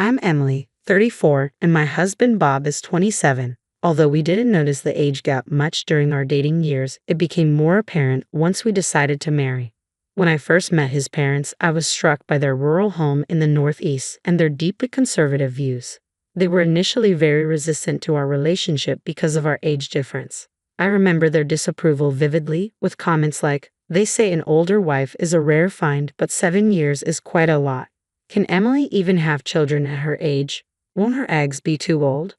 I'm Emily, 34, and my husband Bob is 27. Although we didn't notice the age gap much during our dating years, it became more apparent once we decided to marry. When I first met his parents, I was struck by their rural home in the Northeast and their deeply conservative views. They were initially very resistant to our relationship because of our age difference. I remember their disapproval vividly, with comments like, "They say an older wife is a rare find, but 7 years is quite a lot. Can Emily even have children at her age? Won't her eggs be too old?"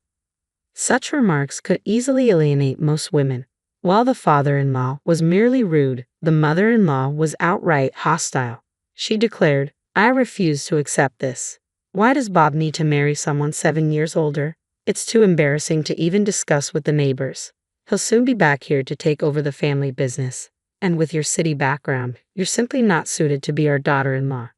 Such remarks could easily alienate most women. While the father-in-law was merely rude, the mother-in-law was outright hostile. She declared, "I refuse to accept this. Why does Bob need to marry someone 7 years older? It's too embarrassing to even discuss with the neighbors. He'll soon be back here to take over the family business. And with your city background, you're simply not suited to be our daughter-in-law."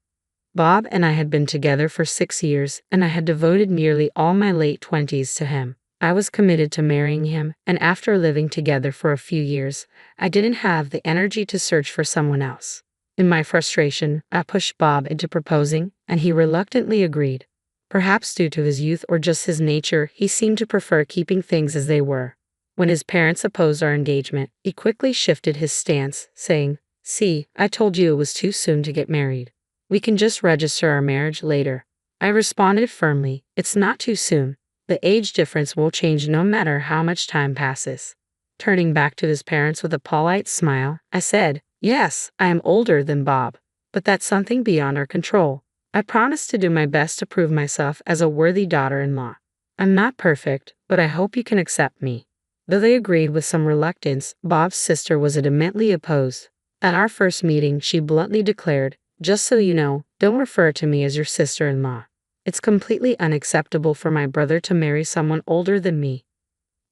Bob and I had been together for 6 years, and I had devoted nearly all my late 20s to him. I was committed to marrying him, and after living together for a few years, I didn't have the energy to search for someone else. In my frustration, I pushed Bob into proposing, and he reluctantly agreed. Perhaps due to his youth or just his nature, he seemed to prefer keeping things as they were. When his parents opposed our engagement, he quickly shifted his stance, saying, "See, I told you it was too soon to get married. We can just register our marriage later." I responded firmly, "It's not too soon. The age difference will change no matter how much time passes." Turning back to his parents with a polite smile, I said, "Yes, I am older than Bob, but that's something beyond our control. I promise to do my best to prove myself as a worthy daughter-in-law. I'm not perfect, but I hope you can accept me." Though they agreed with some reluctance, Bob's sister was adamantly opposed. At our first meeting, she bluntly declared, "Just so you know, don't refer to me as your sister-in-law. It's completely unacceptable for my brother to marry someone older than me."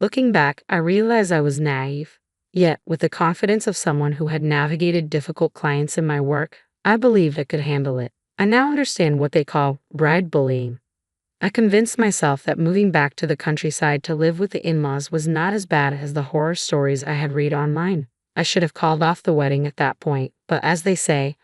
Looking back, I realized I was naive. Yet, with the confidence of someone who had navigated difficult clients in my work, I believed I could handle it. I now understand what they call bride bullying. I convinced myself that moving back to the countryside to live with the in-laws was not as bad as the horror stories I had read online. I should have called off the wedding at that point, but as they say,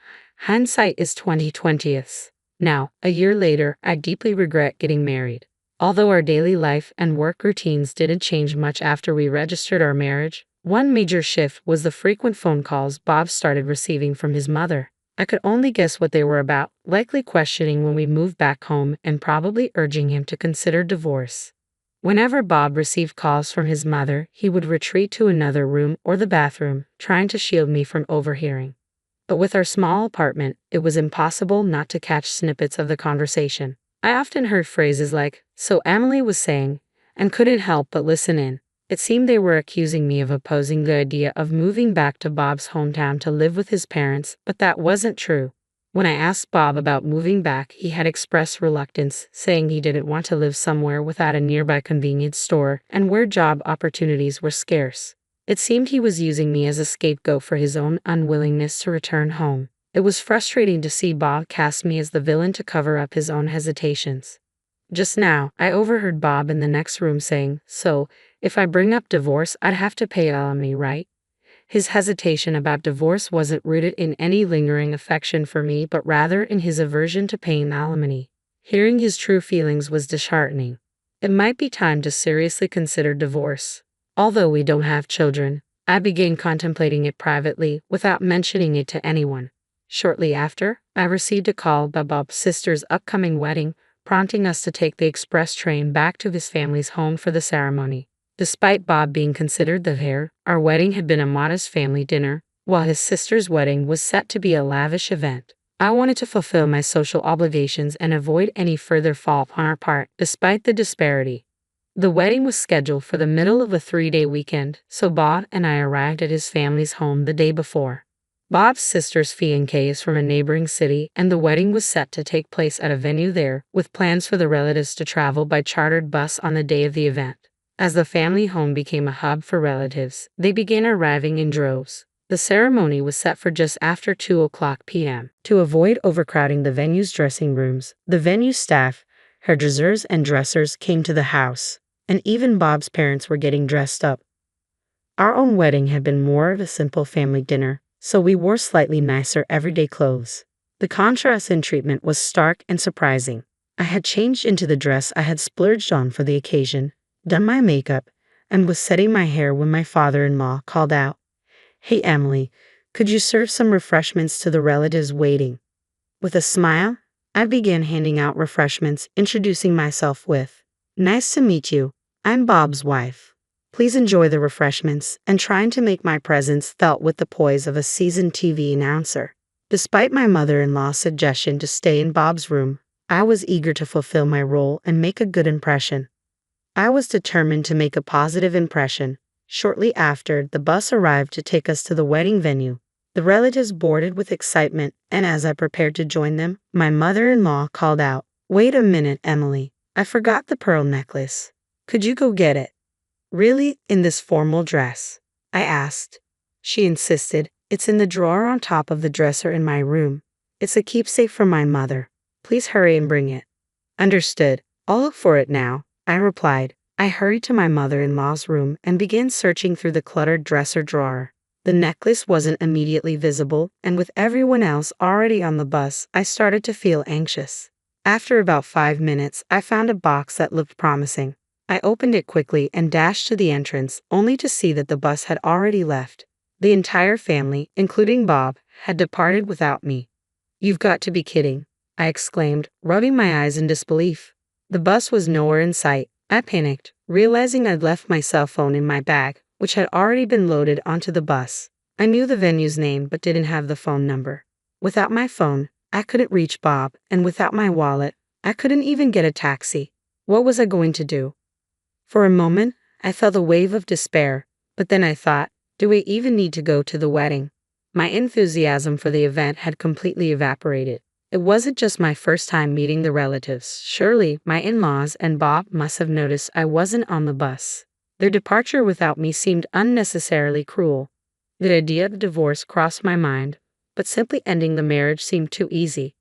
hindsight is 20/20. Now, a year later, I deeply regret getting married. Although our daily life and work routines didn't change much after we registered our marriage, one major shift was the frequent phone calls Bob started receiving from his mother. I could only guess what they were about, likely questioning when we moved back home and probably urging him to consider divorce. Whenever Bob received calls from his mother, he would retreat to another room or the bathroom, trying to shield me from overhearing. But with our small apartment, it was impossible not to catch snippets of the conversation. I often heard phrases like, "So Emily was saying," and couldn't help but listen in. It seemed they were accusing me of opposing the idea of moving back to Bob's hometown to live with his parents, but that wasn't true. When I asked Bob about moving back, he had expressed reluctance, saying he didn't want to live somewhere without a nearby convenience store and where job opportunities were scarce. It seemed he was using me as a scapegoat for his own unwillingness to return home. It was frustrating to see Bob cast me as the villain to cover up his own hesitations. Just now, I overheard Bob in the next room saying, "So, if I bring up divorce, I'd have to pay alimony, right?" His hesitation about divorce wasn't rooted in any lingering affection for me, but rather in his aversion to paying alimony. Hearing his true feelings was disheartening. It might be time to seriously consider divorce. Although we don't have children, I began contemplating it privately without mentioning it to anyone. Shortly after, I received a call about Bob's sister's upcoming wedding, prompting us to take the express train back to his family's home for the ceremony. Despite Bob being considered the heir, our wedding had been a modest family dinner, while his sister's wedding was set to be a lavish event. I wanted to fulfill my social obligations and avoid any further fault on our part, despite the disparity. The wedding was scheduled for the middle of a 3-day weekend, so Bob and I arrived at his family's home the day before. Bob's sister's fiancé is from a neighboring city, and the wedding was set to take place at a venue there, with plans for the relatives to travel by chartered bus on the day of the event. As the family home became a hub for relatives, they began arriving in droves. The ceremony was set for just after 2:00 p.m. To avoid overcrowding the venue's dressing rooms, the venue staff, hairdressers and dressers came to the house, and even Bob's parents were getting dressed up. Our own wedding had been more of a simple family dinner, so we wore slightly nicer everyday clothes. The contrast in treatment was stark and surprising. I had changed into the dress I had splurged on for the occasion, done my makeup, and was setting my hair when my father-in-law called out, "Hey Emily, could you serve some refreshments to the relatives waiting?" With a smile, I began handing out refreshments, introducing myself with, "Nice to meet you. I'm Bob's wife. Please enjoy the refreshments," and trying to make my presence felt with the poise of a seasoned TV announcer. Despite my mother-in-law's suggestion to stay in Bob's room, I was eager to fulfill my role and make a good impression. I was determined to make a positive impression. Shortly after, the bus arrived to take us to the wedding venue. The relatives boarded with excitement, and as I prepared to join them, my mother-in-law called out, "Wait a minute, Emily. I forgot the pearl necklace. Could you go get it?" "Really, in this formal dress?" I asked. She insisted, "It's in the drawer on top of the dresser in my room. It's a keepsake from my mother. Please hurry and bring it." "Understood. I'll look for it now," I replied. I hurried to my mother-in-law's room and began searching through the cluttered dresser drawer. The necklace wasn't immediately visible, and with everyone else already on the bus, I started to feel anxious. After about 5 minutes, I found a box that looked promising. I opened it quickly and dashed to the entrance, only to see that the bus had already left. The entire family, including Bob, had departed without me. "You've got to be kidding," I exclaimed, rubbing my eyes in disbelief. The bus was nowhere in sight. I panicked, realizing I'd left my cell phone in my bag, which had already been loaded onto the bus. I knew the venue's name but didn't have the phone number. Without my phone, I couldn't reach Bob, and without my wallet, I couldn't even get a taxi. What was I going to do? For a moment, I felt a wave of despair, but then I thought, do we even need to go to the wedding? My enthusiasm for the event had completely evaporated. It wasn't just my first time meeting the relatives. Surely, my in-laws and Bob must have noticed I wasn't on the bus. Their departure without me seemed unnecessarily cruel. The idea of divorce crossed my mind, but simply ending the marriage seemed too easy.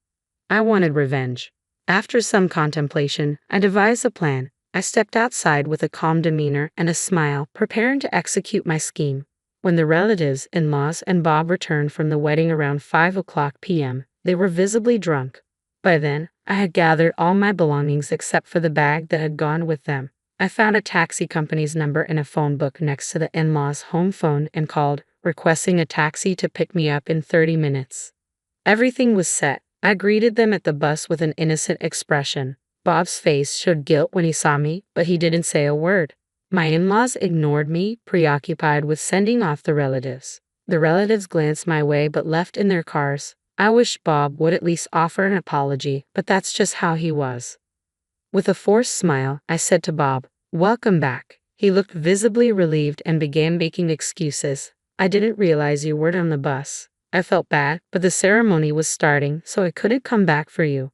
I wanted revenge. After some contemplation, I devised a plan. I stepped outside with a calm demeanor and a smile, preparing to execute my scheme. When the relatives, in-laws, and Bob returned from the wedding around 5:00 p.m., they were visibly drunk. By then, I had gathered all my belongings except for the bag that had gone with them. I found a taxi company's number in a phone book next to the in-laws' home phone and called, requesting a taxi to pick me up in 30 minutes. Everything was set. I greeted them at the bus with an innocent expression. Bob's face showed guilt when he saw me, but he didn't say a word. My in-laws ignored me, preoccupied with sending off the relatives. The relatives glanced my way but left in their cars. I wished Bob would at least offer an apology, but that's just how he was. With a forced smile, I said to Bob, "Welcome back." He looked visibly relieved and began making excuses. "I didn't realize you weren't on the bus." I felt bad, but the ceremony was starting, so I couldn't come back for you.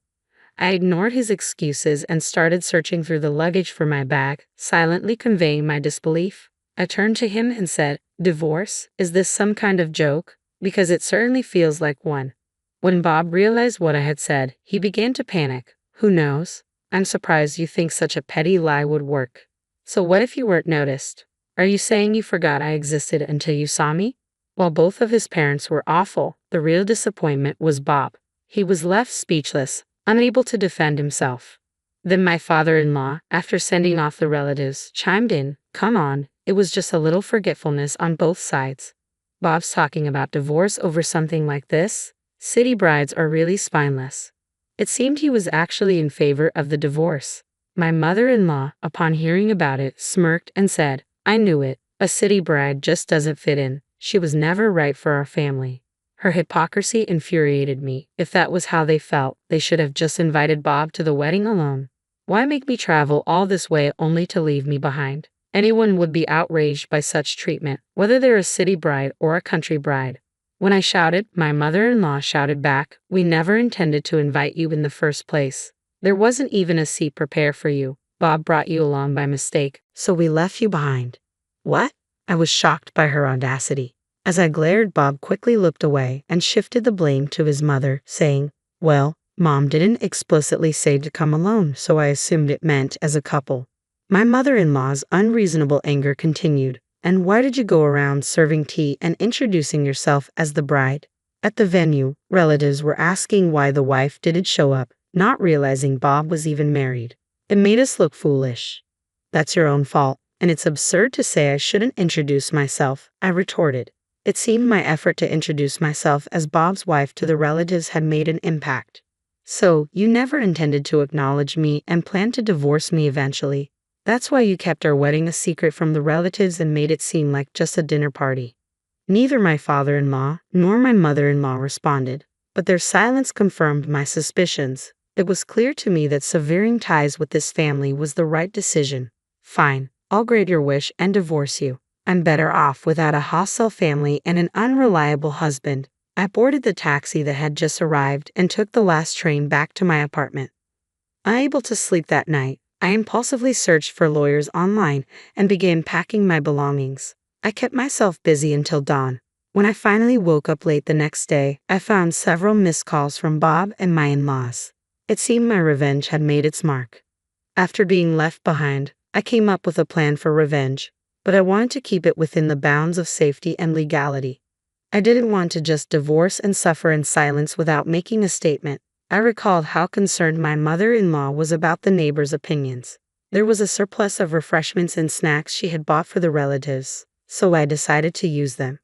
I ignored his excuses and started searching through the luggage for my bag, silently conveying my disbelief. I turned to him and said, "Divorce? Is this some kind of joke? Because it certainly feels like one." When Bob realized what I had said, he began to panic. "Who knows? I'm surprised you think such a petty lie would work. So what if you weren't noticed? Are you saying you forgot I existed until you saw me?" While both of his parents were awful, the real disappointment was Bob. He was left speechless, unable to defend himself. Then my father-in-law, after sending off the relatives, chimed in, "Come on, it was just a little forgetfulness on both sides. Bob's talking about divorce over something like this? City brides are really spineless." It seemed he was actually in favor of the divorce. My mother-in-law, upon hearing about it, smirked and said, "I knew it. A city bride just doesn't fit in. She was never right for our family." Her hypocrisy infuriated me. If that was how they felt, they should have just invited Bob to the wedding alone. Why make me travel all this way only to leave me behind? Anyone would be outraged by such treatment, whether they're a city bride or a country bride. When I shouted, my mother-in-law shouted back, "We never intended to invite you in the first place. There wasn't even a seat prepared for you. Bob brought you along by mistake, so we left you behind." "What?" I was shocked by her audacity. As I glared, Bob quickly looked away and shifted the blame to his mother, saying, "Well, Mom didn't explicitly say to come alone, so I assumed it meant as a couple." My mother-in-law's unreasonable anger continued. "And why did you go around serving tea and introducing yourself as the bride?" At the venue, relatives were asking why the wife didn't show up, not realizing Bob was even married. It made us look foolish. That's your own fault, and it's absurd to say I shouldn't introduce myself, I retorted. It seemed my effort to introduce myself as Bob's wife to the relatives had made an impact. So, you never intended to acknowledge me and planned to divorce me eventually. That's why you kept our wedding a secret from the relatives and made it seem like just a dinner party. Neither my father-in-law nor my mother-in-law responded, but their silence confirmed my suspicions. It was clear to me that severing ties with this family was the right decision. Fine, I'll grant your wish and divorce you. I'm better off without a hostile family and an unreliable husband. I boarded the taxi that had just arrived and took the last train back to my apartment. Unable to sleep that night, I impulsively searched for lawyers online and began packing my belongings. I kept myself busy until dawn. When I finally woke up late the next day, I found several missed calls from Bob and my in-laws. It seemed my revenge had made its mark. After being left behind, I came up with a plan for revenge, but I wanted to keep it within the bounds of safety and legality. I didn't want to just divorce and suffer in silence without making a statement. I recalled how concerned my mother-in-law was about the neighbors' opinions. There was a surplus of refreshments and snacks she had bought for the relatives, so I decided to use them.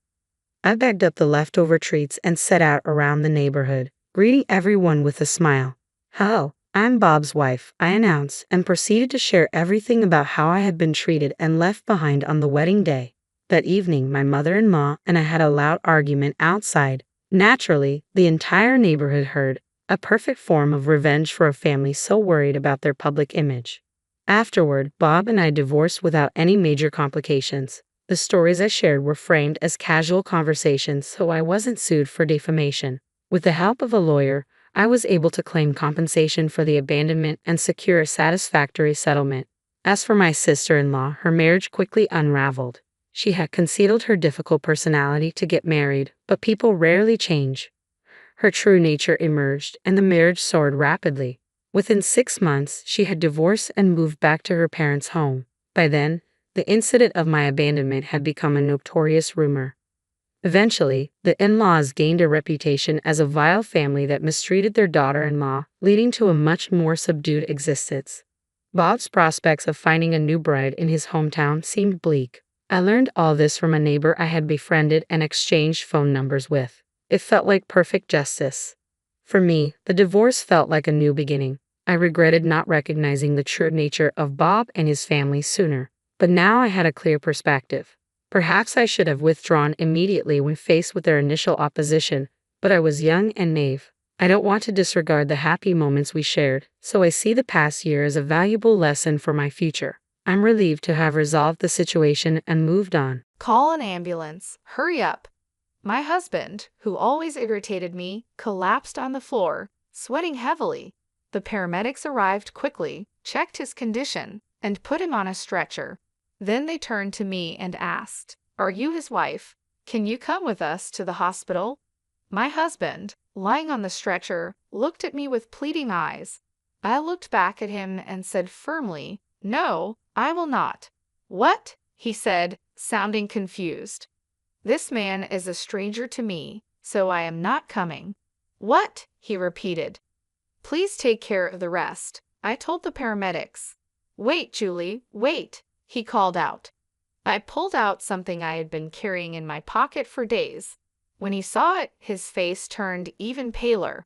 I bagged up the leftover treats and set out around the neighborhood, greeting everyone with a smile. "Hello, I'm Bob's wife," I announced, and proceeded to share everything about how I had been treated and left behind on the wedding day. That evening, my mother-in-law and I had a loud argument outside. Naturally, the entire neighborhood heard, a perfect form of revenge for a family so worried about their public image. Afterward, Bob and I divorced without any major complications. The stories I shared were framed as casual conversations, so I wasn't sued for defamation. With the help of a lawyer, I was able to claim compensation for the abandonment and secure a satisfactory settlement. As for my sister-in-law, her marriage quickly unraveled. She had concealed her difficult personality to get married, but people rarely change. Her true nature emerged, and the marriage soared rapidly. Within 6 months, she had divorced and moved back to her parents' home. By then, the incident of my abandonment had become a notorious rumor. Eventually, the in-laws gained a reputation as a vile family that mistreated their daughter-in-law, leading to a much more subdued existence. Bob's prospects of finding a new bride in his hometown seemed bleak. I learned all this from a neighbor I had befriended and exchanged phone numbers with. It felt like perfect justice. For me, the divorce felt like a new beginning. I regretted not recognizing the true nature of Bob and his family sooner, but now I had a clear perspective. Perhaps I should have withdrawn immediately when faced with their initial opposition, but I was young and naive. I don't want to disregard the happy moments we shared, so I see the past year as a valuable lesson for my future. I'm relieved to have resolved the situation and moved on. Call an ambulance. Hurry up. My husband, who always irritated me, collapsed on the floor, sweating heavily. The paramedics arrived quickly, checked his condition, and put him on a stretcher. Then they turned to me and asked, "Are you his wife? Can you come with us to the hospital?" My husband, lying on the stretcher, looked at me with pleading eyes. I looked back at him and said firmly, "No, I will not." "What?" he said, sounding confused. "This man is a stranger to me, so I am not coming." "What?" he repeated. "Please take care of the rest," I told the paramedics. "Wait, Julie, wait," he called out. I pulled out something I had been carrying in my pocket for days. When he saw it, his face turned even paler.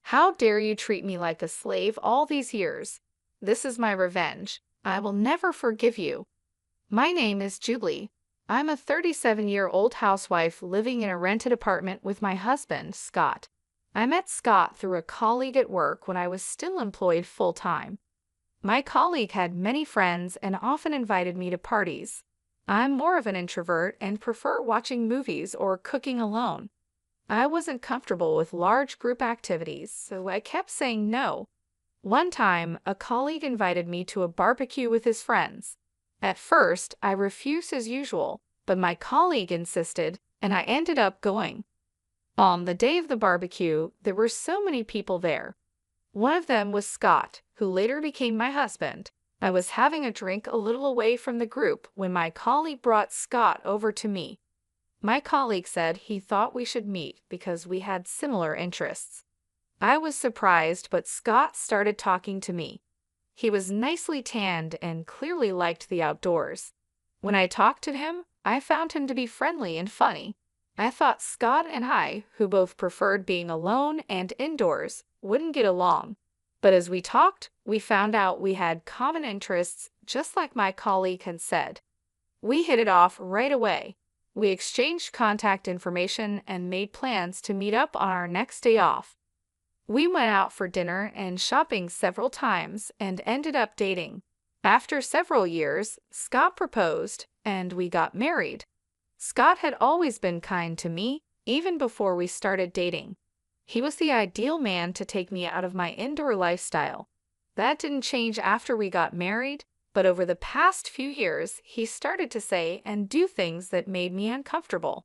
"How dare you treat me like a slave all these years? This is my revenge. I will never forgive you." "My name is Julie. I'm a 37-year-old housewife living in a rented apartment with my husband, Scott. I met Scott through a colleague at work when I was still employed full-time. My colleague had many friends and often invited me to parties. I'm more of an introvert and prefer watching movies or cooking alone. I wasn't comfortable with large group activities, so I kept saying no. One time, a colleague invited me to a barbecue with his friends. At first, I refused as usual, but my colleague insisted, and I ended up going. On the day of the barbecue, there were so many people there. One of them was Scott, who later became my husband. I was having a drink a little away from the group when my colleague brought Scott over to me. My colleague said he thought we should meet because we had similar interests. I was surprised, but Scott started talking to me. He was nicely tanned and clearly liked the outdoors. When I talked to him, I found him to be friendly and funny. I thought Scott and I, who both preferred being alone and indoors, wouldn't get along. But as we talked, we found out we had common interests, just like my colleague had said. We hit it off right away. We exchanged contact information and made plans to meet up on our next day off. We went out for dinner and shopping several times and ended up dating. After several years, Scott proposed and we got married. Scott had always been kind to me, even before we started dating. He was the ideal man to take me out of my indoor lifestyle. That didn't change after we got married, but over the past few years, he started to say and do things that made me uncomfortable.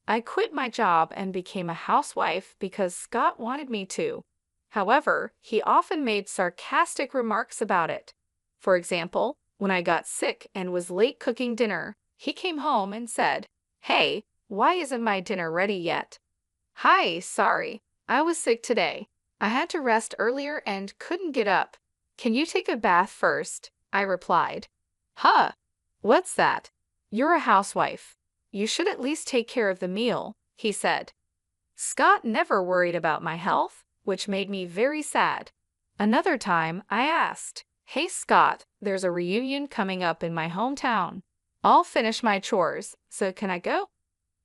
I quit my job and became a housewife because Scott wanted me to. However, he often made sarcastic remarks about it. For example, when I got sick and was late cooking dinner, he came home and said, "Hey, why isn't my dinner ready yet?" "Hi, sorry, I was sick today. I had to rest earlier and couldn't get up. Can you take a bath first?" I replied. "Huh? What's that? You're a housewife. You should at least take care of the meal," he said. Scott never worried about my health, which made me very sad. Another time, I asked, "Hey Scott, there's a reunion coming up in my hometown. I'll finish my chores, so can I go?"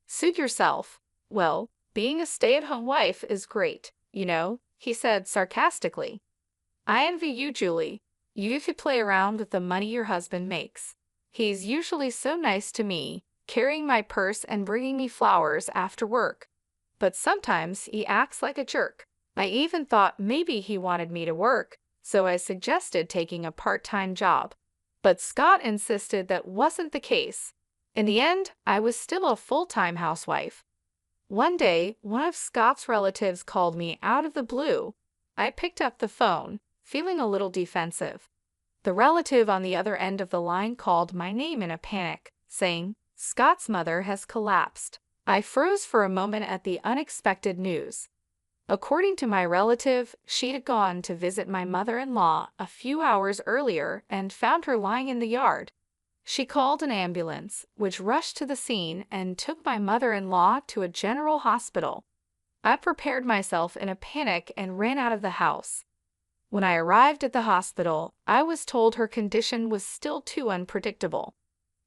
"Suit yourself. Well, being a stay-at-home wife is great, you know," he said sarcastically. "I envy you, Julie. You could play around with the money your husband makes. He's usually so nice to me, carrying my purse and bringing me flowers after work. But sometimes he acts like a jerk. I even thought maybe he wanted me to work, so I suggested taking a part-time job. But Scott insisted that wasn't the case. In the end, I was still a full-time housewife. One day, one of Scott's relatives called me out of the blue. I picked up the phone, feeling a little defensive. The relative on the other end of the line called my name in a panic, saying, "Scott's mother has collapsed." I froze for a moment at the unexpected news. According to my relative, she had gone to visit my mother-in-law a few hours earlier and found her lying in the yard. She called an ambulance, which rushed to the scene and took my mother-in-law to a general hospital. I prepared myself in a panic and ran out of the house. When I arrived at the hospital, I was told her condition was still too unpredictable.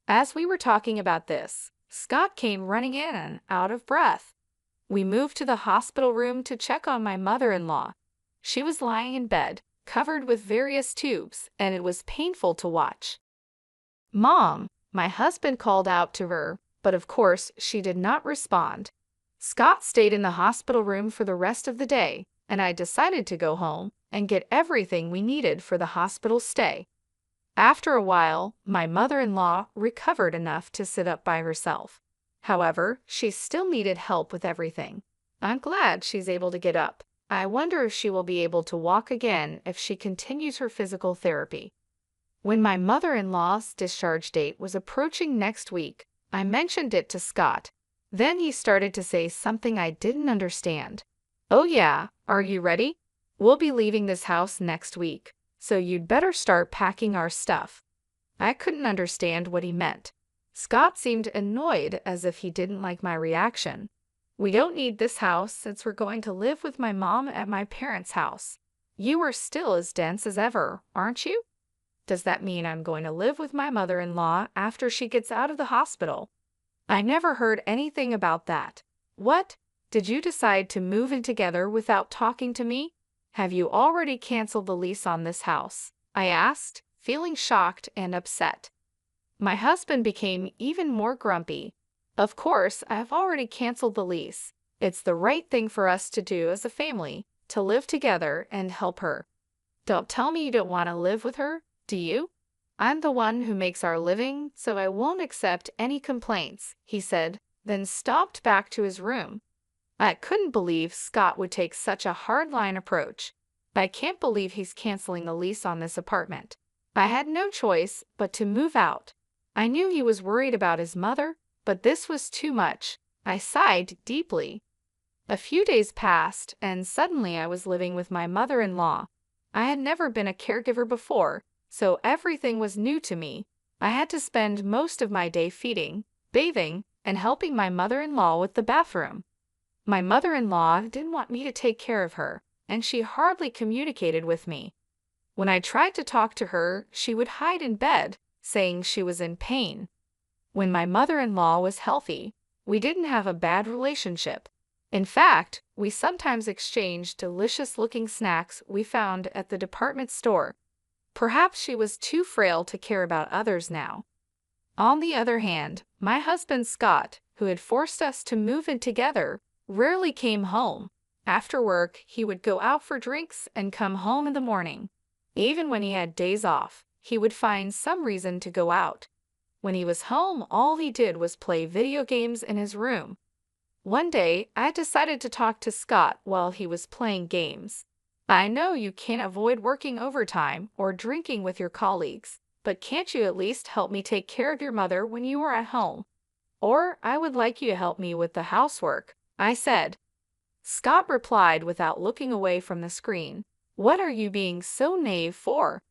As we were talking about this, Scott came running in, out of breath. We moved to the hospital room to check on my mother-in-law. She was lying in bed, covered with various tubes, and it was painful to watch. "Mom," my husband called out to her, but of course she did not respond. Scott stayed in the hospital room for the rest of the day, and I decided to go home and get everything we needed for the hospital stay. After a while, my mother-in-law recovered enough to sit up by herself. However, she still needed help with everything. I'm glad she's able to get up. I wonder if she will be able to walk again if she continues her physical therapy. When my mother-in-law's discharge date was approaching next week, I mentioned it to Scott. Then he started to say something I didn't understand. "Oh yeah, are you ready? We'll be leaving this house next week, so you'd better start packing our stuff." I couldn't understand what he meant. Scott seemed annoyed, as if he didn't like my reaction. "We don't need this house since we're going to live with my mom at my parents' house. You are still as dense as ever, aren't you? Does that mean I'm going to live with my mother-in-law after she gets out of the hospital?" I never heard anything about that. "What? Did you decide to move in together without talking to me? Have you already canceled the lease on this house?" I asked, feeling shocked and upset. My husband became even more grumpy. "Of course, I've already canceled the lease. It's the right thing for us to do as a family, to live together and help her. Don't tell me you don't want to live with her, do you? I'm the one who makes our living, so I won't accept any complaints," he said, then stomped back to his room. I couldn't believe Scott would take such a hardline approach. I can't believe he's canceling the lease on this apartment. I had no choice but to move out. I knew he was worried about his mother, but this was too much. I sighed deeply. A few days passed, and suddenly I was living with my mother-in-law. I had never been a caregiver before, so everything was new to me. I had to spend most of my day feeding, bathing, and helping my mother-in-law with the bathroom. My mother-in-law didn't want me to take care of her, and she hardly communicated with me. When I tried to talk to her, she would hide in bed, saying she was in pain. When my mother-in-law was healthy, we didn't have a bad relationship. In fact, we sometimes exchanged delicious-looking snacks we found at the department store. Perhaps she was too frail to care about others now. On the other hand, my husband Scott, who had forced us to move in together, rarely came home. After work, he would go out for drinks and come home in the morning. Even when he had days off, he would find some reason to go out. When he was home, all he did was play video games in his room. One day, I decided to talk to Scott while he was playing games. I know you can't avoid working overtime or drinking with your colleagues, but can't you at least help me take care of your mother when you are at home? Or I would like you to help me with the housework, I said. Scott replied without looking away from the screen. What are you being so naive for?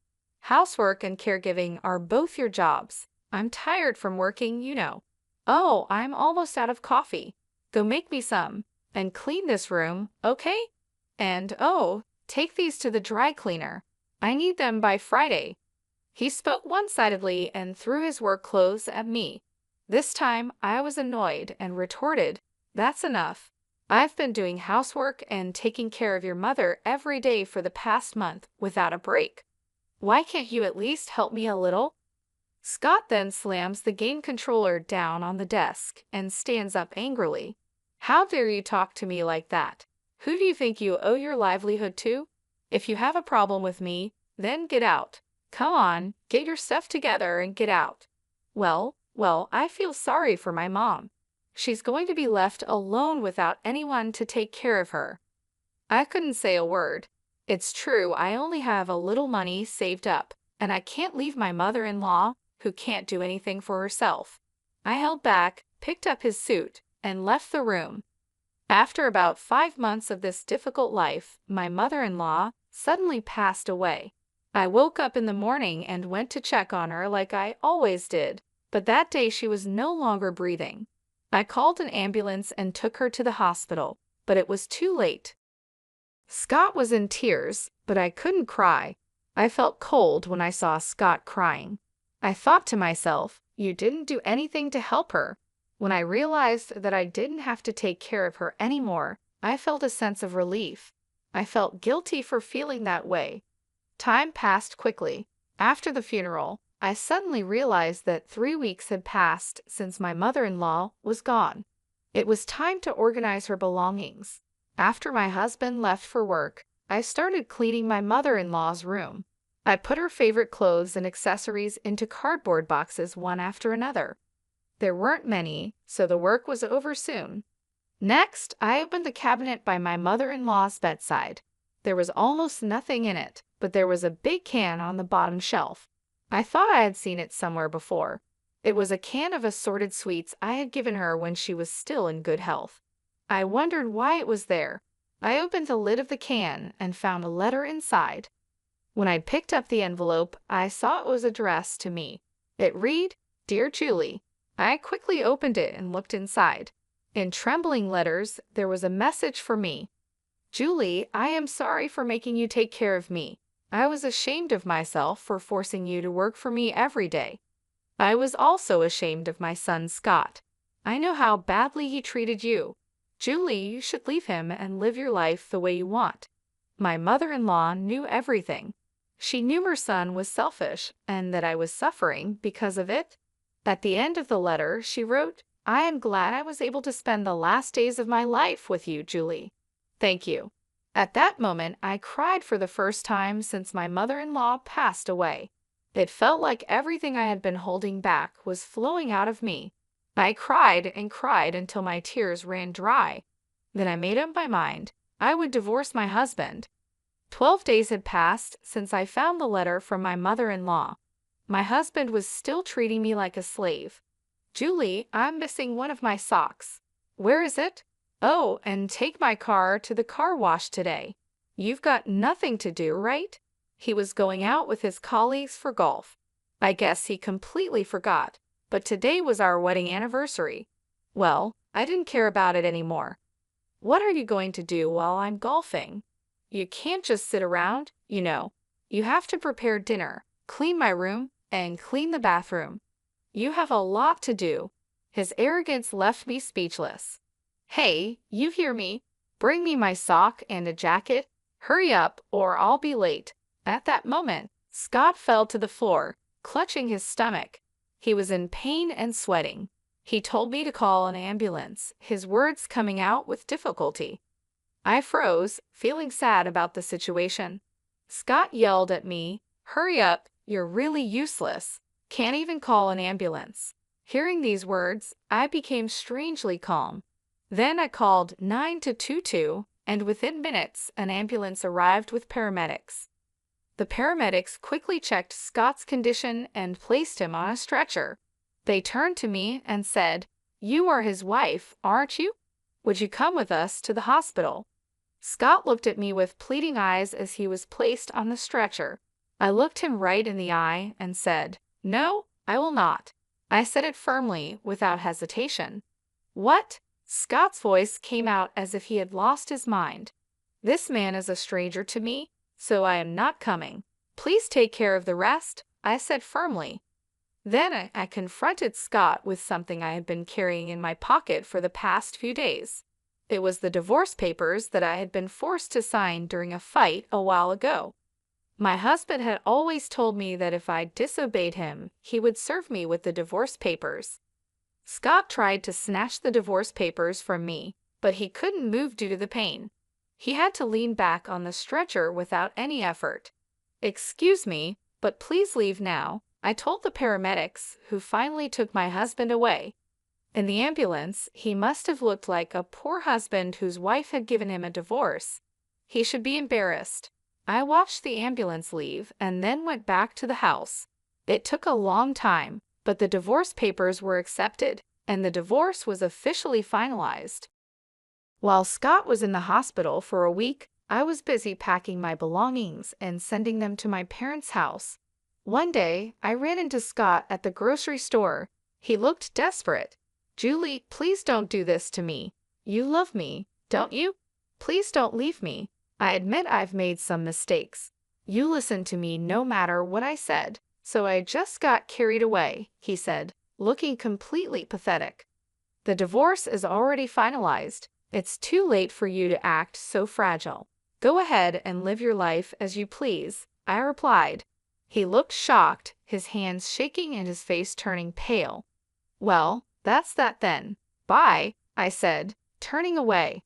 Housework and caregiving are both your jobs. I'm tired from working, you know. Oh, I'm almost out of coffee. Go make me some. And clean this room, okay? And oh, take these to the dry cleaner. I need them by Friday. He spoke one-sidedly and threw his work clothes at me. This time, I was annoyed and retorted, "That's enough. I've been doing housework and taking care of your mother every day for the past month without a break. Why can't you at least help me a little?" Scott then slams the game controller down on the desk and stands up angrily. "How dare you talk to me like that? Who do you think you owe your livelihood to? If you have a problem with me, then get out. Come on, get your stuff together and get out." Well, I feel sorry for my mom. She's going to be left alone without anyone to take care of her. I couldn't say a word. It's true, I only have a little money saved up, and I can't leave my mother-in-law, who can't do anything for herself. I held back, picked up his suit, and left the room. After about 5 months of this difficult life, my mother-in-law suddenly passed away. I woke up in the morning and went to check on her like I always did, but that day she was no longer breathing. I called an ambulance and took her to the hospital, but it was too late. Scott was in tears, but I couldn't cry. I felt cold when I saw Scott crying. I thought to myself, you didn't do anything to help her. When I realized that I didn't have to take care of her anymore, I felt a sense of relief. I felt guilty for feeling that way. Time passed quickly. After the funeral, I suddenly realized that 3 weeks had passed since my mother-in-law was gone. It was time to organize her belongings. After my husband left for work, I started cleaning my mother-in-law's room. I put her favorite clothes and accessories into cardboard boxes one after another. There weren't many, so the work was over soon. Next, I opened the cabinet by my mother-in-law's bedside. There was almost nothing in it, but there was a big can on the bottom shelf. I thought I had seen it somewhere before. It was a can of assorted sweets I had given her when she was still in good health. I wondered why it was there. I opened the lid of the can and found a letter inside. When I picked up the envelope, I saw it was addressed to me. It read, "Dear Julie." I quickly opened it and looked inside. In trembling letters, there was a message for me. "Julie, I am sorry for making you take care of me. I was ashamed of myself for forcing you to work for me every day. I was also ashamed of my son Scott. I know how badly he treated you. Julie, you should leave him and live your life the way you want." My mother-in-law knew everything. She knew her son was selfish and that I was suffering because of it. At the end of the letter, she wrote, "I am glad I was able to spend the last days of my life with you, Julie. Thank you." At that moment, I cried for the first time since my mother-in-law passed away. It felt like everything I had been holding back was flowing out of me. I cried and cried until my tears ran dry. Then I made up my mind. I would divorce my husband. 12 days had passed since I found the letter from my mother-in-law. My husband was still treating me like a slave. "Julie, I'm missing one of my socks." "Where is it?" Oh, and take my car to the car wash today. You've got nothing to do, right? He was going out with his colleagues for golf. I guess he completely forgot, but today was our wedding anniversary. Well, I didn't care about it anymore. What are you going to do while I'm golfing? You can't just sit around, you know. You have to prepare dinner, clean my room, and clean the bathroom. You have a lot to do. His arrogance left me speechless. Hey, you hear me? Bring me my sock and a jacket. Hurry up, or I'll be late. At that moment, Scott fell to the floor, clutching his stomach. He was in pain and sweating. He told me to call an ambulance, his words coming out with difficulty. I froze, feeling sad about the situation. Scott yelled at me, "Hurry up, you're really useless. Can't even call an ambulance." Hearing these words, I became strangely calm. Then I called 922, and within minutes, an ambulance arrived with paramedics. The paramedics quickly checked Scott's condition and placed him on a stretcher. They turned to me and said, "You are his wife, aren't you? Would you come with us to the hospital?" Scott looked at me with pleading eyes as he was placed on the stretcher. I looked him right in the eye and said, "No, I will not." I said it firmly, without hesitation. "What?" Scott's voice came out as if he had lost his mind. "This man is a stranger to me, so I am not coming. Please take care of the rest," I said firmly. Then I confronted Scott with something I had been carrying in my pocket for the past few days. It was the divorce papers that I had been forced to sign during a fight a while ago. My husband had always told me that if I disobeyed him, he would serve me with the divorce papers. Scott tried to snatch the divorce papers from me, but he couldn't move due to the pain. He had to lean back on the stretcher without any effort. "Excuse me, but please leave now," I told the paramedics, who finally took my husband away. In the ambulance, he must have looked like a poor husband whose wife had given him a divorce. He should be embarrassed. I watched the ambulance leave and then went back to the house. It took a long time, but the divorce papers were accepted, and the divorce was officially finalized. While Scott was in the hospital for a week, I was busy packing my belongings and sending them to my parents' house. One day, I ran into Scott at the grocery store. He looked desperate. "Julie, please don't do this to me. You love me, don't you? Please don't leave me. I admit I've made some mistakes. You listened to me no matter what I said, so I just got carried away," he said, looking completely pathetic. "The divorce is already finalized. It's too late for you to act so fragile. Go ahead and live your life as you please," I replied. He looked shocked, his hands shaking and his face turning pale. "Well, that's that then. Bye," I said, turning away.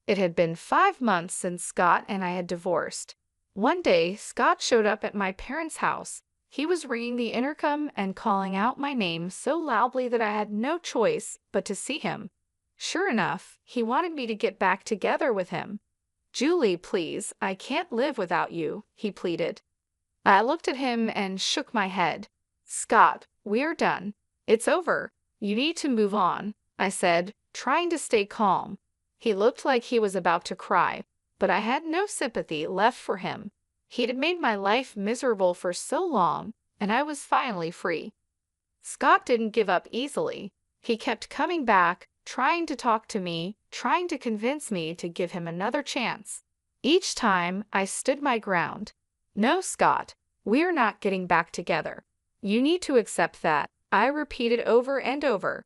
It had been 5 months since Scott and I had divorced. One day, Scott showed up at my parents' house. He was ringing the intercom and calling out my name so loudly that I had no choice but to see him. Sure enough, he wanted me to get back together with him. "Julie, please, I can't live without you," he pleaded. I looked at him and shook my head. "Scott, we're done. It's over. You need to move on," I said, trying to stay calm. He looked like he was about to cry, but I had no sympathy left for him. He had made my life miserable for so long, and I was finally free. Scott didn't give up easily. He kept coming back, trying to talk to me, trying to convince me to give him another chance. Each time, I stood my ground. "No, Scott, we're not getting back together. You need to accept that," I repeated over and over.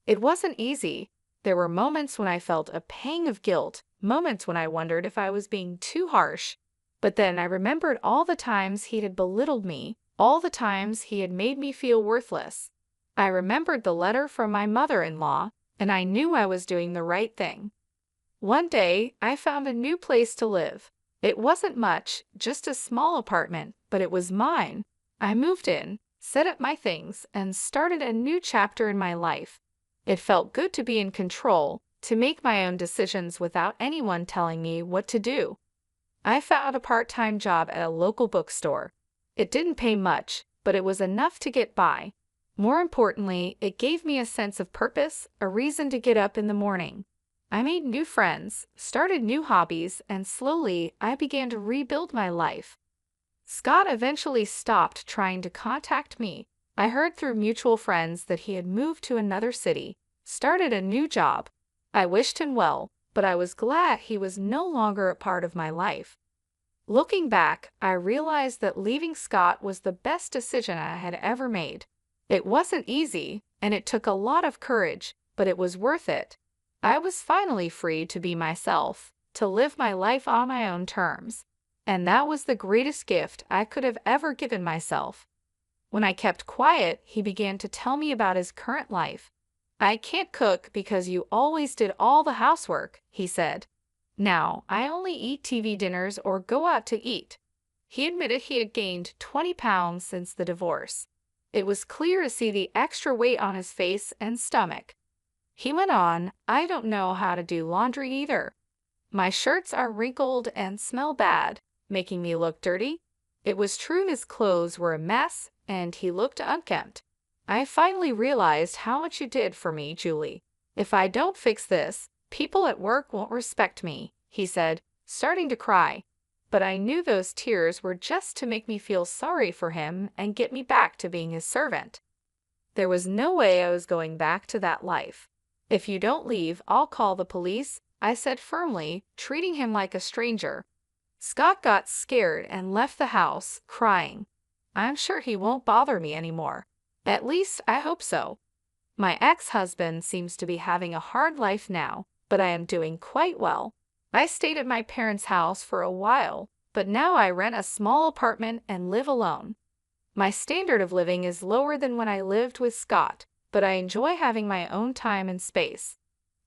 It wasn't easy. There were moments when I felt a pang of guilt, moments when I wondered if I was being too harsh. But then I remembered all the times he had belittled me, all the times he had made me feel worthless. I remembered the letter from my mother-in-law, and I knew I was doing the right thing. One day, I found a new place to live. It wasn't much, just a small apartment, but it was mine. I moved in, set up my things, and started a new chapter in my life. It felt good to be in control, to make my own decisions without anyone telling me what to do. I found a part-time job at a local bookstore. It didn't pay much, but it was enough to get by. More importantly, it gave me a sense of purpose, a reason to get up in the morning. I made new friends, started new hobbies, and slowly I began to rebuild my life. Scott eventually stopped trying to contact me. I heard through mutual friends that he had moved to another city, started a new job. I wished him well, but I was glad he was no longer a part of my life. Looking back, I realized that leaving Scott was the best decision I had ever made. It wasn't easy, and it took a lot of courage, but it was worth it. I was finally free to be myself, to live my life on my own terms. And that was the greatest gift I could have ever given myself. When I kept quiet, he began to tell me about his current life. "I can't cook because you always did all the housework," he said. "Now, I only eat TV dinners or go out to eat." He admitted he had gained 20 pounds since the divorce. It was clear to see the extra weight on his face and stomach. He went on, "I don't know how to do laundry either. My shirts are wrinkled and smell bad, making me look dirty." It was true his clothes were a mess, and he looked unkempt. "I finally realized how much you did for me, Julie. If I don't fix this, people at work won't respect me," he said, starting to cry. But I knew those tears were just to make me feel sorry for him and get me back to being his servant. There was no way I was going back to that life. "If you don't leave, I'll call the police," I said firmly, treating him like a stranger. Scott got scared and left the house, crying. "I'm sure he won't bother me anymore. At least, I hope so. My ex-husband seems to be having a hard life now, but I am doing quite well. I stayed at my parents' house for a while, but now I rent a small apartment and live alone. My standard of living is lower than when I lived with Scott, but I enjoy having my own time and space.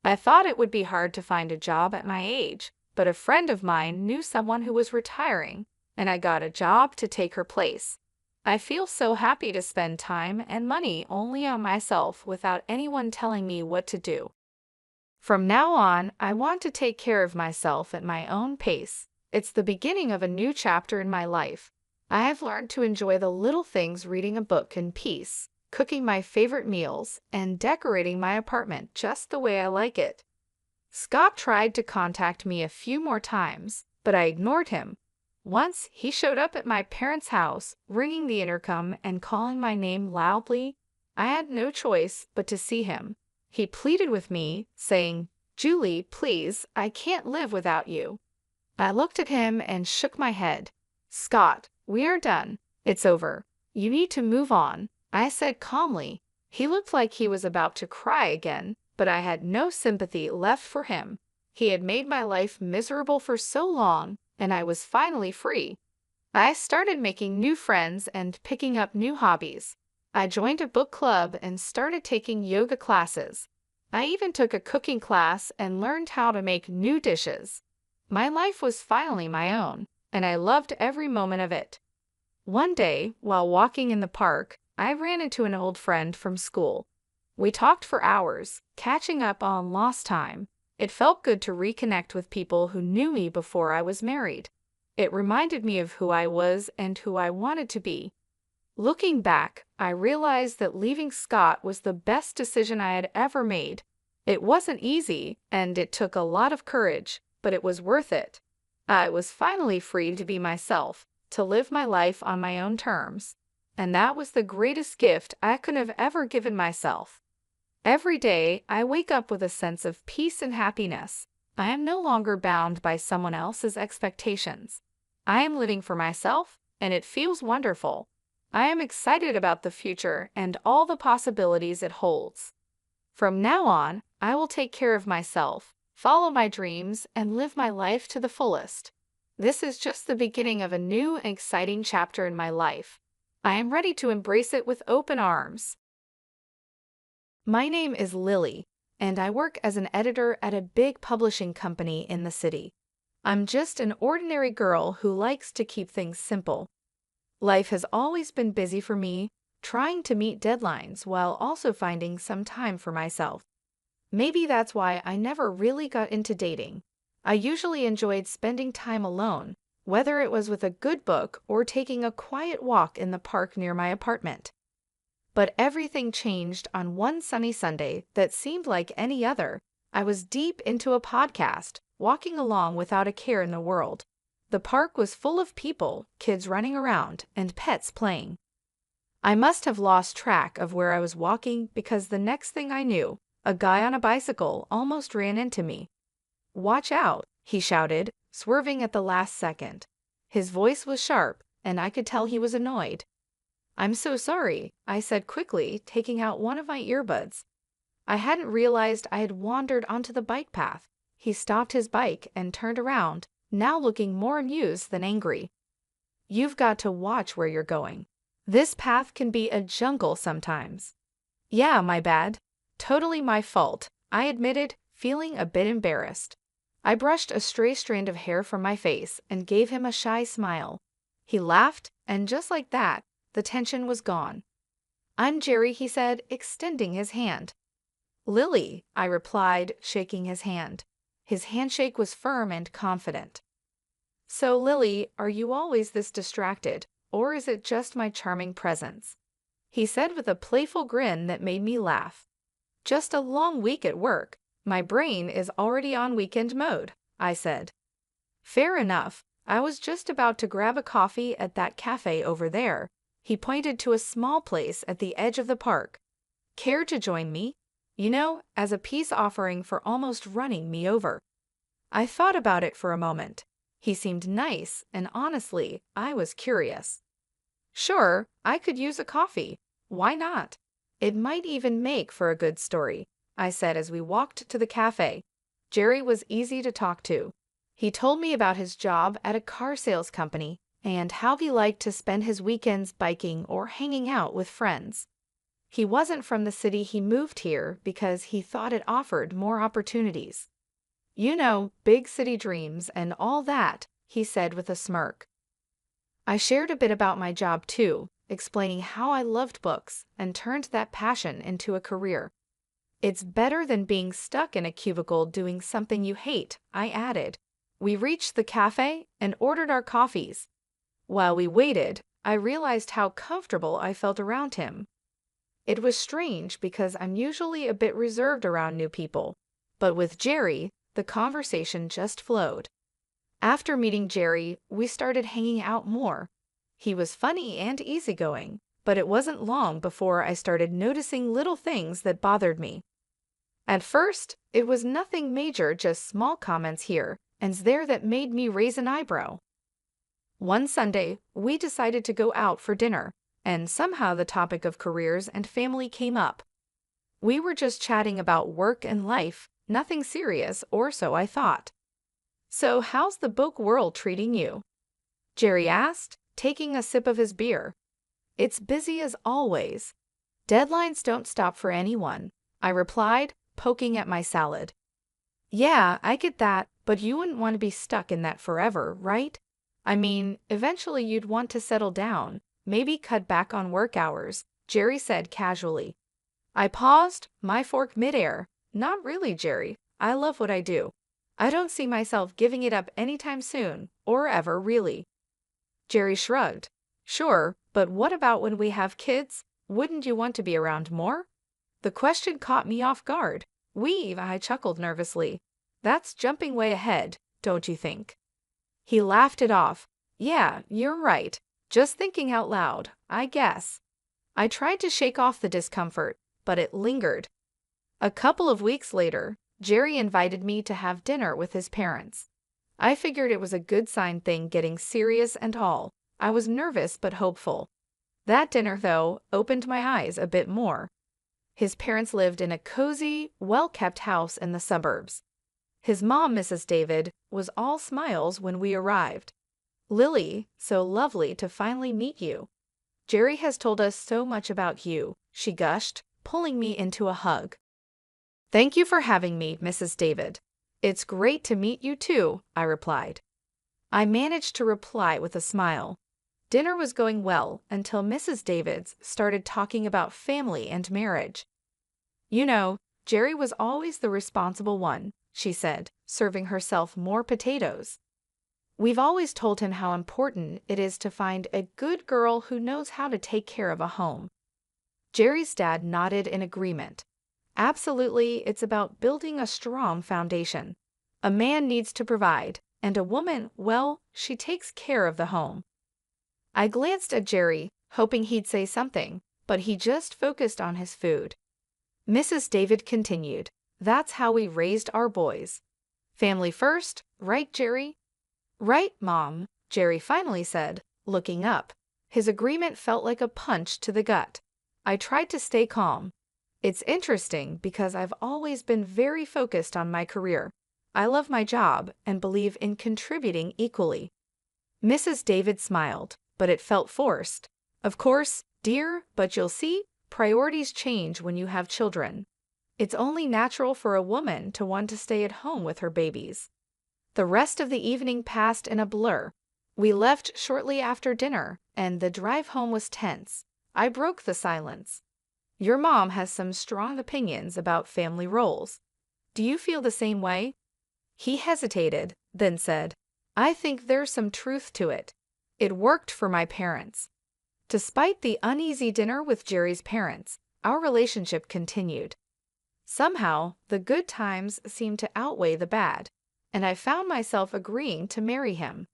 I thought it would be hard to find a job at my age, but a friend of mine knew someone who was retiring, and I got a job to take her place. I feel so happy to spend time and money only on myself without anyone telling me what to do. From now on, I want to take care of myself at my own pace. It's the beginning of a new chapter in my life. I have learned to enjoy the little things, reading a book in peace, cooking my favorite meals, and decorating my apartment just the way I like it." Scott tried to contact me a few more times, but I ignored him. Once, he showed up at my parents' house, ringing the intercom and calling my name loudly. I had no choice but to see him. He pleaded with me, saying, "Julie, please, I can't live without you." I looked at him and shook my head. "Scott, we are done. It's over. You need to move on," I said calmly. He looked like he was about to cry again, but I had no sympathy left for him. He had made my life miserable for so long, and I was finally free. I started making new friends and picking up new hobbies. I joined a book club and started taking yoga classes. I even took a cooking class and learned how to make new dishes. My life was finally my own, and I loved every moment of it. One day, while walking in the park, I ran into an old friend from school. We talked for hours, catching up on lost time. It felt good to reconnect with people who knew me before I was married. It reminded me of who I was and who I wanted to be. Looking back, I realized that leaving Scott was the best decision I had ever made. It wasn't easy, and it took a lot of courage, but it was worth it. I was finally free to be myself, to live my life on my own terms. And that was the greatest gift I could have ever given myself. Every day, I wake up with a sense of peace and happiness. I am no longer bound by someone else's expectations. I am living for myself, and it feels wonderful. I am excited about the future and all the possibilities it holds. From now on, I will take care of myself, follow my dreams, and live my life to the fullest. This is just the beginning of a new and exciting chapter in my life. I am ready to embrace it with open arms. My name is Lily, and I work as an editor at a big publishing company in the city. I'm just an ordinary girl who likes to keep things simple. Life has always been busy for me, trying to meet deadlines while also finding some time for myself. Maybe that's why I never really got into dating. I usually enjoyed spending time alone, whether it was with a good book or taking a quiet walk in the park near my apartment. But everything changed on one sunny Sunday that seemed like any other. I was deep into a podcast, walking along without a care in the world. The park was full of people, kids running around, and pets playing. I must have lost track of where I was walking because the next thing I knew, a guy on a bicycle almost ran into me. "Watch out," he shouted, swerving at the last second. His voice was sharp, and I could tell he was annoyed. "I'm so sorry," I said quickly, taking out one of my earbuds. I hadn't realized I had wandered onto the bike path. He stopped his bike and turned around, now looking more amused than angry. "You've got to watch where you're going. This path can be a jungle sometimes." "Yeah, my bad. Totally my fault," I admitted, feeling a bit embarrassed. I brushed a stray strand of hair from my face and gave him a shy smile. He laughed, and just like that, the tension was gone. "I'm Jerry," he said, extending his hand. "Lily," I replied, shaking his hand. His handshake was firm and confident. "So, Lily, are you always this distracted, or is it just my charming presence?" he said with a playful grin that made me laugh. "Just a long week at work. My brain is already on weekend mode," I said. "Fair enough. I was just about to grab a coffee at that cafe over there." He pointed to a small place at the edge of the park. "Care to join me? You know, as a peace offering for almost running me over." I thought about it for a moment. He seemed nice, and honestly, I was curious. "Sure, I could use a coffee. Why not? It might even make for a good story," I said as we walked to the cafe. Jerry was easy to talk to. He told me about his job at a car sales company and how he liked to spend his weekends biking or hanging out with friends. He wasn't from the city. He moved here because he thought it offered more opportunities. "You know, big city dreams and all that," he said with a smirk. I shared a bit about my job too, explaining how I loved books and turned that passion into a career. "It's better than being stuck in a cubicle doing something you hate," I added. We reached the cafe and ordered our coffees. While we waited, I realized how comfortable I felt around him. It was strange because I'm usually a bit reserved around new people, but with Jerry, the conversation just flowed. After meeting Jerry, we started hanging out more. He was funny and easygoing, but it wasn't long before I started noticing little things that bothered me. At first, it was nothing major, just small comments here and there that made me raise an eyebrow. One Sunday, we decided to go out for dinner, and somehow the topic of careers and family came up. We were just chatting about work and life, nothing serious, or so I thought. "So how's the book world treating you?" Jerry asked, taking a sip of his beer. "It's busy as always. Deadlines don't stop for anyone," I replied, poking at my salad. "Yeah, I get that, but you wouldn't want to be stuck in that forever, right? I mean, eventually you'd want to settle down, maybe cut back on work hours," Jerry said casually. I paused, my fork midair. "Not really, Jerry. I love what I do. I don't see myself giving it up anytime soon, or ever really." Jerry shrugged. "Sure, but what about when we have kids? Wouldn't you want to be around more?" The question caught me off guard. I chuckled nervously. "That's jumping way ahead, don't you think?" He laughed it off. "Yeah, you're right. Just thinking out loud, I guess." I tried to shake off the discomfort, but it lingered. A couple of weeks later, Jerry invited me to have dinner with his parents. I figured it was a good sign, thing getting serious and all. I was nervous but hopeful. That dinner, though, opened my eyes a bit more. His parents lived in a cozy, well-kept house in the suburbs. His mom, Mrs. David, was all smiles when we arrived. "Lily, so lovely to finally meet you. Jerry has told us so much about you," she gushed, pulling me into a hug. "Thank you for having me, Mrs. David. It's great to meet you too," I replied. I managed to reply with a smile. Dinner was going well until Mrs. Davids started talking about family and marriage. "You know, Jerry was always the responsible one," she said, serving herself more potatoes. "We've always told him how important it is to find a good girl who knows how to take care of a home." Jerry's dad nodded in agreement. Absolutely, it's about building a strong foundation. A man needs to provide, and a woman, well, she takes care of the home. I glanced at Jerry, hoping he'd say something, but he just focused on his food. Mrs. David continued, "That's how we raised our boys. Family first, right, Jerry?" "Right, Mom," Jerry finally said, looking up. His agreement felt like a punch to the gut. I tried to stay calm. It's interesting because I've always been very focused on my career. I love my job and believe in contributing equally. Mrs. David smiled, but it felt forced. "Of course, dear, but you'll see, priorities change when you have children. It's only natural for a woman to want to stay at home with her babies." The rest of the evening passed in a blur. We left shortly after dinner, and the drive home was tense. I broke the silence. "Your mom has some strong opinions about family roles. Do you feel the same way?" He hesitated, then said, "I think there's some truth to it. It worked for my parents." Despite the uneasy dinner with Jerry's parents, our relationship continued. Somehow, the good times seemed to outweigh the bad, and I found myself agreeing to marry him.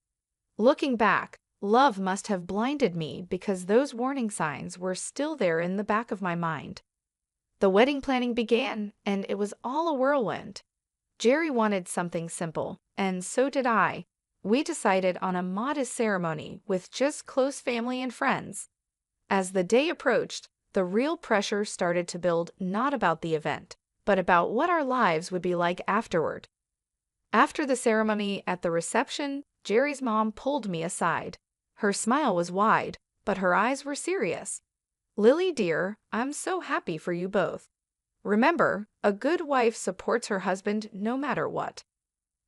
Looking back, love must have blinded me because those warning signs were still there in the back of my mind. The wedding planning began, and it was all a whirlwind. Jerry wanted something simple, and so did I. We decided on a modest ceremony with just close family and friends. As the day approached, the real pressure started to build, not about the event, but about what our lives would be like afterward. After the ceremony at the reception, Jerry's mom pulled me aside. Her smile was wide, but her eyes were serious. "Lily, dear, I'm so happy for you both. Remember, a good wife supports her husband no matter what."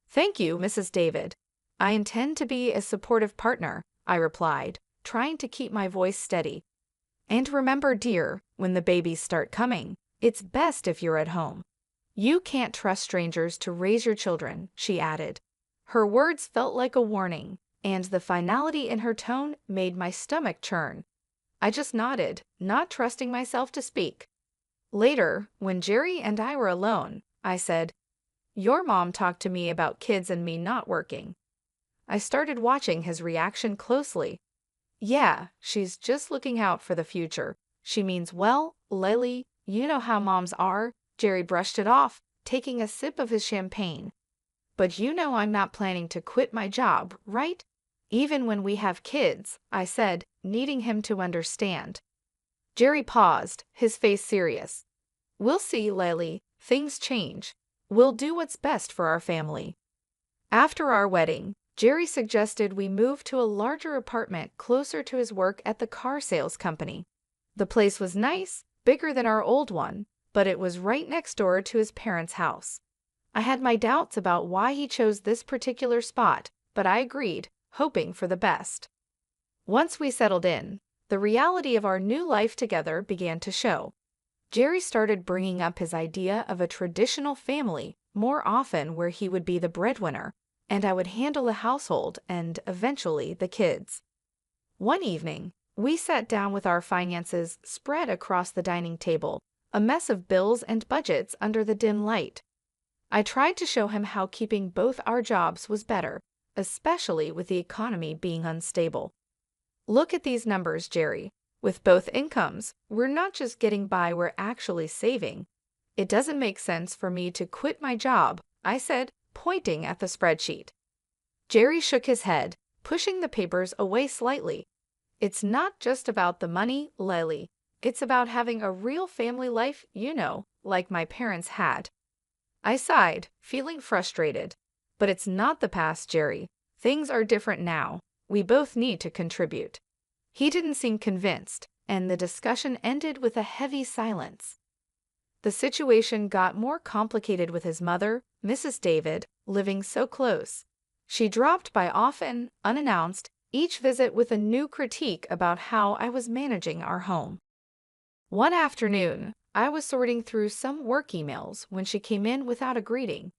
"Thank you, Mrs. David. I intend to be a supportive partner," I replied, trying to keep my voice steady. "And remember, dear, when the babies start coming, it's best if you're at home. You can't trust strangers to raise your children," she added. Her words felt like a warning, and the finality in her tone made my stomach churn. I just nodded, not trusting myself to speak. Later, when Jerry and I were alone, I said, "Your mom talked to me about kids and me not working." I started watching his reaction closely. "Yeah, she's just looking out for the future. She means well, Lily, you know how moms are." Jerry brushed it off, taking a sip of his champagne. "But you know I'm not planning to quit my job, right? Even when we have kids," I said, needing him to understand. Jerry paused, his face serious. "We'll see, Lily. Things change. We'll do what's best for our family." After our wedding, Jerry suggested we move to a larger apartment closer to his work at the car sales company. The place was nice, bigger than our old one, but it was right next door to his parents' house. I had my doubts about why he chose this particular spot, but I agreed, hoping for the best. Once we settled in, the reality of our new life together began to show. Jerry started bringing up his idea of a traditional family more often, where he would be the breadwinner, and I would handle the household and, eventually, the kids. One evening, we sat down with our finances spread across the dining table, a mess of bills and budgets under the dim light. I tried to show him how keeping both our jobs was better, especially with the economy being unstable. "Look at these numbers, Jerry. With both incomes, we're not just getting by, we're actually saving. It doesn't make sense for me to quit my job," I said, pointing at the spreadsheet. Jerry shook his head, pushing the papers away slightly. "It's not just about the money, Lily. It's about having a real family life, you know, like my parents had." I sighed, feeling frustrated. "But it's not the past, Jerry. Things are different now. We both need to contribute." He didn't seem convinced, and the discussion ended with a heavy silence. The situation got more complicated with his mother, Mrs. David, living so close. She dropped by often, unannounced, each visit with a new critique about how I was managing our home. One afternoon, I was sorting through some work emails when she came in without a greeting.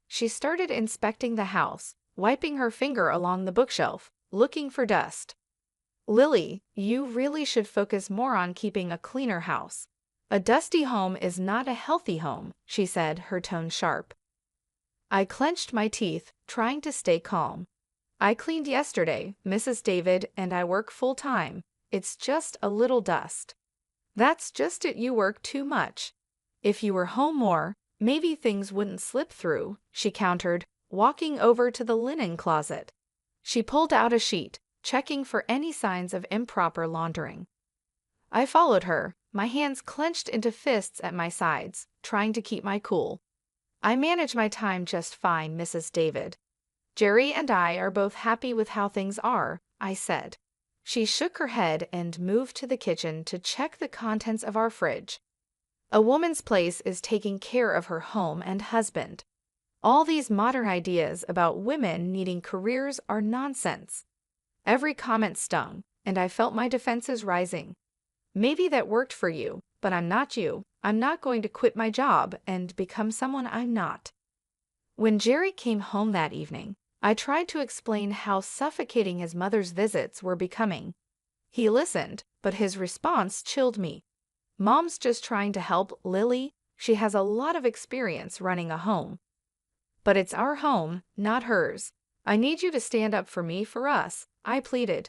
She started inspecting the house, wiping her finger along the bookshelf, looking for dust. "Lily, you really should focus more on keeping a cleaner house. A dusty home is not a healthy home, she said, her tone sharp. I clenched my teeth, trying to stay calm. I cleaned yesterday, Mrs. David, and I work full-time. It's just a little dust. That's just it, you work too much. If you were home more, maybe things wouldn't slip through, she countered, walking over to the linen closet. She pulled out a sheet, checking for any signs of improper laundering. I followed her, my hands clenched into fists at my sides, trying to keep my cool. I manage my time just fine, Mrs. David. Jerry and I are both happy with how things are, I said. She shook her head and moved to the kitchen to check the contents of our fridge. A woman's place is taking care of her home and husband. All these modern ideas about women needing careers are nonsense. Every comment stung, and I felt my defenses rising. Maybe that worked for you, but I'm not you. I'm not going to quit my job and become someone I'm not. When Jerry came home that evening, I tried to explain how suffocating his mother's visits were becoming. He listened, but his response chilled me. Mom's just trying to help Lily. She has a lot of experience running a home. But it's our home, not hers. I need you to stand up for me, for us, I pleaded.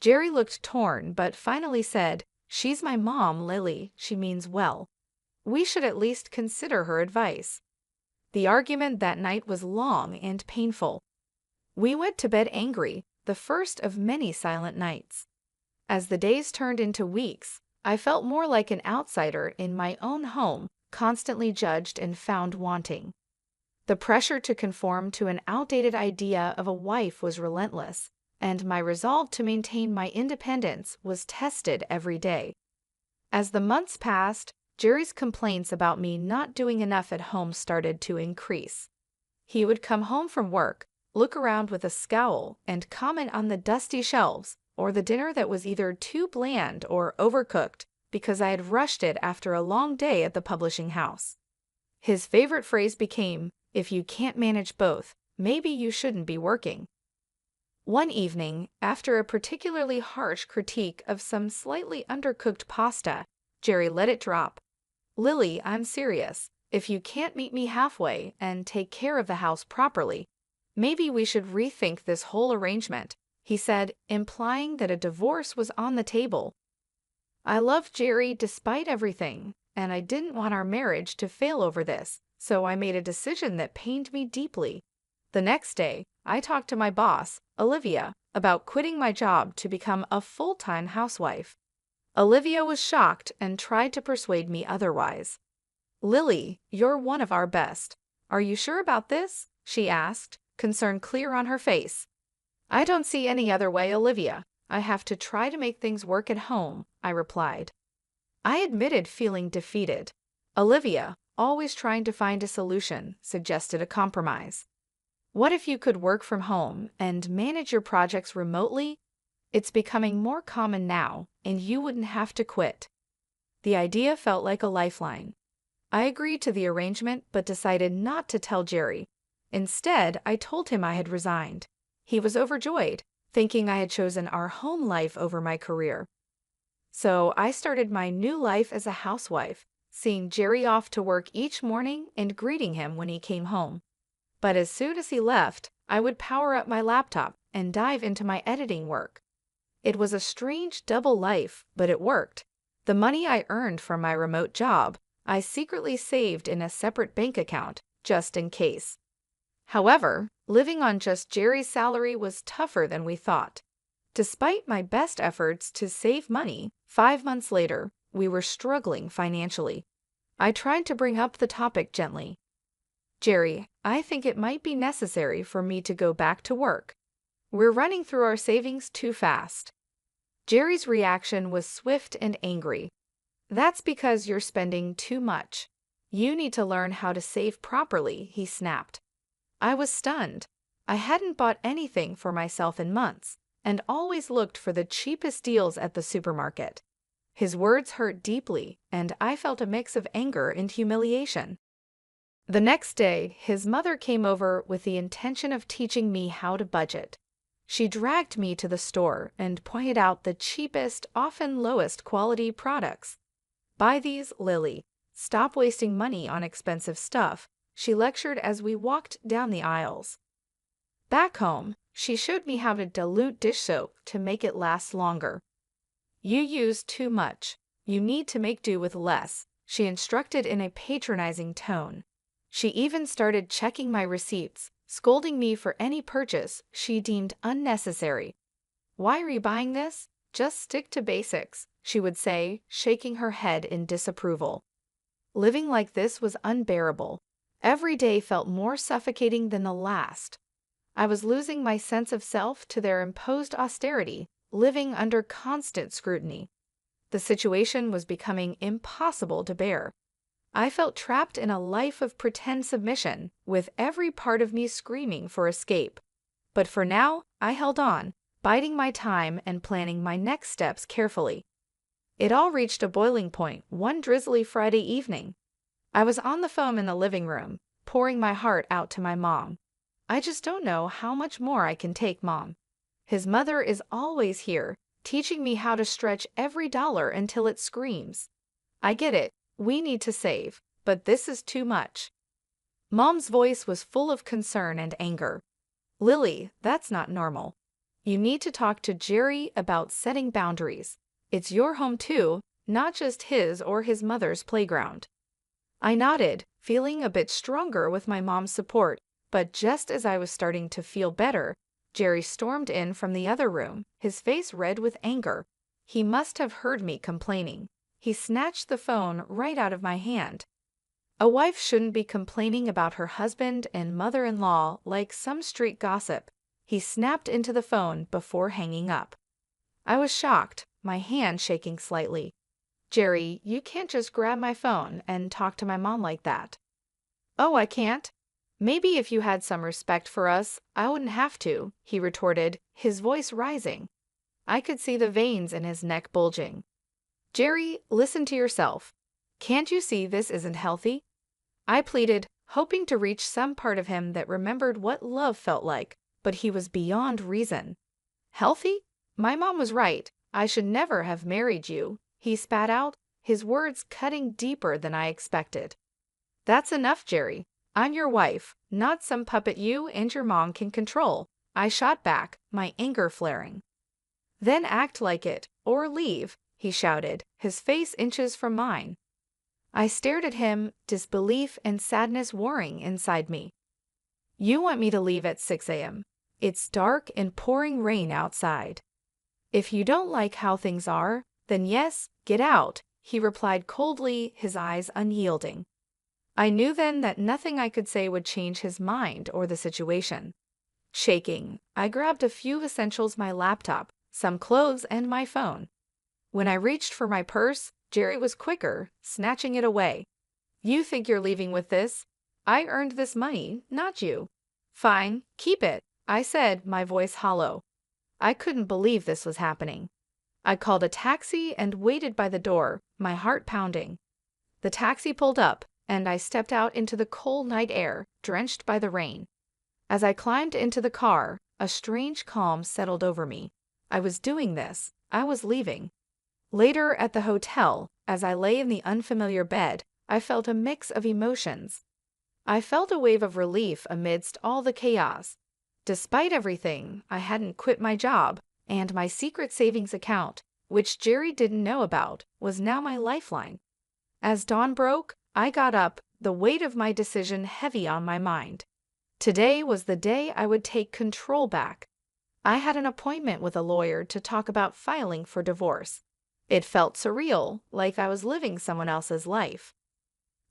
Jerry looked torn but finally said, "She's my mom, Lily. She means well. We should at least consider her advice." The argument that night was long and painful. We went to bed angry, the first of many silent nights. As the days turned into weeks, I felt more like an outsider in my own home, constantly judged and found wanting. The pressure to conform to an outdated idea of a wife was relentless, and my resolve to maintain my independence was tested every day. As the months passed, Jerry's complaints about me not doing enough at home started to increase. He would come home from work, look around with a scowl, and comment on the dusty shelves or the dinner that was either too bland or overcooked because I had rushed it after a long day at the publishing house. His favorite phrase became, "If you can't manage both, maybe you shouldn't be working." One evening, after a particularly harsh critique of some slightly undercooked pasta, Jerry let it drop. "Lily, I'm serious. If you can't meet me halfway and take care of the house properly, maybe we should rethink this whole arrangement," he said, implying that a divorce was on the table. I loved Jerry despite everything, and I didn't want our marriage to fail over this, so I made a decision that pained me deeply. The next day, I talked to my boss, Olivia, about quitting my job to become a full-time housewife. Olivia was shocked and tried to persuade me otherwise. "Lily, you're one of our best. Are you sure about this?" she asked, concern clear on her face. "I don't see any other way, Olivia. I have to try to make things work at home," I replied. I admitted feeling defeated. Olivia, always trying to find a solution, suggested a compromise. "What if you could work from home and manage your projects remotely? It's becoming more common now, and you wouldn't have to quit." The idea felt like a lifeline. I agreed to the arrangement but decided not to tell Jerry. Instead, I told him I had resigned. He was overjoyed, thinking I had chosen our home life over my career. So I started my new life as a housewife, seeing Jerry off to work each morning and greeting him when he came home. But as soon as he left, I would power up my laptop and dive into my editing work. It was a strange double life, but it worked. The money I earned from my remote job, I secretly saved in a separate bank account, just in case. However, living on just Jerry's salary was tougher than we thought. Despite my best efforts to save money, 5 months later, we were struggling financially. I tried to bring up the topic gently. "Jerry, I think it might be necessary for me to go back to work. We're running through our savings too fast." Jerry's reaction was swift and angry. "That's because you're spending too much. You need to learn how to save properly," he snapped. I was stunned. I hadn't bought anything for myself in months, and always looked for the cheapest deals at the supermarket. His words hurt deeply, and I felt a mix of anger and humiliation. The next day, his mother came over with the intention of teaching me how to budget. She dragged me to the store and pointed out the cheapest, often lowest quality products. "Buy these, Lily. Stop wasting money on expensive stuff," she lectured as we walked down the aisles. Back home, she showed me how to dilute dish soap to make it last longer. "You use too much. You need to make do with less," she instructed in a patronizing tone. She even started checking my receipts, scolding me for any purchase she deemed unnecessary. "Why are you buying this? Just stick to basics," she would say, shaking her head in disapproval. Living like this was unbearable. Every day felt more suffocating than the last. I was losing my sense of self to their imposed austerity, living under constant scrutiny. The situation was becoming impossible to bear. I felt trapped in a life of pretend submission, with every part of me screaming for escape. But for now, I held on, biding my time and planning my next steps carefully. It all reached a boiling point one drizzly Friday evening. I was on the phone in the living room, pouring my heart out to my mom. "I just don't know how much more I can take, Mom. His mother is always here, teaching me how to stretch every dollar until it screams. I get it, we need to save, but this is too much." Mom's voice was full of concern and anger. "Lily, that's not normal. You need to talk to Jerry about setting boundaries. It's your home too, not just his or his mother's playground." I nodded, feeling a bit stronger with my mom's support, but just as I was starting to feel better, Jerry stormed in from the other room, his face red with anger. He must have heard me complaining. He snatched the phone right out of my hand. A wife shouldn't be complaining about her husband and mother-in-law like some street gossip. He snapped into the phone before hanging up. I was shocked, my hand shaking slightly. "Jerry, you can't just grab my phone and talk to my mom like that." "Oh, I can't? Maybe if you had some respect for us, I wouldn't have to," he retorted, his voice rising. I could see the veins in his neck bulging. "Jerry, listen to yourself. Can't you see this isn't healthy?" I pleaded, hoping to reach some part of him that remembered what love felt like, but he was beyond reason. "Healthy? My mom was right. I should never have married you," he spat out, his words cutting deeper than I expected. "That's enough, Jerry. I'm your wife, not some puppet you and your mom can control," I shot back, my anger flaring. "Then act like it, or leave," he shouted, his face inches from mine. I stared at him, disbelief and sadness warring inside me. "You want me to leave at 6 a.m. It's dark and pouring rain outside." "If you don't like how things are, then yes, get out," he replied coldly, his eyes unyielding. I knew then that nothing I could say would change his mind or the situation. Shaking, I grabbed a few essentials, my laptop, some clothes, and my phone. When I reached for my purse, Jerry was quicker, snatching it away. "You think you're leaving with this? I earned this money, not you." "Fine, keep it," I said, my voice hollow. I couldn't believe this was happening. I called a taxi and waited by the door, my heart pounding. The taxi pulled up, and I stepped out into the cold night air, drenched by the rain. As I climbed into the car, a strange calm settled over me. I was doing this. I was leaving. Later at the hotel, as I lay in the unfamiliar bed, I felt a mix of emotions. I felt a wave of relief amidst all the chaos. Despite everything, I hadn't quit my job, and my secret savings account, which Jerry didn't know about, was now my lifeline. As dawn broke, I got up, the weight of my decision heavy on my mind. Today was the day I would take control back. I had an appointment with a lawyer to talk about filing for divorce. It felt surreal, like I was living someone else's life.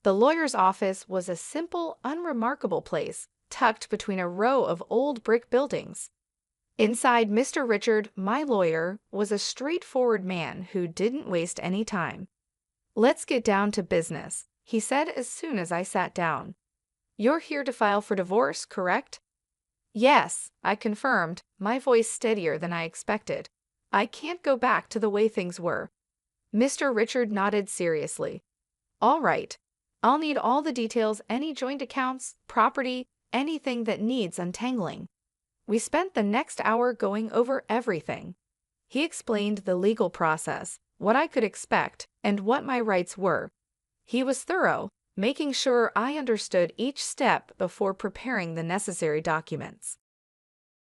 The lawyer's office was a simple, unremarkable place, tucked between a row of old brick buildings. Inside, Mr. Richard, my lawyer, was a straightforward man who didn't waste any time. "Let's get down to business," he said as soon as I sat down. "You're here to file for divorce, correct?" "Yes," I confirmed, my voice steadier than I expected. "I can't go back to the way things were." Mr. Richard nodded seriously. "All right. I'll need all the details, any joint accounts, property, anything that needs untangling." We spent the next hour going over everything. He explained the legal process, what I could expect, and what my rights were. He was thorough, making sure I understood each step before preparing the necessary documents.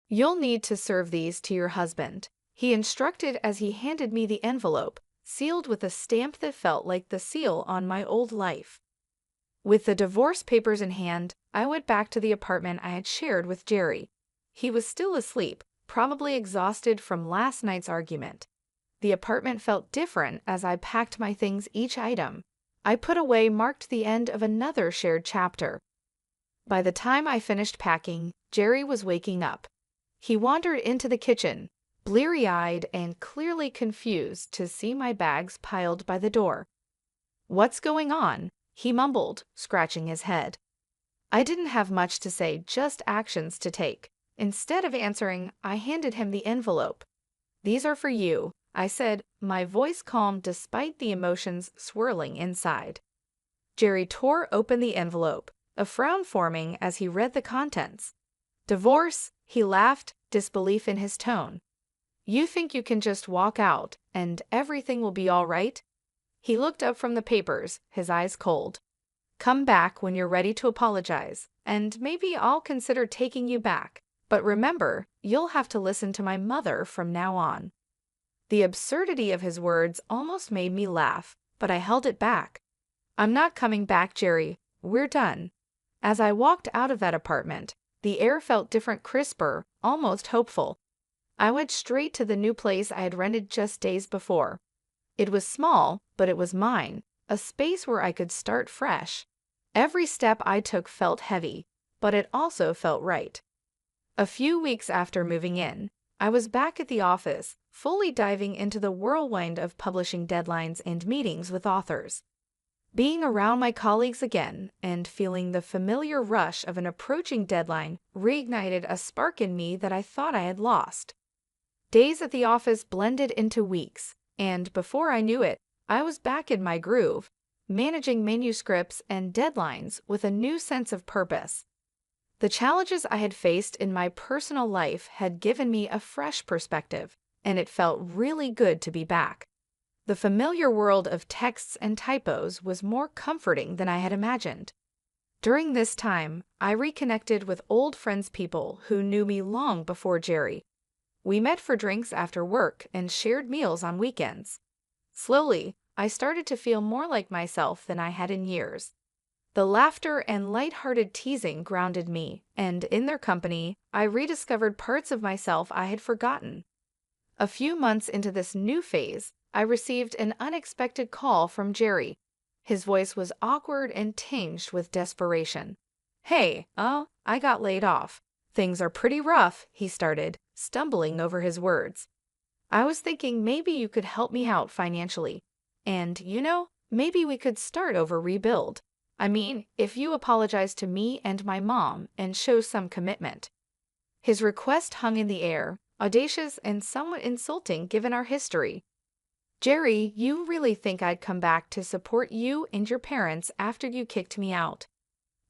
"You'll need to serve these to your husband," he instructed as he handed me the envelope, sealed with a stamp that felt like the seal on my old life. With the divorce papers in hand, I went back to the apartment I had shared with Jerry. He was still asleep, probably exhausted from last night's argument. The apartment felt different as I packed my things. Each item I put away marked the end of another shared chapter. By the time I finished packing, Jerry was waking up. He wandered into the kitchen, bleary-eyed and clearly confused to see my bags piled by the door. "What's going on?" he mumbled, scratching his head. I didn't have much to say, just actions to take. Instead of answering, I handed him the envelope. "These are for you," I said, my voice calm despite the emotions swirling inside. Jerry tore open the envelope, a frown forming as he read the contents. "Divorce?" he laughed, disbelief in his tone. "You think you can just walk out and everything will be all right?" He looked up from the papers, his eyes cold. "Come back when you're ready to apologize, and maybe I'll consider taking you back. But remember, you'll have to listen to my mother from now on." The absurdity of his words almost made me laugh, but I held it back. "I'm not coming back, Jerry. We're done." As I walked out of that apartment, the air felt different, crisper, almost hopeful. I went straight to the new place I had rented just days before. It was small, but it was mine, a space where I could start fresh. Every step I took felt heavy, but it also felt right. A few weeks after moving in, I was back at the office, fully diving into the whirlwind of publishing deadlines and meetings with authors. Being around my colleagues again and feeling the familiar rush of an approaching deadline reignited a spark in me that I thought I had lost. Days at the office blended into weeks, and before I knew it, I was back in my groove, managing manuscripts and deadlines with a new sense of purpose. The challenges I had faced in my personal life had given me a fresh perspective, and it felt really good to be back. The familiar world of texts and typos was more comforting than I had imagined. During this time, I reconnected with old friends, people who knew me long before Jerry. We met for drinks after work and shared meals on weekends. Slowly, I started to feel more like myself than I had in years. The laughter and light-hearted teasing grounded me, and in their company, I rediscovered parts of myself I had forgotten. A few months into this new phase, I received an unexpected call from Jerry. His voice was awkward and tinged with desperation. "Hey, I got laid off. Things are pretty rough," he started, stumbling over his words. "I was thinking maybe you could help me out financially. And, maybe we could start over, rebuild. I mean, if you apologize to me and my mom and show some commitment." His request hung in the air, audacious and somewhat insulting given our history. "Jerry, you really think I'd come back to support you and your parents after you kicked me out?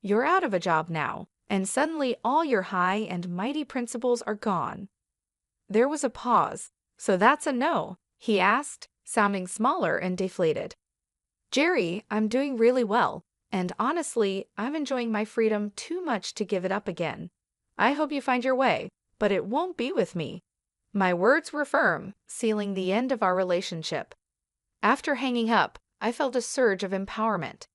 You're out of a job now, and suddenly all your high and mighty principles are gone." There was a pause. "So that's a no?" he asked, sounding smaller and deflated. "Jerry, I'm doing really well, and honestly, I'm enjoying my freedom too much to give it up again. I hope you find your way, but it won't be with me." My words were firm, sealing the end of our relationship. After hanging up, I felt a surge of empowerment.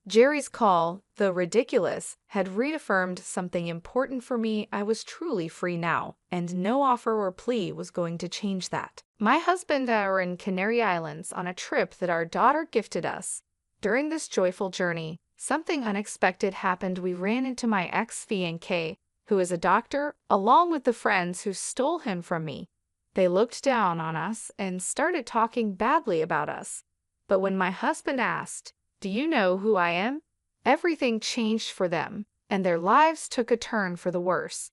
Jerry's call, though ridiculous, had reaffirmed something important for me. I was truly free now, and no offer or plea was going to change that. My husband and I were in Canary Islands on a trip that our daughter gifted us. During this joyful journey, something unexpected happened. We ran into my ex-fiancé, who is a doctor, along with the friends who stole him from me. They looked down on us and started talking badly about us. But when my husband asked, "Do you know who I am?" everything changed for them, and their lives took a turn for the worse.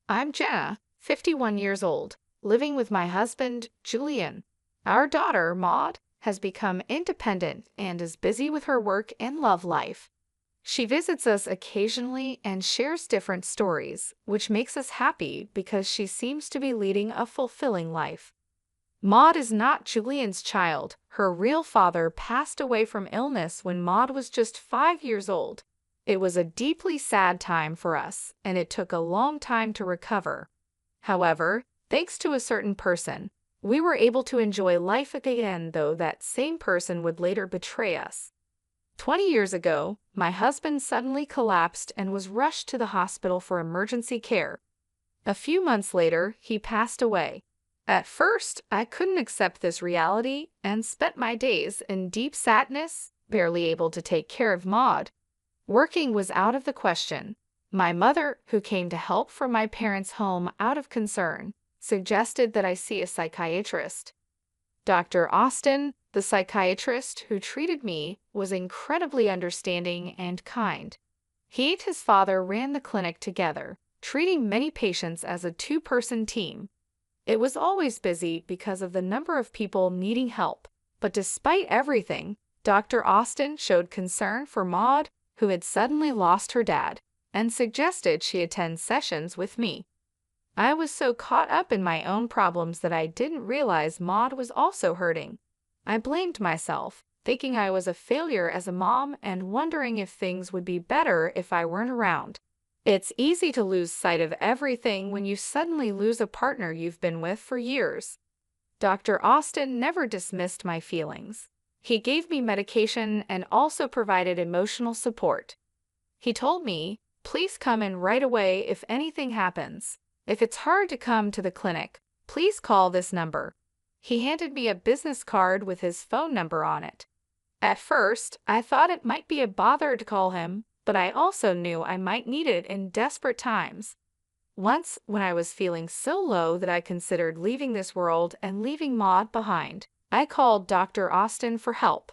I'm Jenna, 51 years old, living with my husband, Julian. Our daughter, Maud, has become independent and is busy with her work and love life. She visits us occasionally and shares different stories, which makes us happy because she seems to be leading a fulfilling life. Maud is not Julian's child. Her real father passed away from illness when Maud was just 5 years old. It was a deeply sad time for us, and it took a long time to recover. However, thanks to a certain person, we were able to enjoy life again, though that same person would later betray us. 20 years ago, my husband suddenly collapsed and was rushed to the hospital for emergency care. A few months later, he passed away. At first, I couldn't accept this reality and spent my days in deep sadness, barely able to take care of Maud. Working was out of the question. My mother, who came to help from my parents' home out of concern, suggested that I see a psychiatrist. Dr. Austin, the psychiatrist who treated me, was incredibly understanding and kind. He and his father ran the clinic together, treating many patients as a two-person team. It was always busy because of the number of people needing help, but despite everything, Dr. Austin showed concern for Maud, who had suddenly lost her dad, and suggested she attend sessions with me. I was so caught up in my own problems that I didn't realize Maud was also hurting. I blamed myself, thinking I was a failure as a mom and wondering if things would be better if I weren't around. It's easy to lose sight of everything when you suddenly lose a partner you've been with for years. Dr. Austin never dismissed my feelings. He gave me medication and also provided emotional support. He told me, "Please come in right away if anything happens. If it's hard to come to the clinic, please call this number." He handed me a business card with his phone number on it. At first, I thought it might be a bother to call him, but I also knew I might need it in desperate times. Once, when I was feeling so low that I considered leaving this world and leaving Maud behind, I called Dr. Austin for help.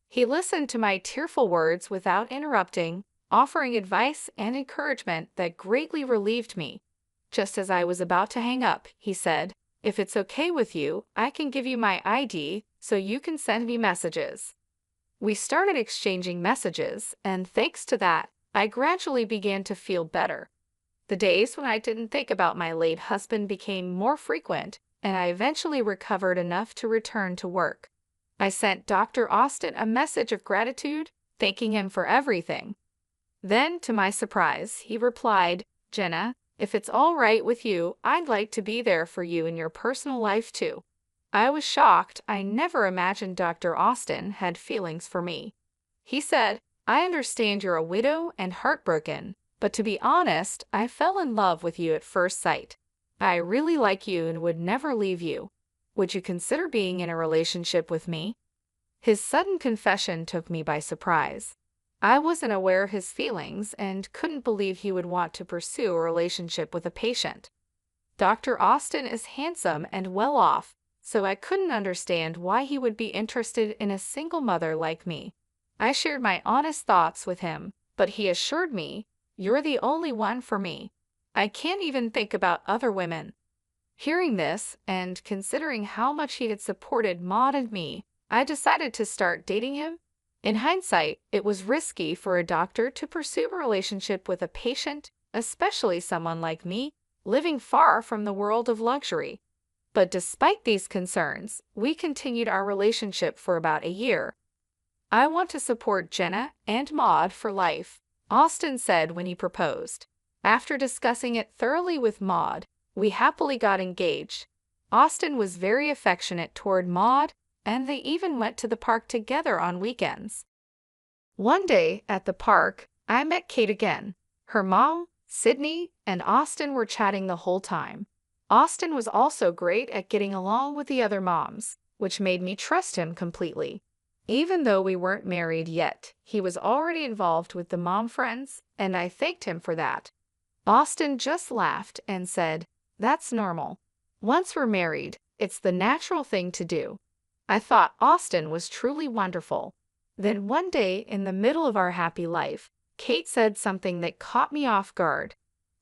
He listened to my tearful words without interrupting, offering advice and encouragement that greatly relieved me. Just as I was about to hang up, he said, "If it's okay with you, I can give you my ID so you can send me messages." We started exchanging messages, and thanks to that, I gradually began to feel better. The days when I didn't think about my late husband became more frequent, and I eventually recovered enough to return to work. I sent Dr. Austin a message of gratitude, thanking him for everything. Then, to my surprise, he replied, "Jenna, if it's all right with you, I'd like to be there for you in your personal life too." I was shocked. I never imagined Dr. Austin had feelings for me. He said, "I understand you're a widow and heartbroken, but to be honest, I fell in love with you at first sight. I really like you and would never leave you. Would you consider being in a relationship with me?" His sudden confession took me by surprise. I wasn't aware of his feelings and couldn't believe he would want to pursue a relationship with a patient. Dr. Austin is handsome and well off, so I couldn't understand why he would be interested in a single mother like me. I shared my honest thoughts with him, but he assured me, "You're the only one for me. I can't even think about other women." Hearing this, and considering how much he had supported Maud and me, I decided to start dating him. In hindsight, it was risky for a doctor to pursue a relationship with a patient, especially someone like me, living far from the world of luxury. But despite these concerns, we continued our relationship for about a year. "I want to support Jenna and Maud for life," Austin said when he proposed. After discussing it thoroughly with Maud, we happily got engaged. Austin was very affectionate toward Maud, and they even went to the park together on weekends. One day, at the park, I met Kate again. Her mom, Sydney, and Austin were chatting the whole time. Austin was also great at getting along with the other moms, which made me trust him completely. Even though we weren't married yet, he was already involved with the mom friends, and I thanked him for that. Austin just laughed and said, "That's normal. Once we're married, it's the natural thing to do." I thought Austin was truly wonderful. Then one day, in the middle of our happy life, Kate said something that caught me off guard.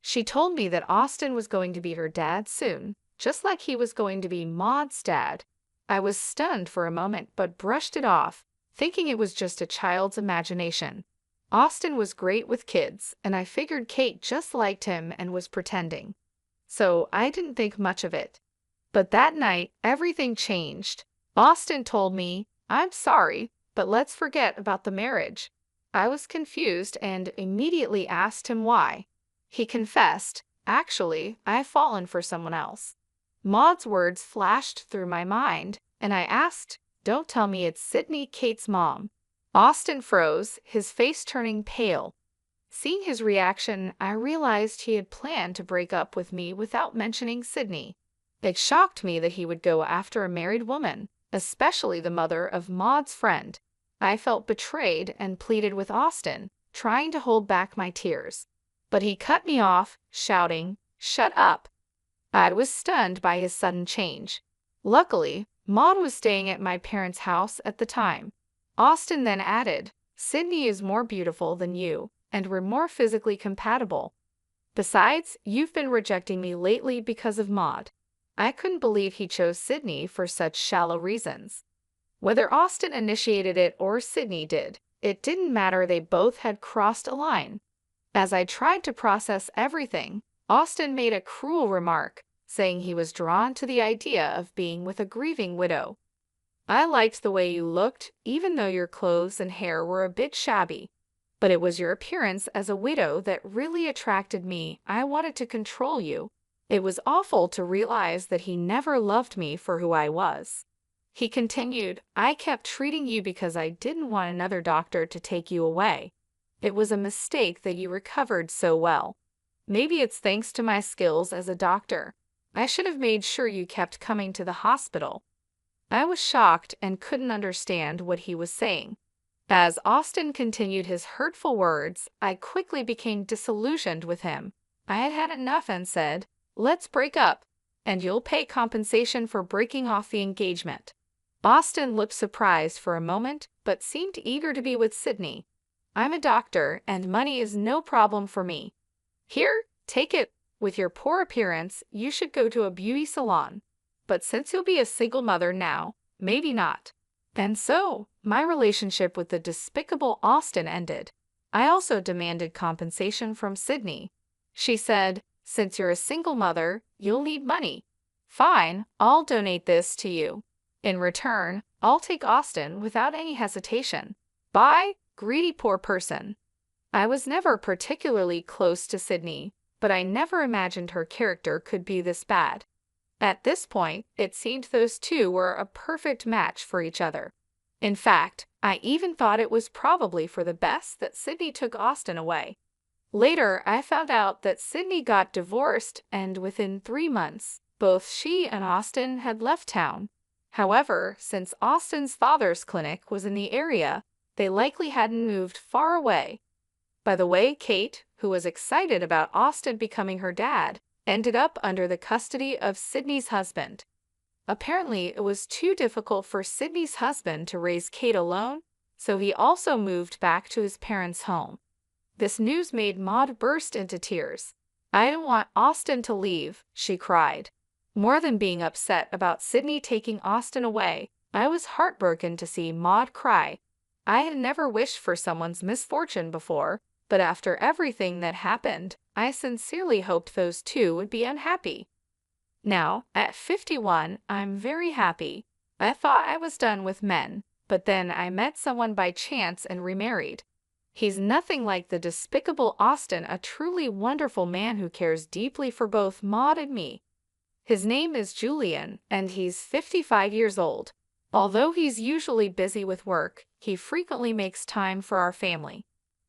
She told me that Austin was going to be her dad soon, just like he was going to be Maud's dad. I was stunned for a moment but brushed it off, thinking it was just a child's imagination. Austin was great with kids, and I figured Kate just liked him and was pretending. So I didn't think much of it. But that night, everything changed. Austin told me, "I'm sorry, but let's forget about the marriage." I was confused and immediately asked him why. He confessed, "Actually, I've fallen for someone else." Maud's words flashed through my mind, and I asked, "Don't tell me it's Sydney, Kate's mom." Austin froze, his face turning pale. Seeing his reaction, I realized he had planned to break up with me without mentioning Sydney. It shocked me that he would go after a married woman, especially the mother of Maud's friend. I felt betrayed and pleaded with Austin, trying to hold back my tears. But he cut me off, shouting, "Shut up." I was stunned by his sudden change. Luckily, Maud was staying at my parents' house at the time. Austin then added, "Sydney is more beautiful than you, and we're more physically compatible. Besides, you've been rejecting me lately because of Maud." I couldn't believe he chose Sydney for such shallow reasons. Whether Austin initiated it or Sydney did, it didn't matter, they both had crossed a line. As I tried to process everything, Austin made a cruel remark, saying he was drawn to the idea of being with a grieving widow. "I liked the way you looked, even though your clothes and hair were a bit shabby. But it was your appearance as a widow that really attracted me. I wanted to control you." It was awful to realize that he never loved me for who I was. He continued, "I kept treating you because I didn't want another doctor to take you away. It was a mistake that you recovered so well. Maybe it's thanks to my skills as a doctor. I should have made sure you kept coming to the hospital." I was shocked and couldn't understand what he was saying. As Austin continued his hurtful words, I quickly became disillusioned with him. I had had enough and said, "Let's break up, and you'll pay compensation for breaking off the engagement." Austin looked surprised for a moment, but seemed eager to be with Sydney. "I'm a doctor, and money is no problem for me. Here, take it. With your poor appearance, you should go to a beauty salon. But since you'll be a single mother now, maybe not." And so, my relationship with the despicable Austin ended. I also demanded compensation from Sydney. She said, "Since you're a single mother, you'll need money. Fine, I'll donate this to you. In return, I'll take Austin without any hesitation." Bye, greedy poor person. I was never particularly close to Sydney, but I never imagined her character could be this bad. At this point, it seemed those two were a perfect match for each other. In fact, I even thought it was probably for the best that Sydney took Austin away. Later, I found out that Sydney got divorced, and within 3 months, both she and Austin had left town. However, since Austin's father's clinic was in the area, they likely hadn't moved far away. By the way, Kate, who was excited about Austin becoming her dad, ended up under the custody of Sydney's husband. Apparently, it was too difficult for Sydney's husband to raise Kate alone, so he also moved back to his parents' home. This news made Maud burst into tears. "I don't want Austin to leave," she cried. More than being upset about Sydney taking Austin away, I was heartbroken to see Maud cry. I had never wished for someone's misfortune before, but after everything that happened, I sincerely hoped those two would be unhappy. Now, at 51, I'm very happy. I thought I was done with men, but then I met someone by chance and remarried. He's nothing like the despicable Austin, a truly wonderful man who cares deeply for both Maud and me. His name is Julian, and he's 55 years old. Although he's usually busy with work, he frequently makes time for our family.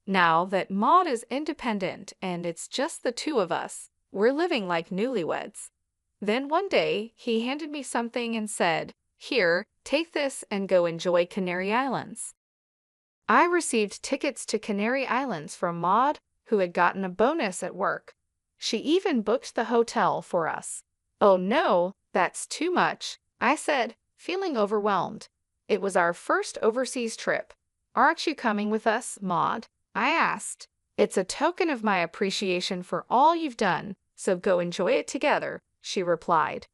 Now that Maud is independent and it's just the two of us, we're living like newlyweds. Then one day, he handed me something and said, "Here, take this and go enjoy Canary Islands." I received tickets to Canary Islands from Maud, who had gotten a bonus at work. She even booked the hotel for us. "Oh no, that's too much," I said, feeling overwhelmed. It was our first overseas trip. "Aren't you coming with us, Maud?" I asked. "It's a token of my appreciation for all you've done, so go enjoy it together," she replied.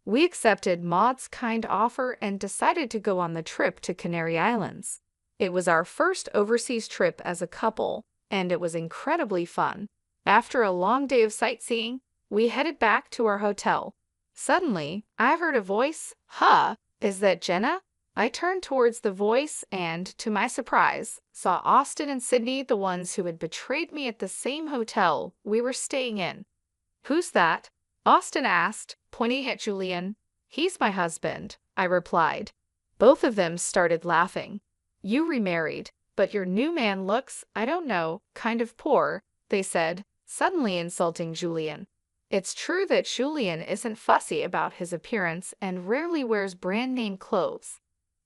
We accepted Maud's kind offer and decided to go on the trip to Canary Islands. It was our first overseas trip as a couple, and it was incredibly fun. After a long day of sightseeing, we headed back to our hotel. Suddenly, I heard a voice. Huh, is that Jenna? I turned towards the voice and, to my surprise, saw Austin and Sydney, the ones who had betrayed me at the same hotel we were staying in. Who's that? Austin asked, pointing at Julian. He's my husband, I replied. Both of them started laughing. You remarried, but your new man looks, I don't know, kind of poor, they said, suddenly insulting Julian. It's true that Julian isn't fussy about his appearance and rarely wears brand-name clothes.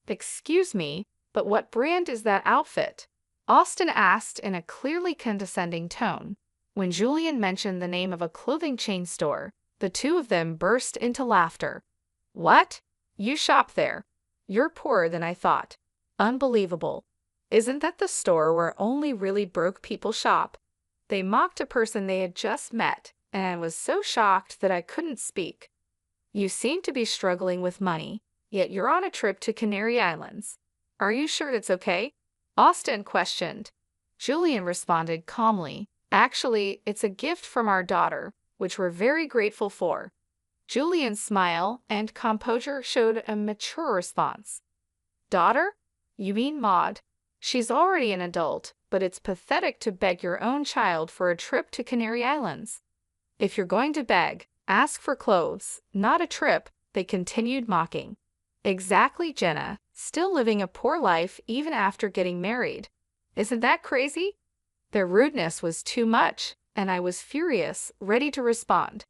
Excuse me, but what brand is that outfit? Austin asked in a clearly condescending tone. When Julian mentioned the name of a clothing chain store, the two of them burst into laughter. What? You shop there? You're poorer than I thought. Unbelievable. Isn't that the store where only really broke people shop? They mocked a person they had just met, and I was so shocked that I couldn't speak. You seem to be struggling with money, yet you're on a trip to Canary Islands. Are you sure it's okay? Austin questioned. Julian responded calmly. Actually, it's a gift from our daughter, which we're very grateful for. Julian's smile and composure showed a mature response. Daughter? You mean Maud? She's already an adult, but it's pathetic to beg your own child for a trip to Canary Islands. If you're going to beg, ask for clothes, not a trip, they continued mocking. Exactly, Jenna, still living a poor life even after getting married. Isn't that crazy? Their rudeness was too much, and I was furious, ready to respond.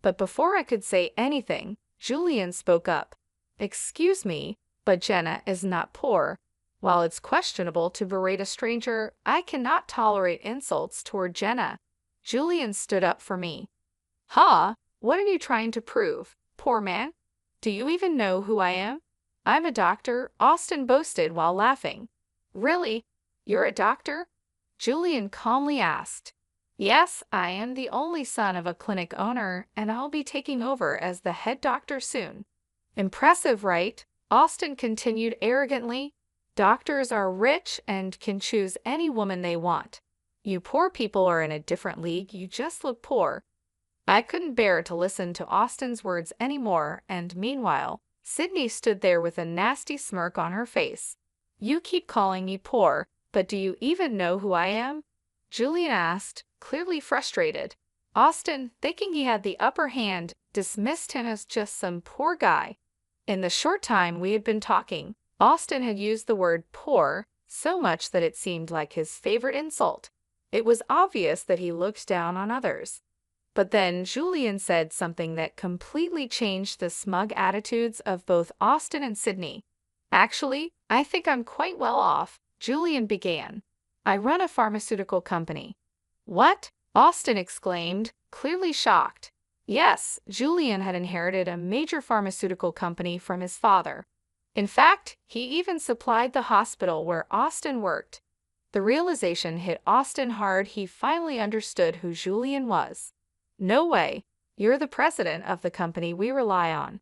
But before I could say anything, Julian spoke up. Excuse me, but Jenna is not poor. While it's questionable to berate a stranger, I cannot tolerate insults toward Jenna. Julian stood up for me. Huh? What are you trying to prove, poor man? Do you even know who I am? I'm a doctor, Austin boasted while laughing. Really? You're a doctor? Julian calmly asked. Yes, I am the only son of a clinic owner, and I'll be taking over as the head doctor soon. Impressive, right? Austin continued arrogantly. Doctors are rich and can choose any woman they want. You poor people are in a different league, you just look poor. I couldn't bear to listen to Austin's words anymore, and meanwhile, Sydney stood there with a nasty smirk on her face. You keep calling me poor, but do you even know who I am? Julian asked, clearly frustrated. Austin, thinking he had the upper hand, dismissed him as just some poor guy. In the short time we had been talking, Austin had used the word poor so much that it seemed like his favorite insult. It was obvious that he looked down on others. But then Julian said something that completely changed the smug attitudes of both Austin and Sydney. Actually, I think I'm quite well off, Julian began. I run a pharmaceutical company. What? Austin exclaimed, clearly shocked. Yes, Julian had inherited a major pharmaceutical company from his father. In fact, he even supplied the hospital where Austin worked. The realization hit Austin hard. He finally understood who Julian was. No way, you're the president of the company we rely on.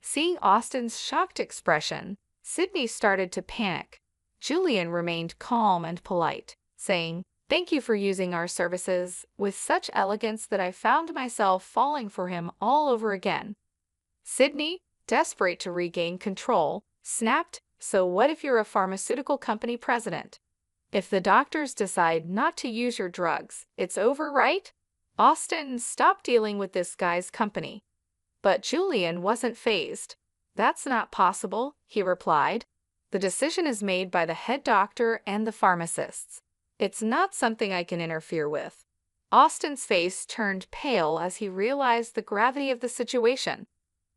Seeing Austin's shocked expression, Sydney started to panic. Julian remained calm and polite, saying, "Thank you for using our services," with such elegance that I found myself falling for him all over again. Sydney, desperate to regain control, snapped, "So what if you're a pharmaceutical company president? If the doctors decide not to use your drugs, it's over, right? Austin, stop dealing with this guy's company." But Julian wasn't fazed. "That's not possible," he replied. "The decision is made by the head doctor and the pharmacists. It's not something I can interfere with." Austin's face turned pale as he realized the gravity of the situation.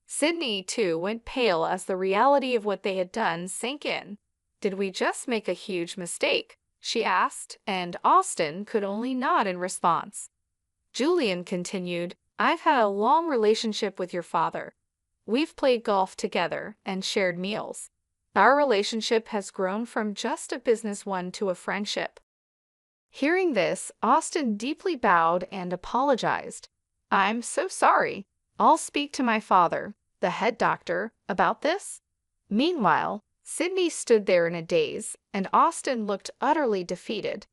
Sydney, too, went pale as the reality of what they had done sank in. "Did we just make a huge mistake?" she asked, and Austin could only nod in response. Julian continued, "I've had a long relationship with your father. We've played golf together and shared meals. Our relationship has grown from just a business one to a friendship." Hearing this, Austin deeply bowed and apologized. "I'm so sorry. I'll speak to my father, the head doctor, about this." Meanwhile, Sydney stood there in a daze, and Austin looked utterly defeated.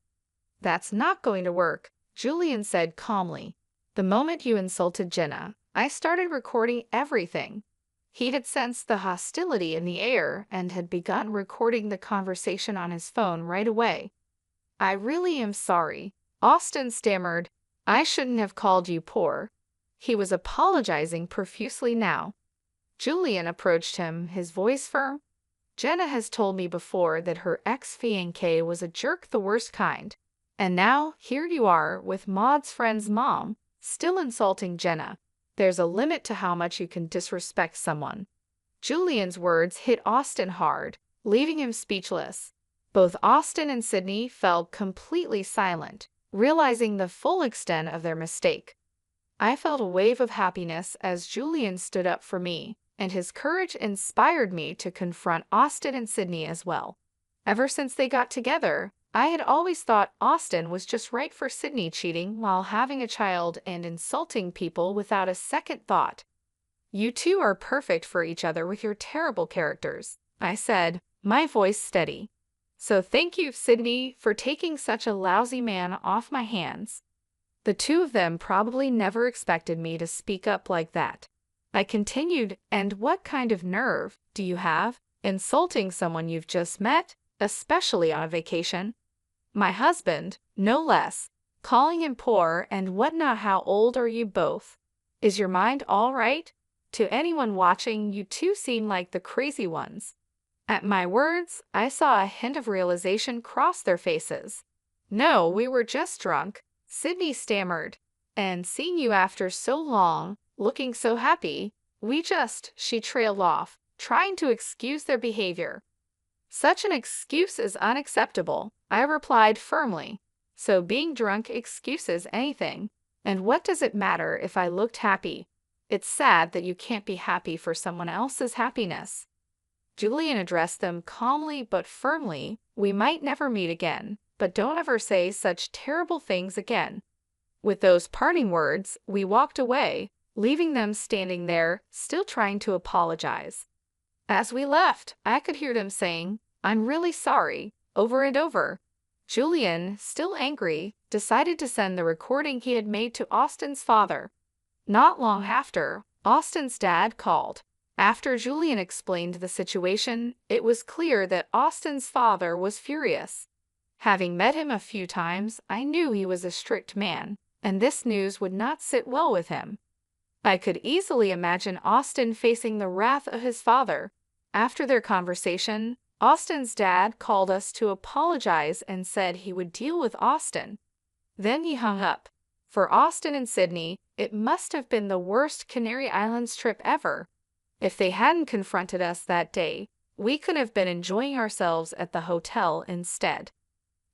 "That's not going to work," Julian said calmly. "The moment you insulted Jenna, I started recording everything. He had sensed the hostility in the air and had begun recording the conversation on his phone right away. "I really am sorry," Austin stammered. "I shouldn't have called you poor." He was apologizing profusely now. Julian approached him, his voice firm. "Jenna has told me before that her ex-fiancé was a jerk, the worst kind. And now, here you are, with Maud's friend's mom, still insulting Jenna. There's a limit to how much you can disrespect someone." Julian's words hit Austin hard, leaving him speechless. Both Austin and Sydney fell completely silent, realizing the full extent of their mistake. I felt a wave of happiness as Julian stood up for me, and his courage inspired me to confront Austin and Sydney as well. Ever since they got together, I had always thought Austin was just right for Sydney, cheating while having a child and insulting people without a second thought. "You two are perfect for each other with your terrible characters," I said, my voice steady. "So thank you, Sydney, for taking such a lousy man off my hands." The two of them probably never expected me to speak up like that. I continued, "And what kind of nerve do you have, insulting someone you've just met, especially on a vacation? My husband, no less, calling him poor and whatnot. How old are you both? Is your mind all right? To anyone watching, you two seem like the crazy ones." At my words, I saw a hint of realization cross their faces. "No, we were just drunk," Sydney stammered. "And seeing you after so long, looking so happy, she trailed off, trying to excuse their behavior. "Such an excuse is unacceptable," I replied firmly. "So being drunk excuses anything. And what does it matter if I looked happy? It's sad that you can't be happy for someone else's happiness." Julian addressed them calmly but firmly. "We might never meet again, but don't ever say such terrible things again." With those parting words, we walked away, leaving them standing there, still trying to apologize. As we left, I could hear them saying, "I'm really sorry," over and over. Julian, still angry, decided to send the recording he had made to Austin's father. Not long after, Austin's dad called. After Julian explained the situation, it was clear that Austin's father was furious. Having met him a few times, I knew he was a strict man, and this news would not sit well with him. I could easily imagine Austin facing the wrath of his father. After their conversation, Austin's dad called us to apologize and said he would deal with Austin. Then he hung up. For Austin and Sydney, it must have been the worst Canary Islands trip ever. If they hadn't confronted us that day, we could have been enjoying ourselves at the hotel instead.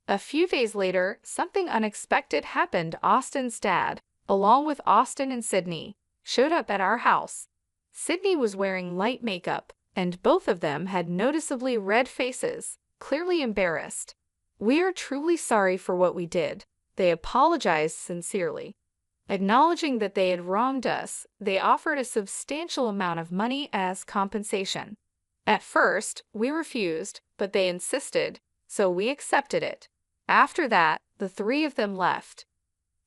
A few days later, something unexpected happened. Austin's dad, along with Austin and Sydney, showed up at our house. Sydney was wearing light makeup, and both of them had noticeably red faces, clearly embarrassed. "We are truly sorry for what we did," they apologized sincerely. Acknowledging that they had wronged us, they offered a substantial amount of money as compensation. At first, we refused, but they insisted, so we accepted it. After that, the three of them left.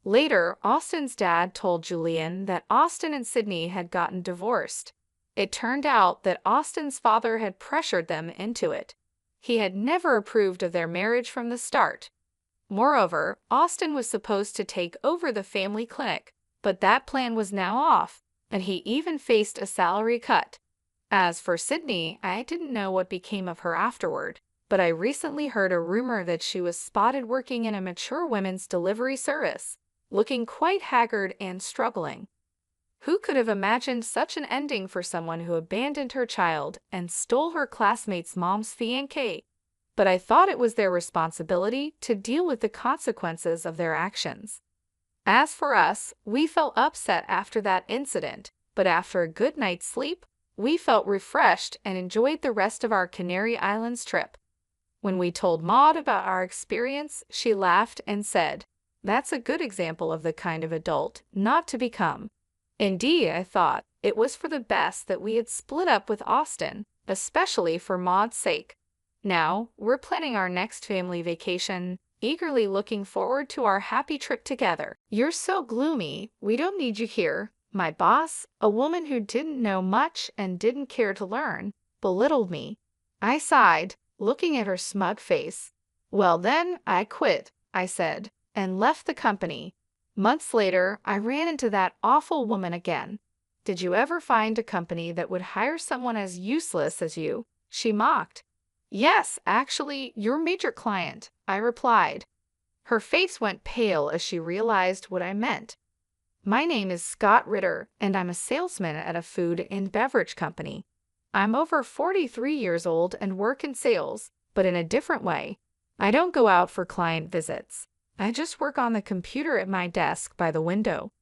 Later, Austin's dad told Julian that Austin and Sydney had gotten divorced. It turned out that Austin's father had pressured them into it. He had never approved of their marriage from the start. Moreover, Austin was supposed to take over the family clinic, but that plan was now off, and he even faced a salary cut. As for Sydney, I didn't know what became of her afterward, but I recently heard a rumor that she was spotted working in a mature women's delivery service, looking quite haggard and struggling. Who could have imagined such an ending for someone who abandoned her child and stole her classmate's mom's fiancé? But I thought it was their responsibility to deal with the consequences of their actions. As for us, we felt upset after that incident, but after a good night's sleep, we felt refreshed and enjoyed the rest of our Canary Islands trip. When we told Maud about our experience, she laughed and said, "That's a good example of the kind of adult not to become." Indeed, I thought, it was for the best that we had split up with Austin, especially for Maud's sake. Now, we're planning our next family vacation, eagerly looking forward to our happy trip together. "You're so gloomy, we don't need you here," My boss, a woman who didn't know much and didn't care to learn, belittled me. I sighed, looking at her smug face. Well then, I quit, I said, and left the company. Months later, I ran into that awful woman again. Did you ever find a company that would hire someone as useless as you? She mocked. Yes, actually, your major client, I replied. Her face went pale as she realized what I meant. My name is Scott Ritter, and I'm a salesman at a food and beverage company. I'm over 43 years old and work in sales, but in a different way. I don't go out for client visits. I just work on the computer at my desk by the window.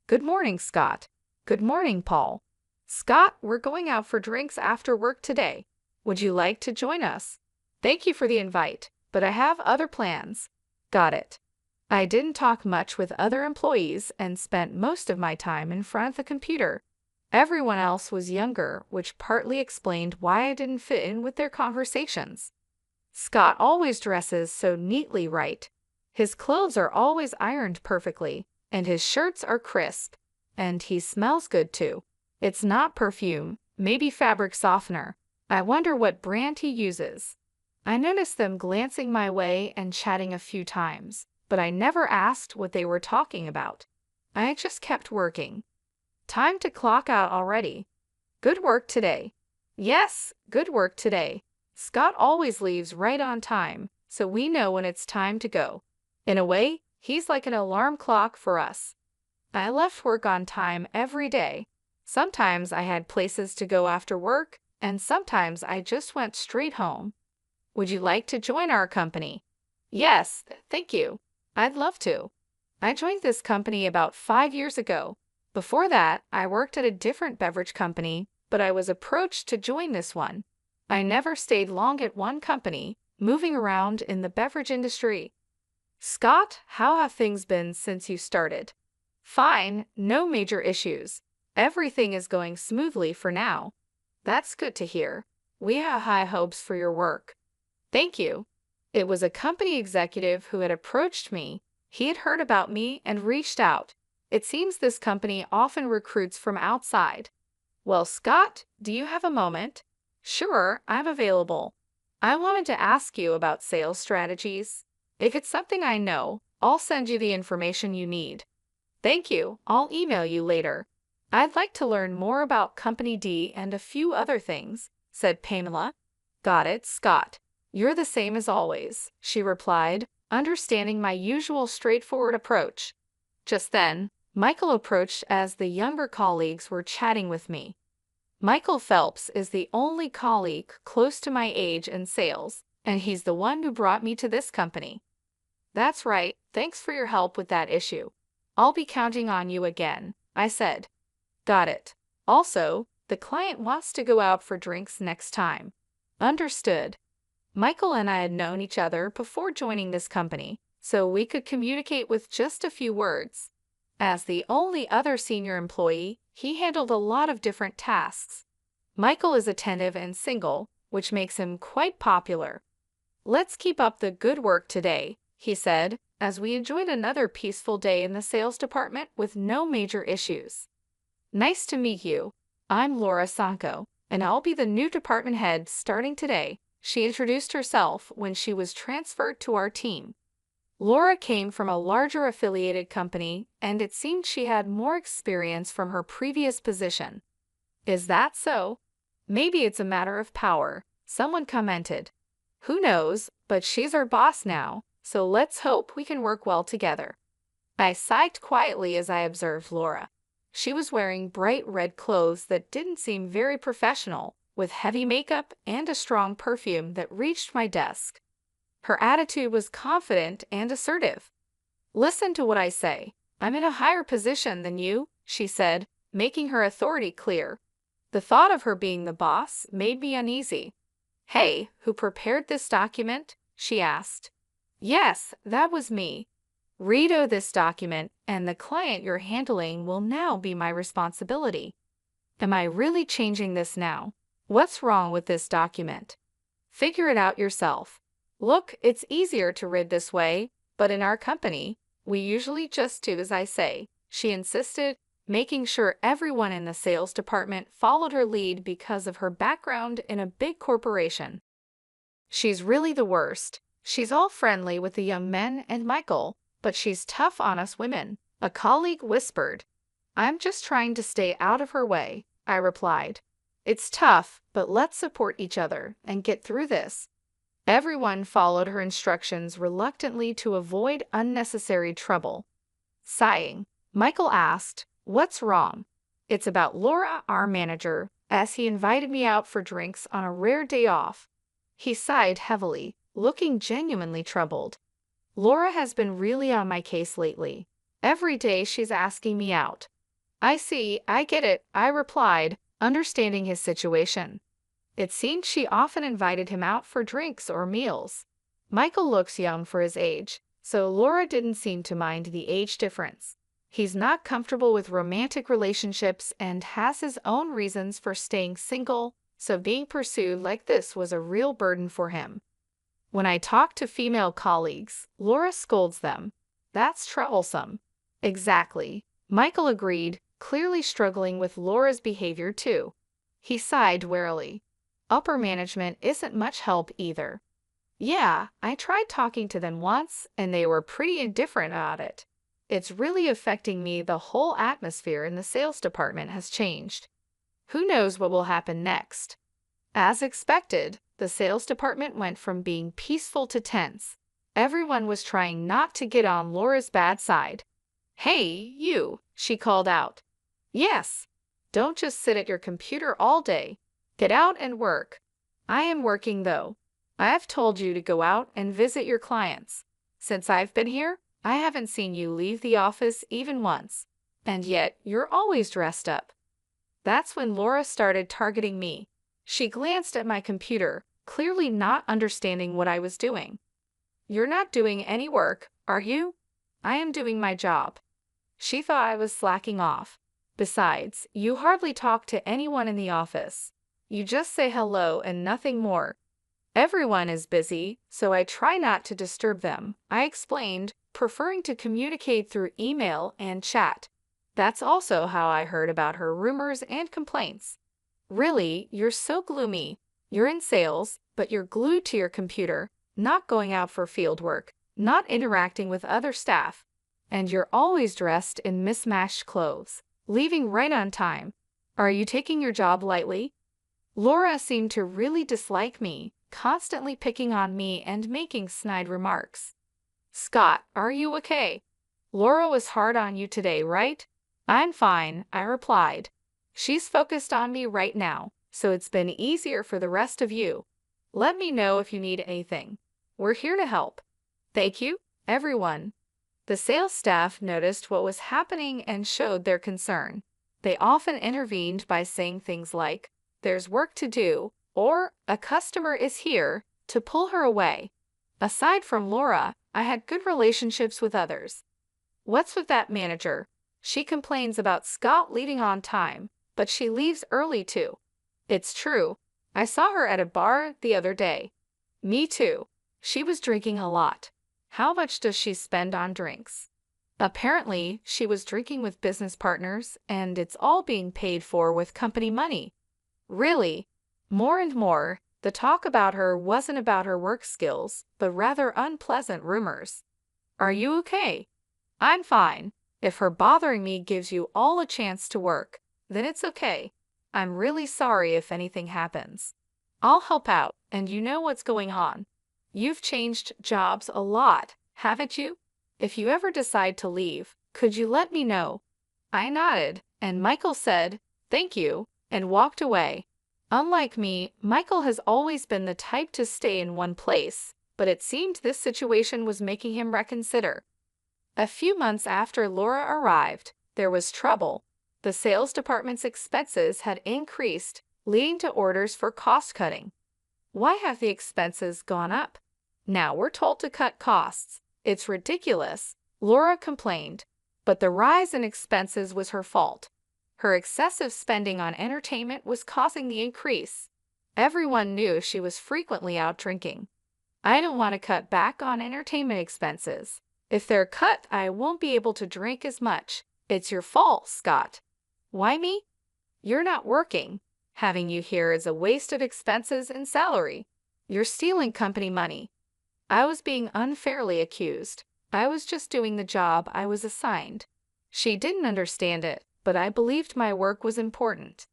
Good morning, Scott. Good morning, Paul. Scott, we're going out for drinks after work today. Would you like to join us? Thank you for the invite, but I have other plans. Got it. I didn't talk much with other employees and spent most of my time in front of the computer. Everyone else was younger, which partly explained why I didn't fit in with their conversations. Scott always dresses so neatly right. His clothes are always ironed perfectly, and his shirts are crisp. And he smells good too. It's not perfume, maybe fabric softener. I wonder what brand he uses. I noticed them glancing my way and chatting a few times, but I never asked what they were talking about. I just kept working. Time to clock out already. Good work today. Yes, good work today. Scott always leaves right on time, so we know when it's time to go. In a way, he's like an alarm clock for us. I left work on time every day. Sometimes I had places to go after work, and sometimes I just went straight home. Would you like to join our company? Yes, thank you. I'd love to. I joined this company about 5 years ago. Before that, I worked at a different beverage company, but I was approached to join this one. I never stayed long at one company, moving around in the beverage industry. Scott, how have things been since you started? Fine, no major issues. Everything is going smoothly for now. That's good to hear. We have high hopes for your work. Thank you. It was a company executive who had approached me. He had heard about me and reached out. It seems this company often recruits from outside. Well, Scott, do you have a moment? Sure, I'm available. I wanted to ask you about sales strategies. If it's something I know, I'll send you the information you need. Thank you. I'll email you later. I'd like to learn more about Company D and a few other things, said Pamela. Got it, Scott. You're the same as always, she replied, understanding my usual straightforward approach. Just then, Michael approached as the younger colleagues were chatting with me. Michael Phelps is the only colleague close to my age in sales, and he's the one who brought me to this company. That's right, thanks for your help with that issue. I'll be counting on you again, I said. Got it. Also, the client wants to go out for drinks next time. Understood. Michael and I had known each other before joining this company, so we could communicate with just a few words. As the only other senior employee, he handled a lot of different tasks. Michael is attentive and single, which makes him quite popular. Let's keep up the good work today, he said, as we enjoyed another peaceful day in the sales department with no major issues. Nice to meet you. I'm Laura Sanko, and I'll be the new department head starting today, she introduced herself when she was transferred to our team. Laura came from a larger affiliated company, and it seemed she had more experience from her previous position. Is that so? Maybe it's a matter of power, someone commented. Who knows, but she's our boss now, so let's hope we can work well together. I sighed quietly as I observed Laura. She was wearing bright red clothes that didn't seem very professional, with heavy makeup and a strong perfume that reached my desk. Her attitude was confident and assertive. Listen to what I say. I'm in a higher position than you, she said, making her authority clear. The thought of her being the boss made me uneasy. Hey, who prepared this document? She asked. Yes, that was me. Read this document, and the client you're handling will now be my responsibility. Am I really changing this now? What's wrong with this document? Figure it out yourself. Look, it's easier to read this way, but in our company, we usually just do as I say, she insisted, making sure everyone in the sales department followed her lead because of her background in a big corporation. She's really the worst. She's all friendly with the young men and Michael, but she's tough on us women, a colleague whispered. I'm just trying to stay out of her way, I replied. It's tough, but let's support each other and get through this. Everyone followed her instructions reluctantly to avoid unnecessary trouble. Sighing, Michael asked, "What's wrong?" "It's about Laura, our manager, as he invited me out for drinks on a rare day off." He sighed heavily, looking genuinely troubled. "Laura has been really on my case lately. Every day she's asking me out." "I see, I get it," I replied, understanding his situation. It seemed she often invited him out for drinks or meals. Michael looks young for his age, so Laura didn't seem to mind the age difference. He's not comfortable with romantic relationships and has his own reasons for staying single, so being pursued like this was a real burden for him. When I talk to female colleagues, Laura scolds them. That's troublesome. Exactly. Michael agreed, clearly struggling with Laura's behavior too. He sighed wearily. Upper management isn't much help either. Yeah, I tried talking to them once, and they were pretty indifferent about it. It's really affecting me. The whole atmosphere in the sales department has changed. Who knows what will happen next? As expected, the sales department went from being peaceful to tense. Everyone was trying not to get on Laura's bad side. "Hey, you," she called out. "Yes. Don't just sit at your computer all day. Get out and work." "I am working though. I have told you to go out and visit your clients. Since I've been here, I haven't seen you leave the office even once. And yet, you're always dressed up." That's when Laura started targeting me. She glanced at my computer, clearly not understanding what I was doing. "You're not doing any work, are you?" "I am doing my job." She thought I was slacking off. "Besides, you hardly talk to anyone in the office. You just say hello and nothing more." "Everyone is busy, so I try not to disturb them," I explained, preferring to communicate through email and chat. That's also how I heard about her rumors and complaints. "Really, you're so gloomy. You're in sales, but you're glued to your computer, not going out for field work, not interacting with other staff. And you're always dressed in mismatched clothes, leaving right on time. Are you taking your job lightly?" Laura seemed to really dislike me, constantly picking on me and making snide remarks. "Scott, are you okay? Laura was hard on you today, right?" "I'm fine," I replied. "She's focused on me right now, so it's been easier for the rest of you. Let me know if you need anything. We're here to help." "Thank you, everyone." The sales staff noticed what was happening and showed their concern. They often intervened by saying things like, "There's work to do," or "A customer is here," to pull her away. Aside from Laura, I had good relationships with others. "What's with that manager? She complains about Scott leaving on time, but she leaves early too." "It's true. I saw her at a bar the other day." "Me too. She was drinking a lot." "How much does she spend on drinks?" "Apparently, she was drinking with business partners, and it's all being paid for with company money." "Really?" More and more, the talk about her wasn't about her work skills, but rather unpleasant rumors. "Are you okay?" "I'm fine. If her bothering me gives you all a chance to work, then it's okay. I'm really sorry if anything happens. I'll help out, and you know what's going on. You've changed jobs a lot, haven't you? If you ever decide to leave, could you let me know?" I nodded, and Michael said, "Thank you," and walked away. Unlike me, Michael has always been the type to stay in one place, but it seemed this situation was making him reconsider. A few months after Laura arrived, there was trouble. The sales department's expenses had increased, leading to orders for cost-cutting. "Why have the expenses gone up? Now we're told to cut costs. It's ridiculous," Laura complained. But the rise in expenses was her fault. Her excessive spending on entertainment was causing the increase. Everyone knew she was frequently out drinking. "I don't want to cut back on entertainment expenses. If they're cut, I won't be able to drink as much. It's your fault, Scott. Why me? You're not working. Having you here is a waste of expenses and salary. You're stealing company money. I was being unfairly accused. I was just doing the job I was assigned. She didn't understand it, but I believed my work was important.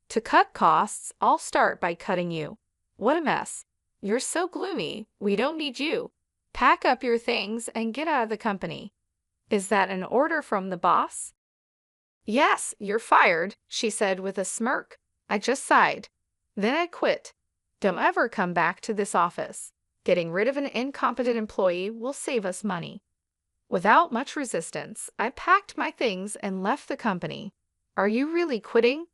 To cut costs, I'll start by cutting you. What a mess. You're so gloomy. We don't need you. Pack up your things and get out of the company. Is that an order from the boss? Yes, you're fired, she said with a smirk. I just sighed. Then I quit. Don't ever come back to this office. Getting rid of an incompetent employee will save us money. Without much resistance, I packed my things and left the company. Are you really quitting?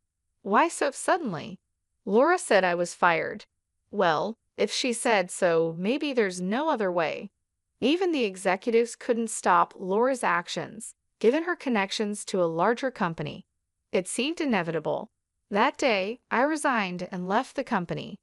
Why so suddenly? Laura said I was fired. Well, if she said so, maybe there's no other way. Even the executives couldn't stop Laura's actions, given her connections to a larger company. It seemed inevitable. That day, I resigned and left the company.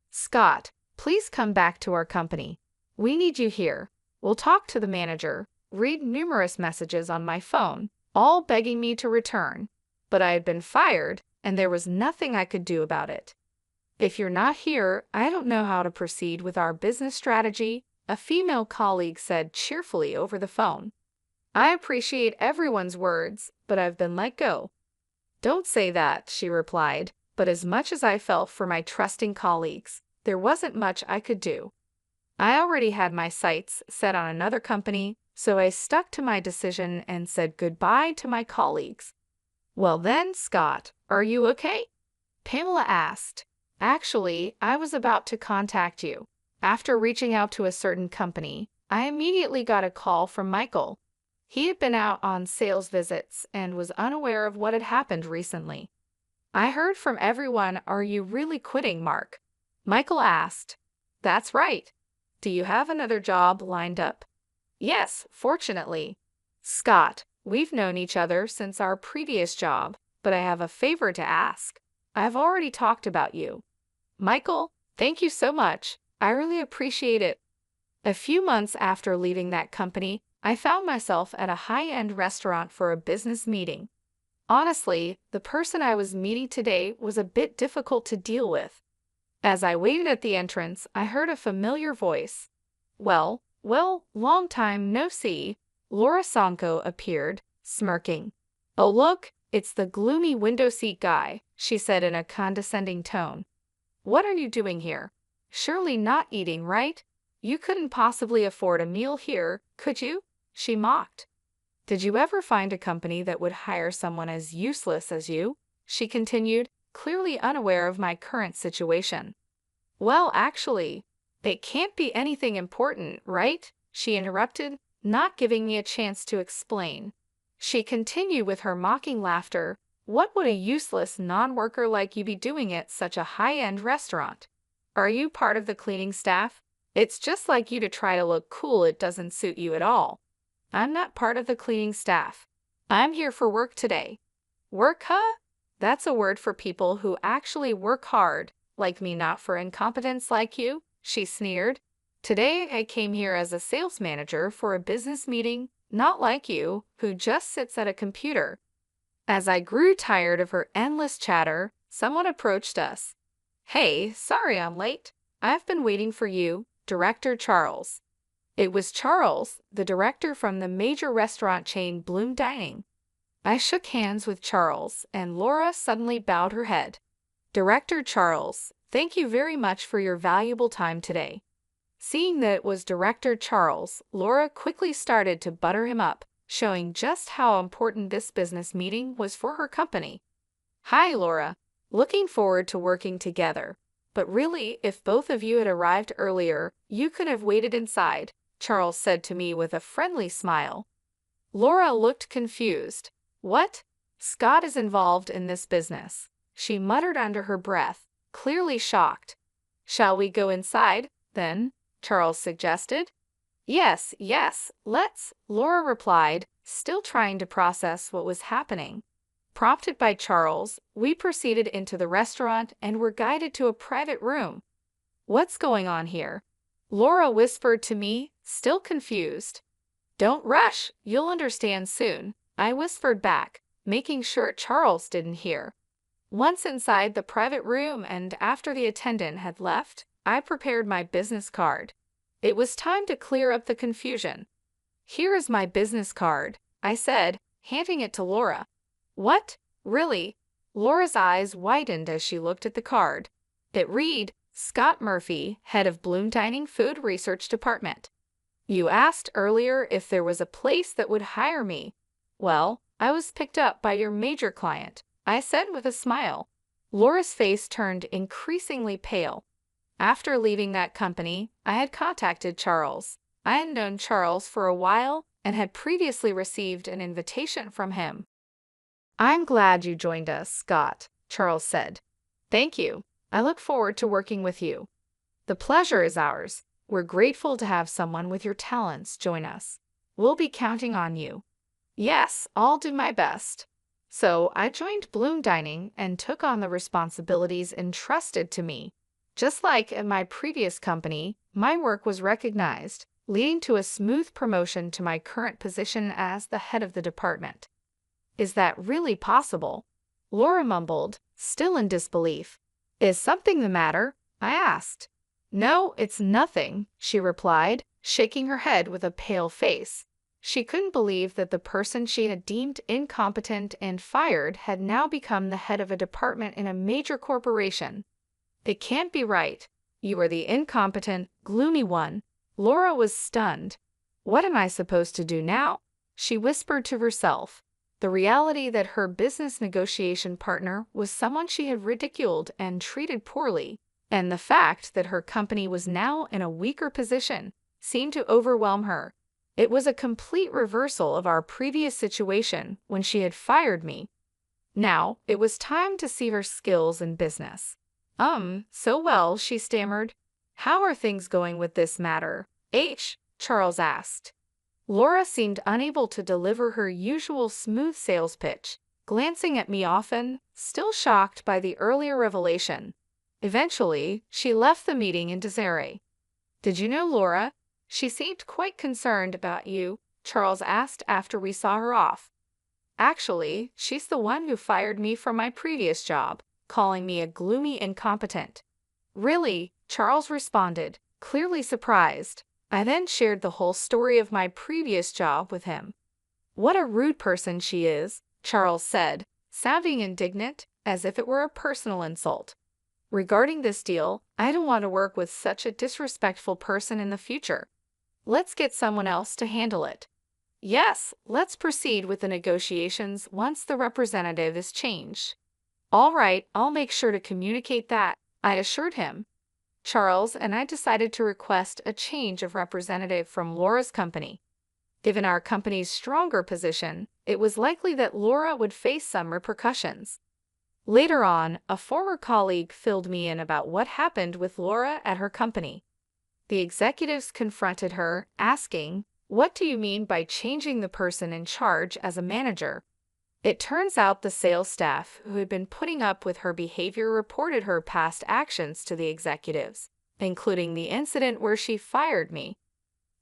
Scott, please come back to our company. We need you here. We'll talk to the manager, read numerous messages on my phone, all begging me to return. But I had been fired, and there was nothing I could do about it. If you're not here, I don't know how to proceed with our business strategy, a female colleague said cheerfully over the phone. I appreciate everyone's words, but I've been let go. Don't say that, she replied, but as much as I felt for my trusting colleagues, there wasn't much I could do. I already had my sights set on another company, so I stuck to my decision and said goodbye to my colleagues. Well then, Scott, are you okay? Pamela asked. Actually, I was about to contact you. After reaching out to a certain company, I immediately got a call from Michael. He had been out on sales visits and was unaware of what had happened recently. I heard from everyone, are you really quitting, Mark? Michael asked. That's right. Do you have another job lined up? Yes, fortunately. Scott, we've known each other since our previous job, but I have a favor to ask. I've already talked about you. Michael, thank you so much. I really appreciate it. A few months after leaving that company, I found myself at a high-end restaurant for a business meeting. Honestly, the person I was meeting today was a bit difficult to deal with. As I waited at the entrance, I heard a familiar voice. Well, long time no see. Laura Sanko appeared, smirking. Oh look, it's the gloomy window seat guy, she said in a condescending tone. What are you doing here? Surely not eating, right? You couldn't possibly afford a meal here, could you? She mocked. Did you ever find a company that would hire someone as useless as you? She continued, clearly unaware of my current situation. Well, actually, it can't be anything important, right? She interrupted, not giving me a chance to explain. She continued with her mocking laughter. What would a useless non-worker like you be doing at such a high-end restaurant? Are you part of the cleaning staff? It's just like you to try to look cool. It doesn't suit you at all. I'm not part of the cleaning staff. I'm here for work today. Work, huh? That's a word for people who actually work hard, like me, not for incompetents like you, she sneered. Today I came here as a sales manager for a business meeting, not like you, who just sits at a computer. As I grew tired of her endless chatter, someone approached us. Hey, sorry I'm late. I've been waiting for you, Director Charles. It was Charles, the director from the major restaurant chain Bloom Dining. I shook hands with Charles, and Laura suddenly bowed her head. Director Charles, thank you very much for your valuable time today. Seeing that it was Director Charles, Laura quickly started to butter him up, showing just how important this business meeting was for her company. Hi, Laura. Looking forward to working together. But really, if both of you had arrived earlier, you could have waited inside, Charles said to me with a friendly smile. Laura looked confused. What? Scott is involved in this business, she muttered under her breath, clearly shocked. Shall we go inside, then? Charles suggested. Yes, let's, Laura replied, still trying to process what was happening. Prompted by Charles, we proceeded into the restaurant and were guided to a private room. What's going on here? Laura whispered to me, still confused. Don't rush, you'll understand soon. I whispered back, making sure Charles didn't hear. Once inside the private room and after the attendant had left, I prepared my business card. It was time to clear up the confusion. "Here is my business card," I said, handing it to Laura. "What? Really?" Laura's eyes widened as she looked at the card. It read, "Scott Murphy, head of Bloom Dining Food Research Department. You asked earlier if there was a place that would hire me. Well, I was picked up by your major client," I said with a smile. Laura's face turned increasingly pale. After leaving that company, I had contacted Charles. I had known Charles for a while and had previously received an invitation from him. "I'm glad you joined us, Scott," Charles said. "Thank you. I look forward to working with you." "The pleasure is ours. We're grateful to have someone with your talents join us. We'll be counting on you." "Yes, I'll do my best." So I joined Bloom Dining and took on the responsibilities entrusted to me. Just like at my previous company, my work was recognized, leading to a smooth promotion to my current position as the head of the department. "Is that really possible?" Laura mumbled, still in disbelief. "Is something the matter?" I asked. "No, it's nothing," she replied, shaking her head with a pale face. She couldn't believe that the person she had deemed incompetent and fired had now become the head of a department in a major corporation. "It can't be right. You are the incompetent, gloomy one." Laura was stunned. "What am I supposed to do now?" she whispered to herself. The reality that her business negotiation partner was someone she had ridiculed and treated poorly, and the fact that her company was now in a weaker position, seemed to overwhelm her. It was a complete reversal of our previous situation when she had fired me. Now, it was time to see her skills in business. So well," she stammered. "How are things going with this matter, Charles asked. Laura seemed unable to deliver her usual smooth sales pitch, glancing at me often, still shocked by the earlier revelation. Eventually, she left the meeting in disarray. "Did you know Laura? She seemed quite concerned about you," Charles asked after we saw her off. "Actually, she's the one who fired me from my previous job, calling me a gloomy incompetent." "Really?" Charles responded, clearly surprised. I then shared the whole story of my previous job with him. "What a rude person she is," Charles said, sounding indignant, as if it were a personal insult. "Regarding this deal, I don't want to work with such a disrespectful person in the future. Let's get someone else to handle it." "Yes, let's proceed with the negotiations once the representative is changed." "All right, I'll make sure to communicate that," I assured him. Charles and I decided to request a change of representative from Laura's company. Given our company's stronger position, it was likely that Laura would face some repercussions. Later on, a former colleague filled me in about what happened with Laura at her company. The executives confronted her, asking, "What do you mean by changing the person in charge as a manager?" It turns out the sales staff who had been putting up with her behavior reported her past actions to the executives, including the incident where she fired me.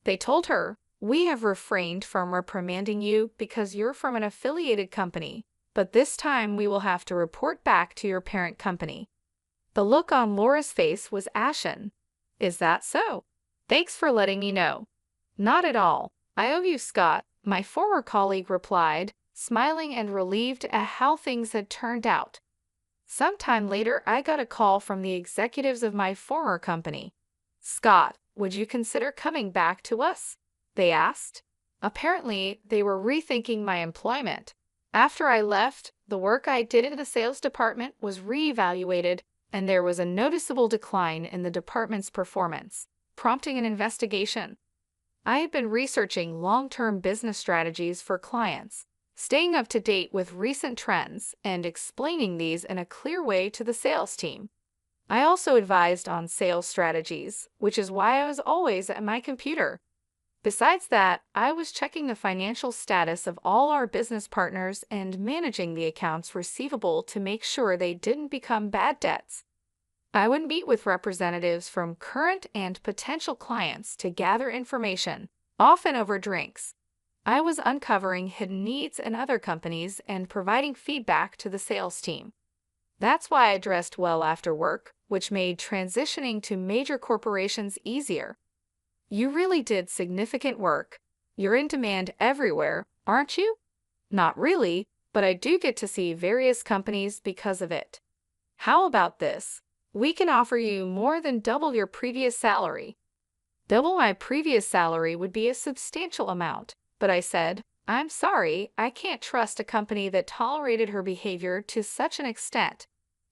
They told her, "We have refrained from reprimanding you because you're from an affiliated company, but this time we will have to report back to your parent company." The look on Laura's face was ashen. "Is that so? Thanks for letting me know." "Not at all. I owe you, Scott," my former colleague replied, smiling and relieved at how things had turned out. Sometime later, I got a call from the executives of my former company. "Scott, would you consider coming back to us?" they asked. Apparently, they were rethinking my employment. After I left, the work I did in the sales department was reevaluated, and there was a noticeable decline in the department's performance, prompting an investigation. I had been researching long-term business strategies for clients, staying up to date with recent trends and explaining these in a clear way to the sales team. I also advised on sales strategies, which is why I was always at my computer. Besides that, I was checking the financial status of all our business partners and managing the accounts receivable to make sure they didn't become bad debts. I would meet with representatives from current and potential clients to gather information, often over drinks. I was uncovering hidden needs in other companies and providing feedback to the sales team. That's why I dressed well after work, which made transitioning to major corporations easier. You really did significant work. You're in demand everywhere, aren't you? Not really, but I do get to see various companies because of it. How about this? We can offer you more than double your previous salary. Double my previous salary would be a substantial amount, but I said, I'm sorry, I can't trust a company that tolerated her behavior to such an extent,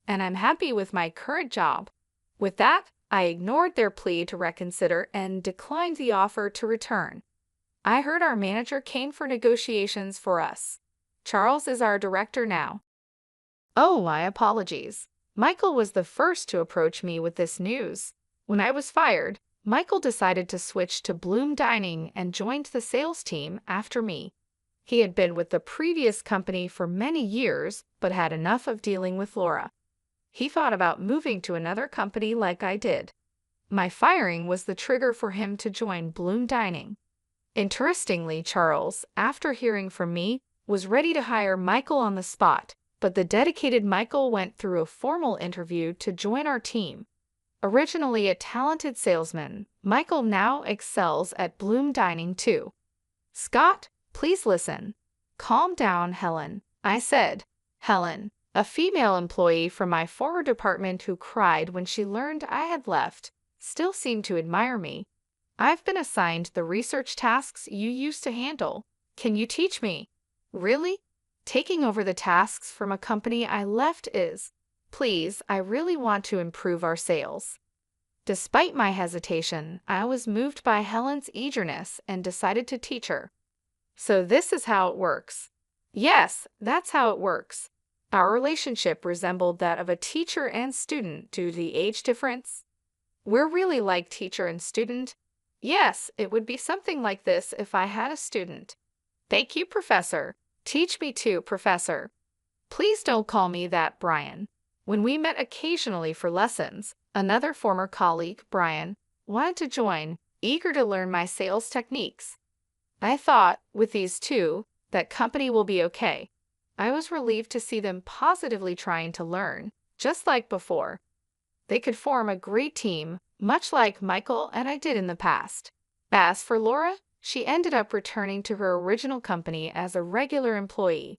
and I'm happy with my current job. With that, I ignored their plea to reconsider and declined the offer to return. I heard our manager came for negotiations for us. Charles is our director now. Oh, my apologies. Michael was the first to approach me with this news. When I was fired, Michael decided to switch to Bloom Dining and joined the sales team after me. He had been with the previous company for many years, but had enough of dealing with Laura. He thought about moving to another company like I did. My firing was the trigger for him to join Bloom Dining. Interestingly, Charles, after hearing from me, was ready to hire Michael on the spot, but the dedicated Michael went through a formal interview to join our team. Originally a talented salesman, Michael now excels at Bloom Dining too. Scott, please listen. Calm down, Helen, I said. Helen, a female employee from my former department who cried when she learned I had left, still seemed to admire me. I've been assigned the research tasks you used to handle. Can you teach me? Really? Taking over the tasks from a company I left is. Please, I really want to improve our sales. Despite my hesitation, I was moved by Helen's eagerness and decided to teach her. So this is how it works. Yes, that's how it works. Our relationship resembled that of a teacher and student due to the age difference. We're really like teacher and student. Yes, it would be something like this if I had a student. Thank you, Professor. Teach me too, Professor. Please don't call me that, Brian. When we met occasionally for lessons, another former colleague, Brian, wanted to join, eager to learn my sales techniques. I thought, with these two, that company will be okay. I was relieved to see them positively trying to learn, just like before. They could form a great team, much like Michael and I did in the past. As for Laura, she ended up returning to her original company as a regular employee.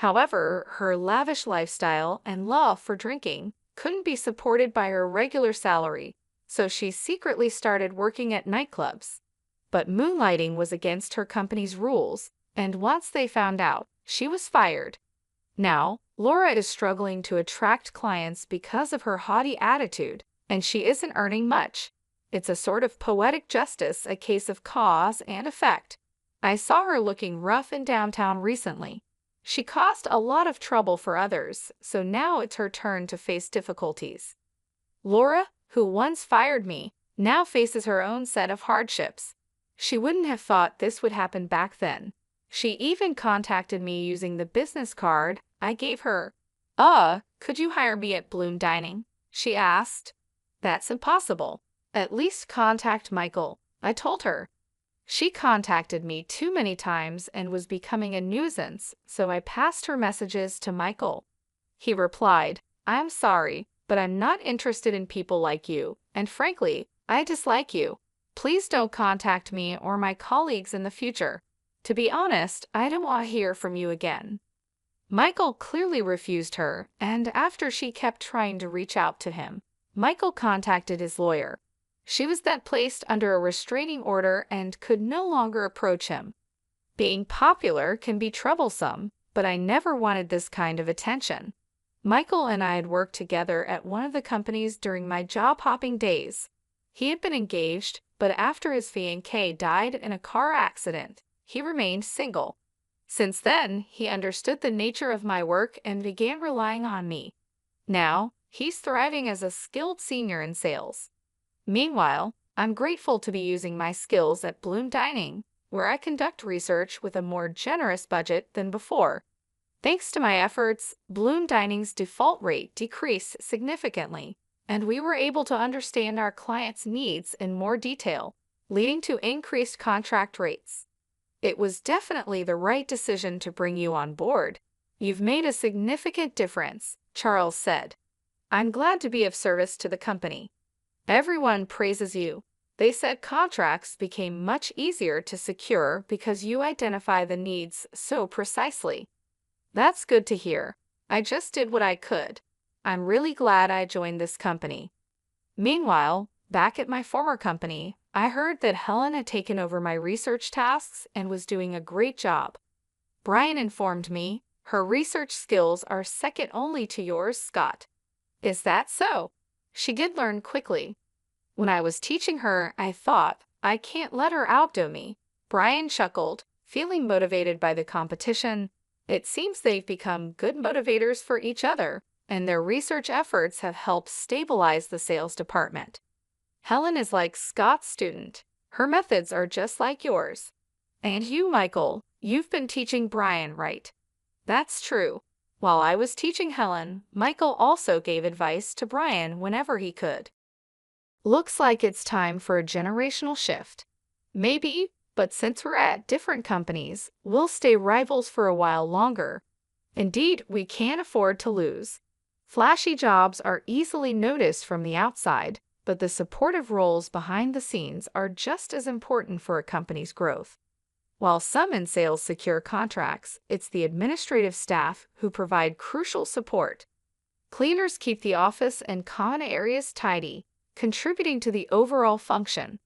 However, her lavish lifestyle and love for drinking couldn't be supported by her regular salary, so she secretly started working at nightclubs. But moonlighting was against her company's rules, and once they found out, she was fired. Now, Laura is struggling to attract clients because of her haughty attitude, and she isn't earning much. It's a sort of poetic justice, a case of cause and effect. I saw her looking rough in downtown recently. She caused a lot of trouble for others, so now it's her turn to face difficulties. Laura, who once fired me, now faces her own set of hardships. She wouldn't have thought this would happen back then. She even contacted me using the business card I gave her. Could you hire me at Bloom Dining? She asked. That's impossible. At least contact Michael, I told her. She contacted me too many times and was becoming a nuisance, so I passed her messages to Michael. He replied, I'm sorry, but I'm not interested in people like you, and frankly, I dislike you. Please don't contact me or my colleagues in the future. To be honest, I don't want to hear from you again. Michael clearly refused her, and after she kept trying to reach out to him, Michael contacted his lawyer. She was then placed under a restraining order and could no longer approach him. Being popular can be troublesome, but I never wanted this kind of attention. Michael and I had worked together at one of the companies during my job-hopping days. He had been engaged, but after his fiancée died in a car accident, he remained single. Since then, he understood the nature of my work and began relying on me. Now, he's thriving as a skilled senior in sales. Meanwhile, I'm grateful to be using my skills at Bloom Dining, where I conduct research with a more generous budget than before. Thanks to my efforts, Bloom Dining's default rate decreased significantly, and we were able to understand our clients' needs in more detail, leading to increased contract rates. It was definitely the right decision to bring you on board. You've made a significant difference, Charles said. I'm glad to be of service to the company. Everyone praises you. They said contracts became much easier to secure because you identify the needs so precisely. That's good to hear. I just did what I could. I'm really glad I joined this company. Meanwhile, back at my former company, I heard that Helen had taken over my research tasks and was doing a great job. Brian informed me her research skills are second only to yours, Scott. Is that so? She did learn quickly. When I was teaching her, I thought, I can't let her outdo me. Brian chuckled, feeling motivated by the competition. It seems they've become good motivators for each other, and their research efforts have helped stabilize the sales department. Helen is like Scott's student. Her methods are just like yours. And you, Michael, you've been teaching Brian, right? That's true. While I was teaching Helen, Michael also gave advice to Brian whenever he could. Looks like it's time for a generational shift. Maybe, but since we're at different companies, we'll stay rivals for a while longer. Indeed, we can't afford to lose. Flashy jobs are easily noticed from the outside, but the supportive roles behind the scenes are just as important for a company's growth. While some in sales secure contracts, it's the administrative staff who provide crucial support. Cleaners keep the office and common areas tidy, contributing to the overall function.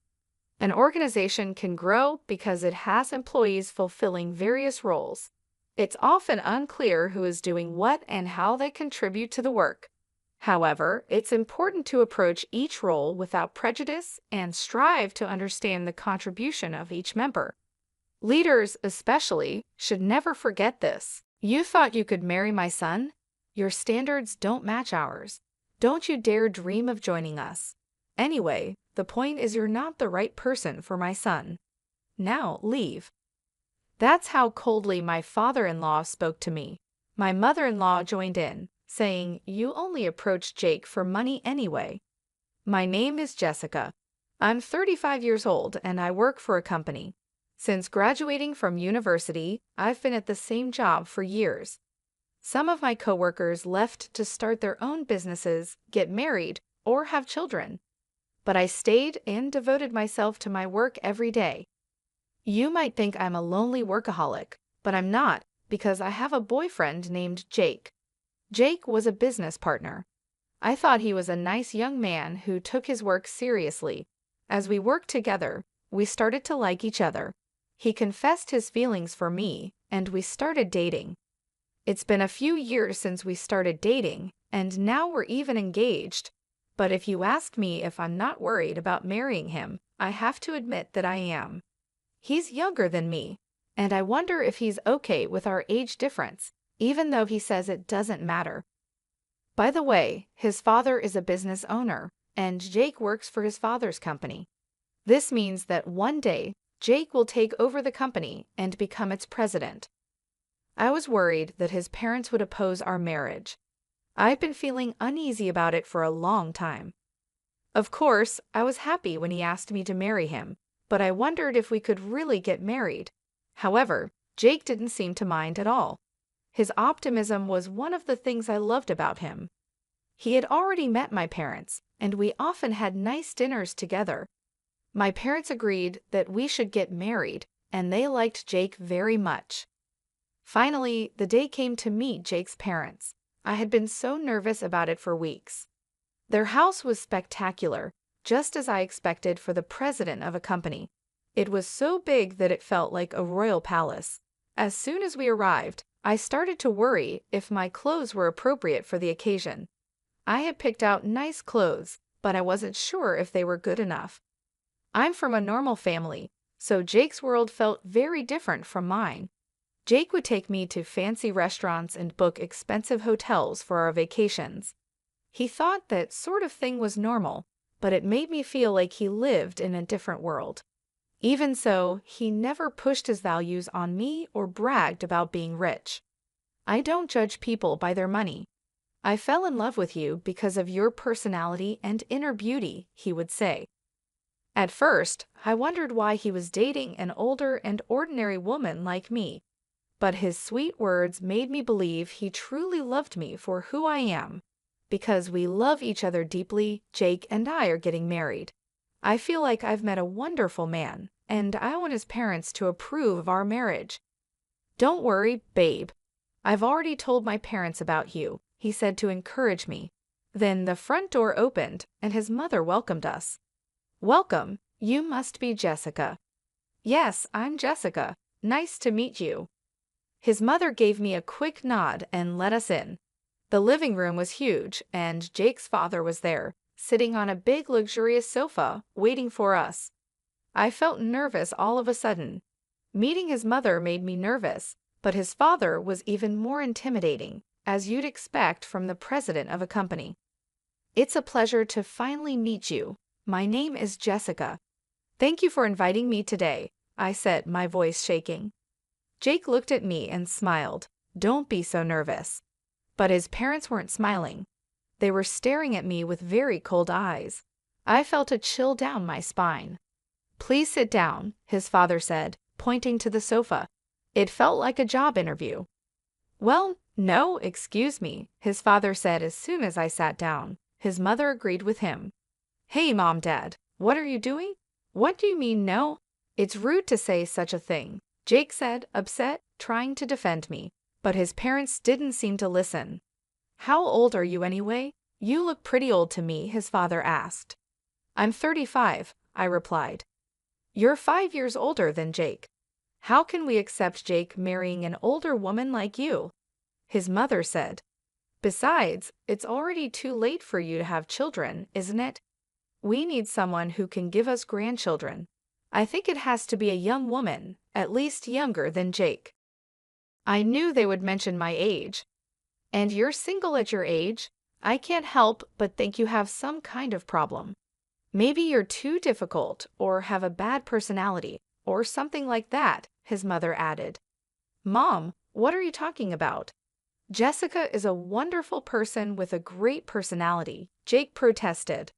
An organization can grow because it has employees fulfilling various roles. It's often unclear who is doing what and how they contribute to the work. However, it's important to approach each role without prejudice and strive to understand the contribution of each member. Leaders, especially, should never forget this. You thought you could marry my son? Your standards don't match ours. Don't you dare dream of joining us. Anyway, the point is you're not the right person for my son. Now, leave. That's how coldly my father-in-law spoke to me. My mother-in-law joined in, saying, you only approached Jake for money anyway. My name is Jessica. I'm 35 years old and I work for a company. Since graduating from university, I've been at the same job for years. Some of my coworkers left to start their own businesses, get married, or have children. But I stayed and devoted myself to my work every day. You might think I'm a lonely workaholic, but I'm not, because I have a boyfriend named Jake. Jake was a business partner. I thought he was a nice young man who took his work seriously. As we worked together, we started to like each other. He confessed his feelings for me, and we started dating. It's been a few years since we started dating, and now we're even engaged. But if you ask me if I'm not worried about marrying him, I have to admit that I am. He's younger than me, and I wonder if he's okay with our age difference, even though he says it doesn't matter. By the way, his father is a business owner, and Jake works for his father's company. This means that one day, Jake will take over the company and become its president. I was worried that his parents would oppose our marriage. I've been feeling uneasy about it for a long time. Of course, I was happy when he asked me to marry him, but I wondered if we could really get married. However, Jake didn't seem to mind at all. His optimism was one of the things I loved about him. He had already met my parents, and we often had nice dinners together. My parents agreed that we should get married, and they liked Jake very much. Finally, the day came to meet Jake's parents. I had been so nervous about it for weeks. Their house was spectacular, just as I expected for the president of a company. It was so big that it felt like a royal palace. As soon as we arrived, I started to worry if my clothes were appropriate for the occasion. I had picked out nice clothes, but I wasn't sure if they were good enough. I'm from a normal family, so Jake's world felt very different from mine. Jake would take me to fancy restaurants and book expensive hotels for our vacations. He thought that sort of thing was normal, but it made me feel like he lived in a different world. Even so, he never pushed his values on me or bragged about being rich. I don't judge people by their money. I fell in love with you because of your personality and inner beauty, he would say. At first, I wondered why he was dating an older and ordinary woman like me. But his sweet words made me believe he truly loved me for who I am. Because we love each other deeply, Jake and I are getting married. I feel like I've met a wonderful man, and I want his parents to approve of our marriage. Don't worry, babe. I've already told my parents about you, he said to encourage me. Then the front door opened, and his mother welcomed us. Welcome, you must be Jessica. Yes, I'm Jessica. Nice to meet you. His mother gave me a quick nod and let us in. The living room was huge, and Jake's father was there, sitting on a big luxurious sofa, waiting for us. I felt nervous all of a sudden. Meeting his mother made me nervous, but his father was even more intimidating, as you'd expect from the president of a company. It's a pleasure to finally meet you. My name is Jessica. Thank you for inviting me today, I said, my voice shaking. Jake looked at me and smiled. Don't be so nervous. But his parents weren't smiling. They were staring at me with very cold eyes. I felt a chill down my spine. Please sit down, his father said, pointing to the sofa. It felt like a job interview. Well, no, excuse me, his father said as soon as I sat down. His mother agreed with him. Hey, Mom, Dad, what are you doing? What do you mean no? It's rude to say such a thing, Jake said, upset, trying to defend me. But his parents didn't seem to listen. How old are you anyway? You look pretty old to me, his father asked. I'm 35, I replied. You're 5 years older than Jake. How can we accept Jake marrying an older woman like you? His mother said. Besides, it's already too late for you to have children, isn't it? We need someone who can give us grandchildren. I think it has to be a young woman, at least younger than Jake. I knew they would mention my age. And you're single at your age? I can't help but think you have some kind of problem. Maybe you're too difficult or have a bad personality or something like that, his mother added. Mom, what are you talking about? Jessica is a wonderful person with a great personality, Jake protested.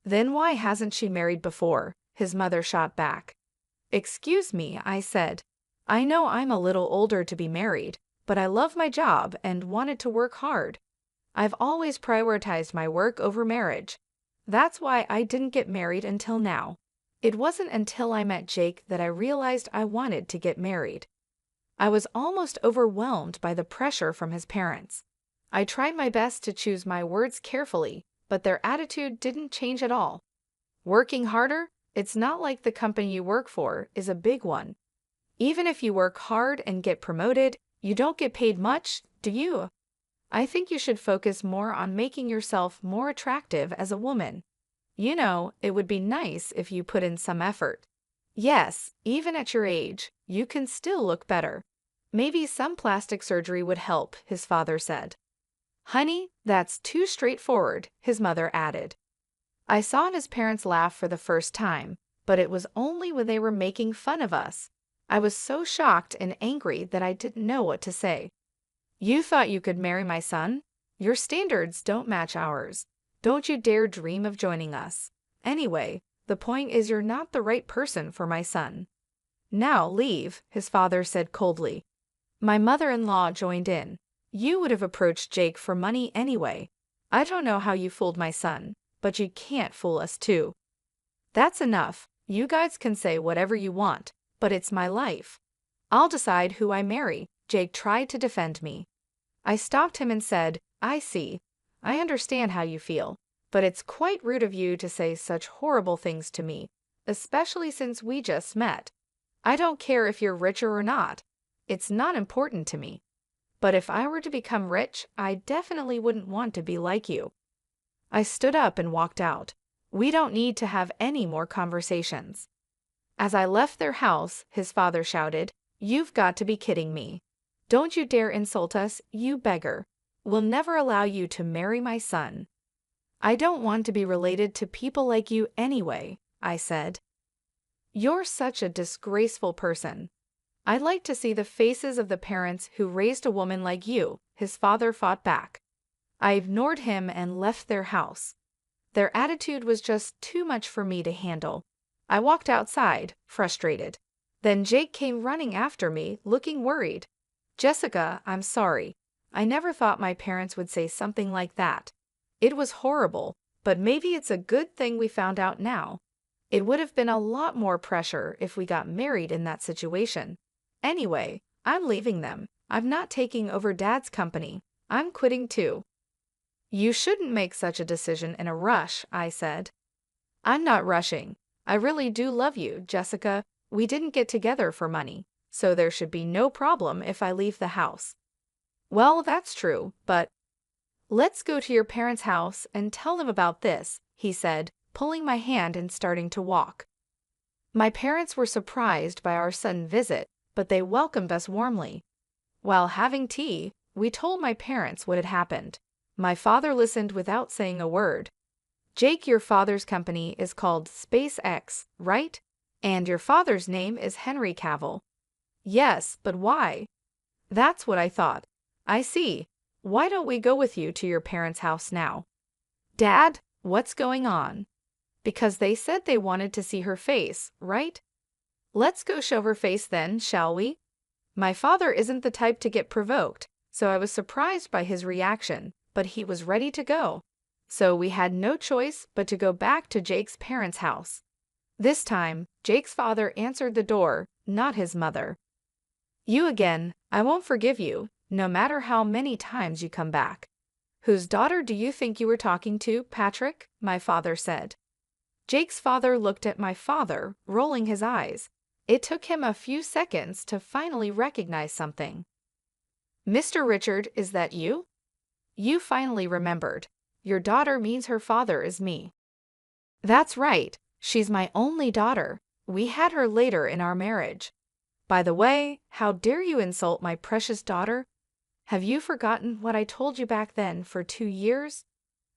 Then why hasn't she married before? His mother shot back. Excuse me, I said. I know I'm a little older to be married, but I love my job and wanted to work hard. I've always prioritized my work over marriage. That's why I didn't get married until now. It wasn't until I met Jake that I realized I wanted to get married. I was almost overwhelmed by the pressure from his parents. I tried my best to choose my words carefully, but their attitude didn't change at all. Working harder? It's not like the company you work for is a big one. Even if you work hard and get promoted, you don't get paid much, do you? I think you should focus more on making yourself more attractive as a woman. You know, it would be nice if you put in some effort. Yes, even at your age, you can still look better. Maybe some plastic surgery would help, his father said. Honey, that's too straightforward, his mother added. I saw his parents laugh for the first time, but it was only when they were making fun of us. I was so shocked and angry that I didn't know what to say. You thought you could marry my son? Your standards don't match ours. Don't you dare dream of joining us. Anyway, the point is you're not the right person for my son. Now leave, his father said coldly. My mother-in-law joined in. You would have approached Jake for money anyway. I don't know how you fooled my son, but you can't fool us too. That's enough. You guys can say whatever you want, but it's my life. I'll decide who I marry, Jake tried to defend me. I stopped him and said, I see. I understand how you feel, but it's quite rude of you to say such horrible things to me, especially since we just met. I don't care if you're richer or not. It's not important to me. But if I were to become rich, I definitely wouldn't want to be like you. I stood up and walked out. We don't need to have any more conversations. As I left their house, his father shouted, You've got to be kidding me. Don't you dare insult us, you beggar. We'll never allow you to marry my son. I don't want to be related to people like you anyway, I said. You're such a disgraceful person. I'd like to see the faces of the parents who raised a woman like you, his father fought back. I ignored him and left their house. Their attitude was just too much for me to handle. I walked outside, frustrated. Then Jake came running after me, looking worried. Jessica, I'm sorry. I never thought my parents would say something like that. It was horrible, but maybe it's a good thing we found out now. It would have been a lot more pressure if we got married in that situation. Anyway, I'm leaving them. I'm not taking over Dad's company. I'm quitting too. You shouldn't make such a decision in a rush, I said. I'm not rushing. I really do love you, Jessica. We didn't get together for money, so there should be no problem if I leave the house. Well, that's true, but let's go to your parents' house and tell them about this, he said, pulling my hand and starting to walk. My parents were surprised by our sudden visit, but they welcomed us warmly. While having tea, we told my parents what had happened. My father listened without saying a word. Jake, your father's company is called SpaceX, right? And your father's name is Henry Cavill. Yes, but why? That's what I thought. I see. Why don't we go with you to your parents' house now? Dad, what's going on? Because they said they wanted to see her face, right? Let's go show her face then, shall we? My father isn't the type to get provoked, so I was surprised by his reaction, but he was ready to go. So we had no choice but to go back to Jake's parents' house. This time, Jake's father answered the door, not his mother. You again, I won't forgive you, no matter how many times you come back. Whose daughter do you think you were talking to, Patrick? My father said. Jake's father looked at my father, rolling his eyes. It took him a few seconds to finally recognize something. Mr. Richard, is that you? You finally remembered. Your daughter means her father is me. That's right. She's my only daughter. We had her later in our marriage. By the way, how dare you insult my precious daughter? Have you forgotten what I told you back then for 2 years?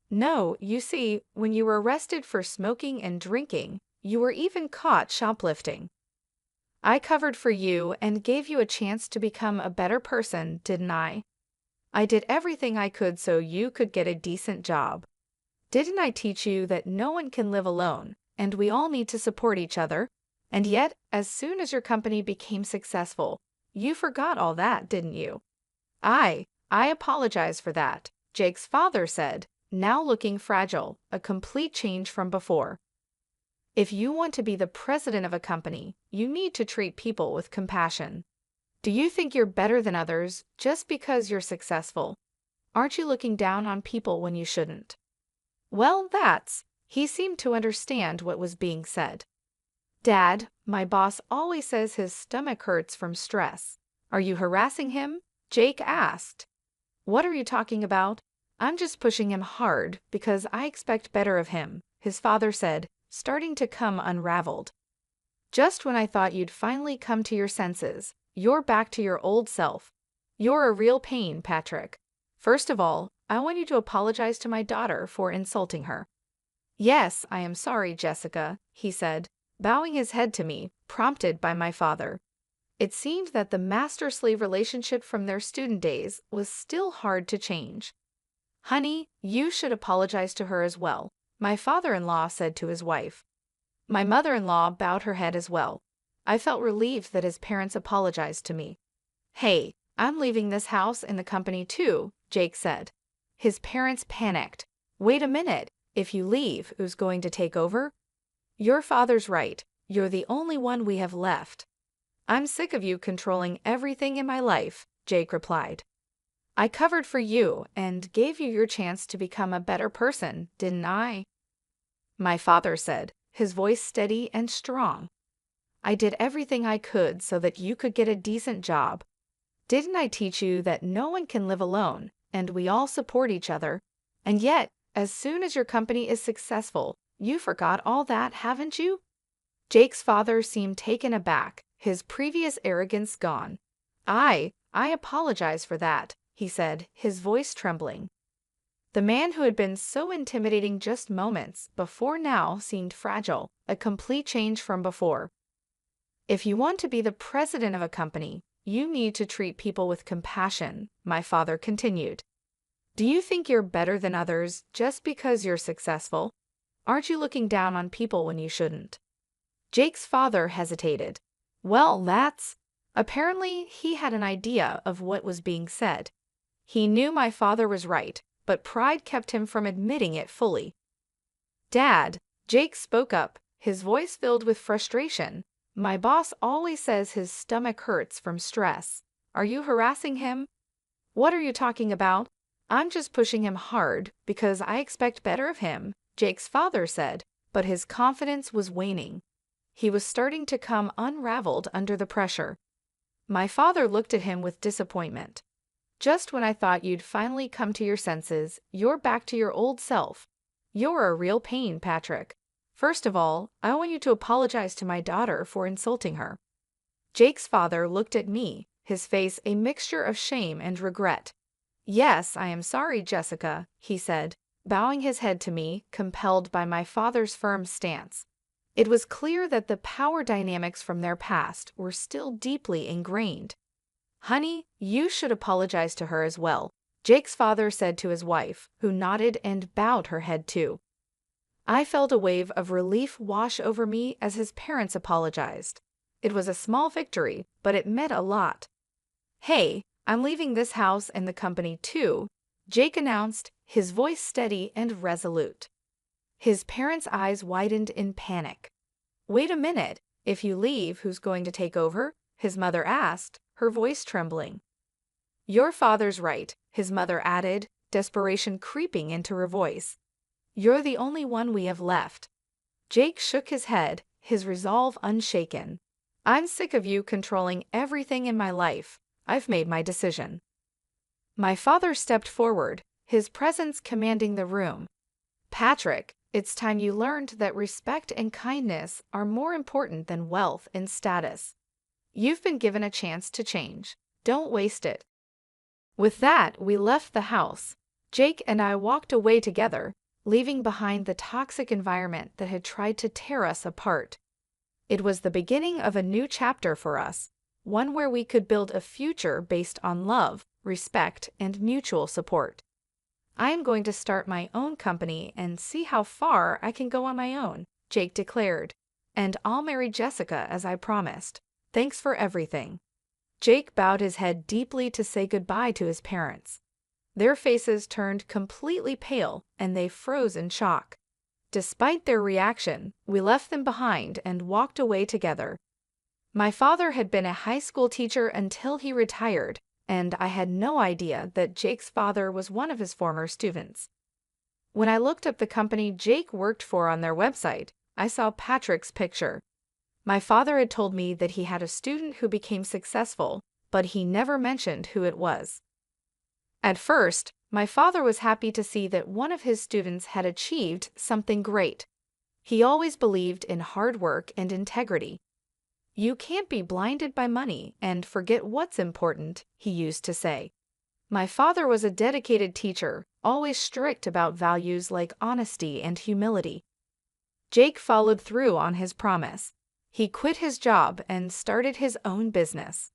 No, you see, when you were arrested for smoking and drinking, you were even caught shoplifting. I covered for you and gave you a chance to become a better person, didn't I? I did everything I could so you could get a decent job. Didn't I teach you that no one can live alone, and we all need to support each other? And yet, as soon as your company became successful, you forgot all that, didn't you? I apologize for that, Jake's father said, now looking fragile, a complete change from before. If you want to be the president of a company, you need to treat people with compassion. Do you think you're better than others just because you're successful? Aren't you looking down on people when you shouldn't? Well, he seemed to understand what was being said. Dad, my boss always says his stomach hurts from stress. Are you harassing him? Jake asked. What are you talking about? I'm just pushing him hard because I expect better of him, his father said, starting to come unraveled. Just when I thought you'd finally come to your senses, you're back to your old self. You're a real pain, Patrick. First of all, I want you to apologize to my daughter for insulting her. Yes, I am sorry, Jessica, he said, bowing his head to me, prompted by my father. It seemed that the master-slave relationship from their student days was still hard to change. Honey, you should apologize to her as well, my father-in-law said to his wife. My mother-in-law bowed her head as well. I felt relieved that his parents apologized to me. Hey, I'm leaving this house and the company too, Jake said. His parents panicked. Wait a minute, if you leave, who's going to take over? Your father's right, you're the only one we have left. I'm sick of you controlling everything in my life, Jake replied. I covered for you and gave you your chance to become a better person, didn't I? My father said, his voice steady and strong. I did everything I could so that you could get a decent job. Didn't I teach you that no one can live alone, and we all support each other? And yet, as soon as your company is successful, you forgot all that, haven't you? Jake's father seemed taken aback, his previous arrogance gone. I apologize for that, he said, his voice trembling. The man who had been so intimidating just moments before now seemed fragile, a complete change from before. If you want to be the president of a company, you need to treat people with compassion, my father continued. Do you think you're better than others just because you're successful? Aren't you looking down on people when you shouldn't? Jake's father hesitated. Well, Apparently, he had an idea of what was being said. He knew my father was right, but pride kept him from admitting it fully. Dad, Jake spoke up, his voice filled with frustration. My boss always says his stomach hurts from stress. Are you harassing him? What are you talking about? I'm just pushing him hard because I expect better of him, Jake's father said, but his confidence was waning. He was starting to come unraveled under the pressure. My father looked at him with disappointment. Just when I thought you'd finally come to your senses, you're back to your old self. You're a real pain, Patrick. First of all, I want you to apologize to my daughter for insulting her. Jake's father looked at me, his face a mixture of shame and regret. Yes, I am sorry, Jessica, he said, bowing his head to me, compelled by my father's firm stance. It was clear that the power dynamics from their past were still deeply ingrained. Honey, you should apologize to her as well, Jake's father said to his wife, who nodded and bowed her head too. I felt a wave of relief wash over me as his parents apologized. It was a small victory, but it meant a lot. Hey, I'm leaving this house and the company too, Jake announced, his voice steady and resolute. His parents' eyes widened in panic. Wait a minute, if you leave, who's going to take over? His mother asked, her voice trembling. Your father's right, his mother added, desperation creeping into her voice. You're the only one we have left. Jake shook his head, his resolve unshaken. I'm sick of you controlling everything in my life. I've made my decision. My father stepped forward, his presence commanding the room. Patrick, it's time you learned that respect and kindness are more important than wealth and status. You've been given a chance to change. Don't waste it. With that, we left the house. Jake and I walked away together, leaving behind the toxic environment that had tried to tear us apart. It was the beginning of a new chapter for us, one where we could build a future based on love, respect, and mutual support. I am going to start my own company and see how far I can go on my own, Jake declared. And I'll marry Jessica as I promised. Thanks for everything. Jake bowed his head deeply to say goodbye to his parents. Their faces turned completely pale and they froze in shock. Despite their reaction, we left them behind and walked away together. My father had been a high school teacher until he retired, and I had no idea that Jake's father was one of his former students. When I looked up the company Jake worked for on their website, I saw Patrick's picture. My father had told me that he had a student who became successful, but he never mentioned who it was. At first, my father was happy to see that one of his students had achieved something great. He always believed in hard work and integrity. You can't be blinded by money and forget what's important, he used to say. My father was a dedicated teacher, always strict about values like honesty and humility. Jake followed through on his promise. He quit his job and started his own business.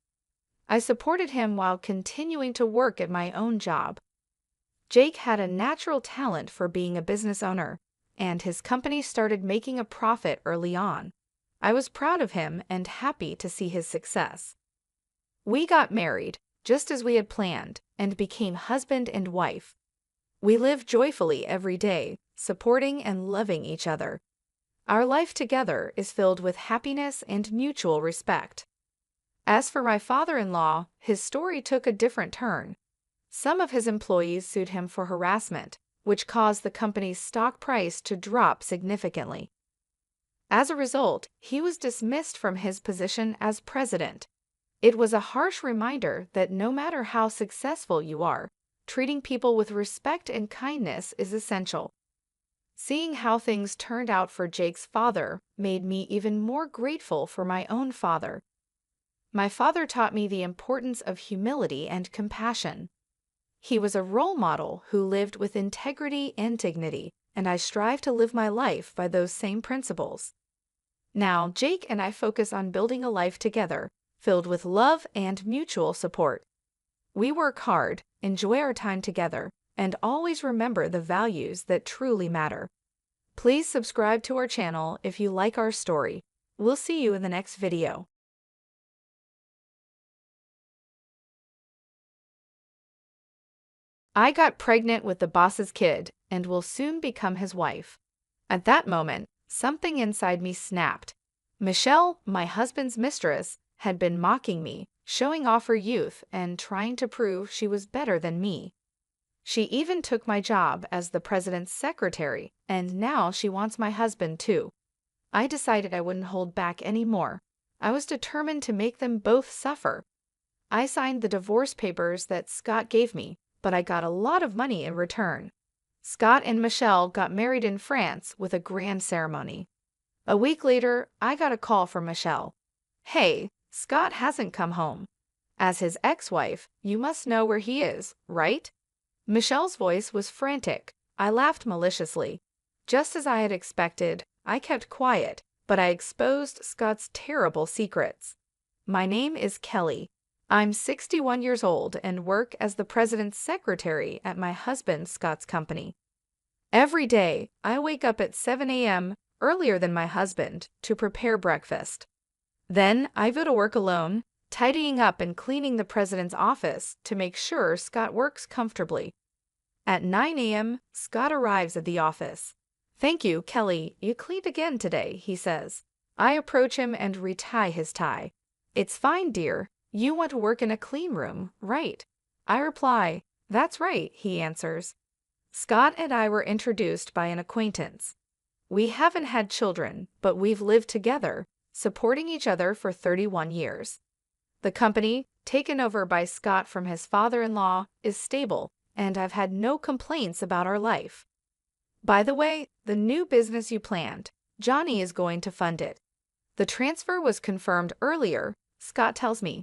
I supported him while continuing to work at my own job. Jake had a natural talent for being a business owner, and his company started making a profit early on. I was proud of him and happy to see his success. We got married, just as we had planned, and became husband and wife. We lived joyfully every day, supporting and loving each other. Our life together is filled with happiness and mutual respect. As for my father-in-law, his story took a different turn. Some of his employees sued him for harassment, which caused the company's stock price to drop significantly. As a result, he was dismissed from his position as president. It was a harsh reminder that no matter how successful you are, treating people with respect and kindness is essential. Seeing how things turned out for Jake's father made me even more grateful for my own father. My father taught me the importance of humility and compassion. He was a role model who lived with integrity and dignity, and I strive to live my life by those same principles. Now, Jake and I focus on building a life together, filled with love and mutual support. We work hard, enjoy our time together, and always remember the values that truly matter. Please subscribe to our channel if you like our story. We'll see you in the next video. I got pregnant with the boss's kid and will soon become his wife. At that moment, something inside me snapped. Michelle, my husband's mistress, had been mocking me, showing off her youth and trying to prove she was better than me. She even took my job as the president's secretary, and now she wants my husband too. I decided I wouldn't hold back anymore. I was determined to make them both suffer. I signed the divorce papers that Scott gave me, but I got a lot of money in return. Scott and Michelle got married in France with a grand ceremony. A week later, I got a call from Michelle. "Hey, Scott hasn't come home. As his ex-wife, you must know where he is, right?" Michelle's voice was frantic. I laughed maliciously. Just as I had expected, I kept quiet, but I exposed Scott's terrible secrets. "My name is Kelly. I'm 61 years old and work as the president's secretary at my husband Scott's company. Every day, I wake up at 7 a.m., earlier than my husband, to prepare breakfast. Then I go to work alone, tidying up and cleaning the president's office to make sure Scott works comfortably. At 9 a.m., Scott arrives at the office. "Thank you, Kelly, you cleaned again today," he says. I approach him and retie his tie. "It's fine, dear. You want to work in a clean room, right?" I reply, "That's right," he answers. Scott and I were introduced by an acquaintance. We haven't had children, but we've lived together, supporting each other for 31 years. The company, taken over by Scott from his father-in-law, is stable, and I've had no complaints about our life. By the way, the new business you planned, Johnny is going to fund it. The transfer was confirmed earlier, Scott tells me.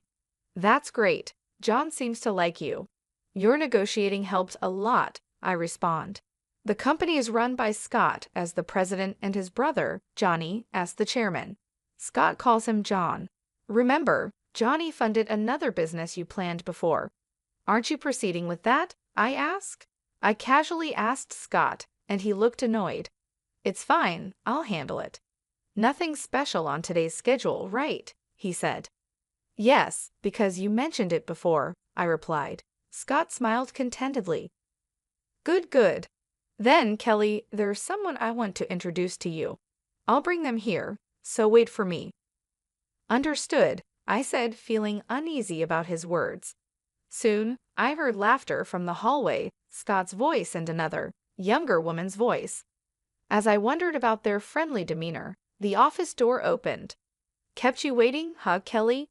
"That's great. John seems to like you." "Your negotiating helped a lot," I respond. The company is run by Scott as the president and his brother, Johnny, as the chairman. Scott calls him John. "Remember, Johnny funded another business you planned before. Aren't you proceeding with that?" I ask. I casually asked Scott, and he looked annoyed. "It's fine, I'll handle it." "Nothing special on today's schedule, right?" he said. "Yes, because you mentioned it before," I replied. Scott smiled contentedly. "Good, good. Then, Kelly, there's someone I want to introduce to you. I'll bring them here, so wait for me." "Understood," I said, feeling uneasy about his words. Soon, I heard laughter from the hallway, Scott's voice and another, younger woman's voice. As I wondered about their friendly demeanor, the office door opened. "Kept you waiting, huh, Kelly?"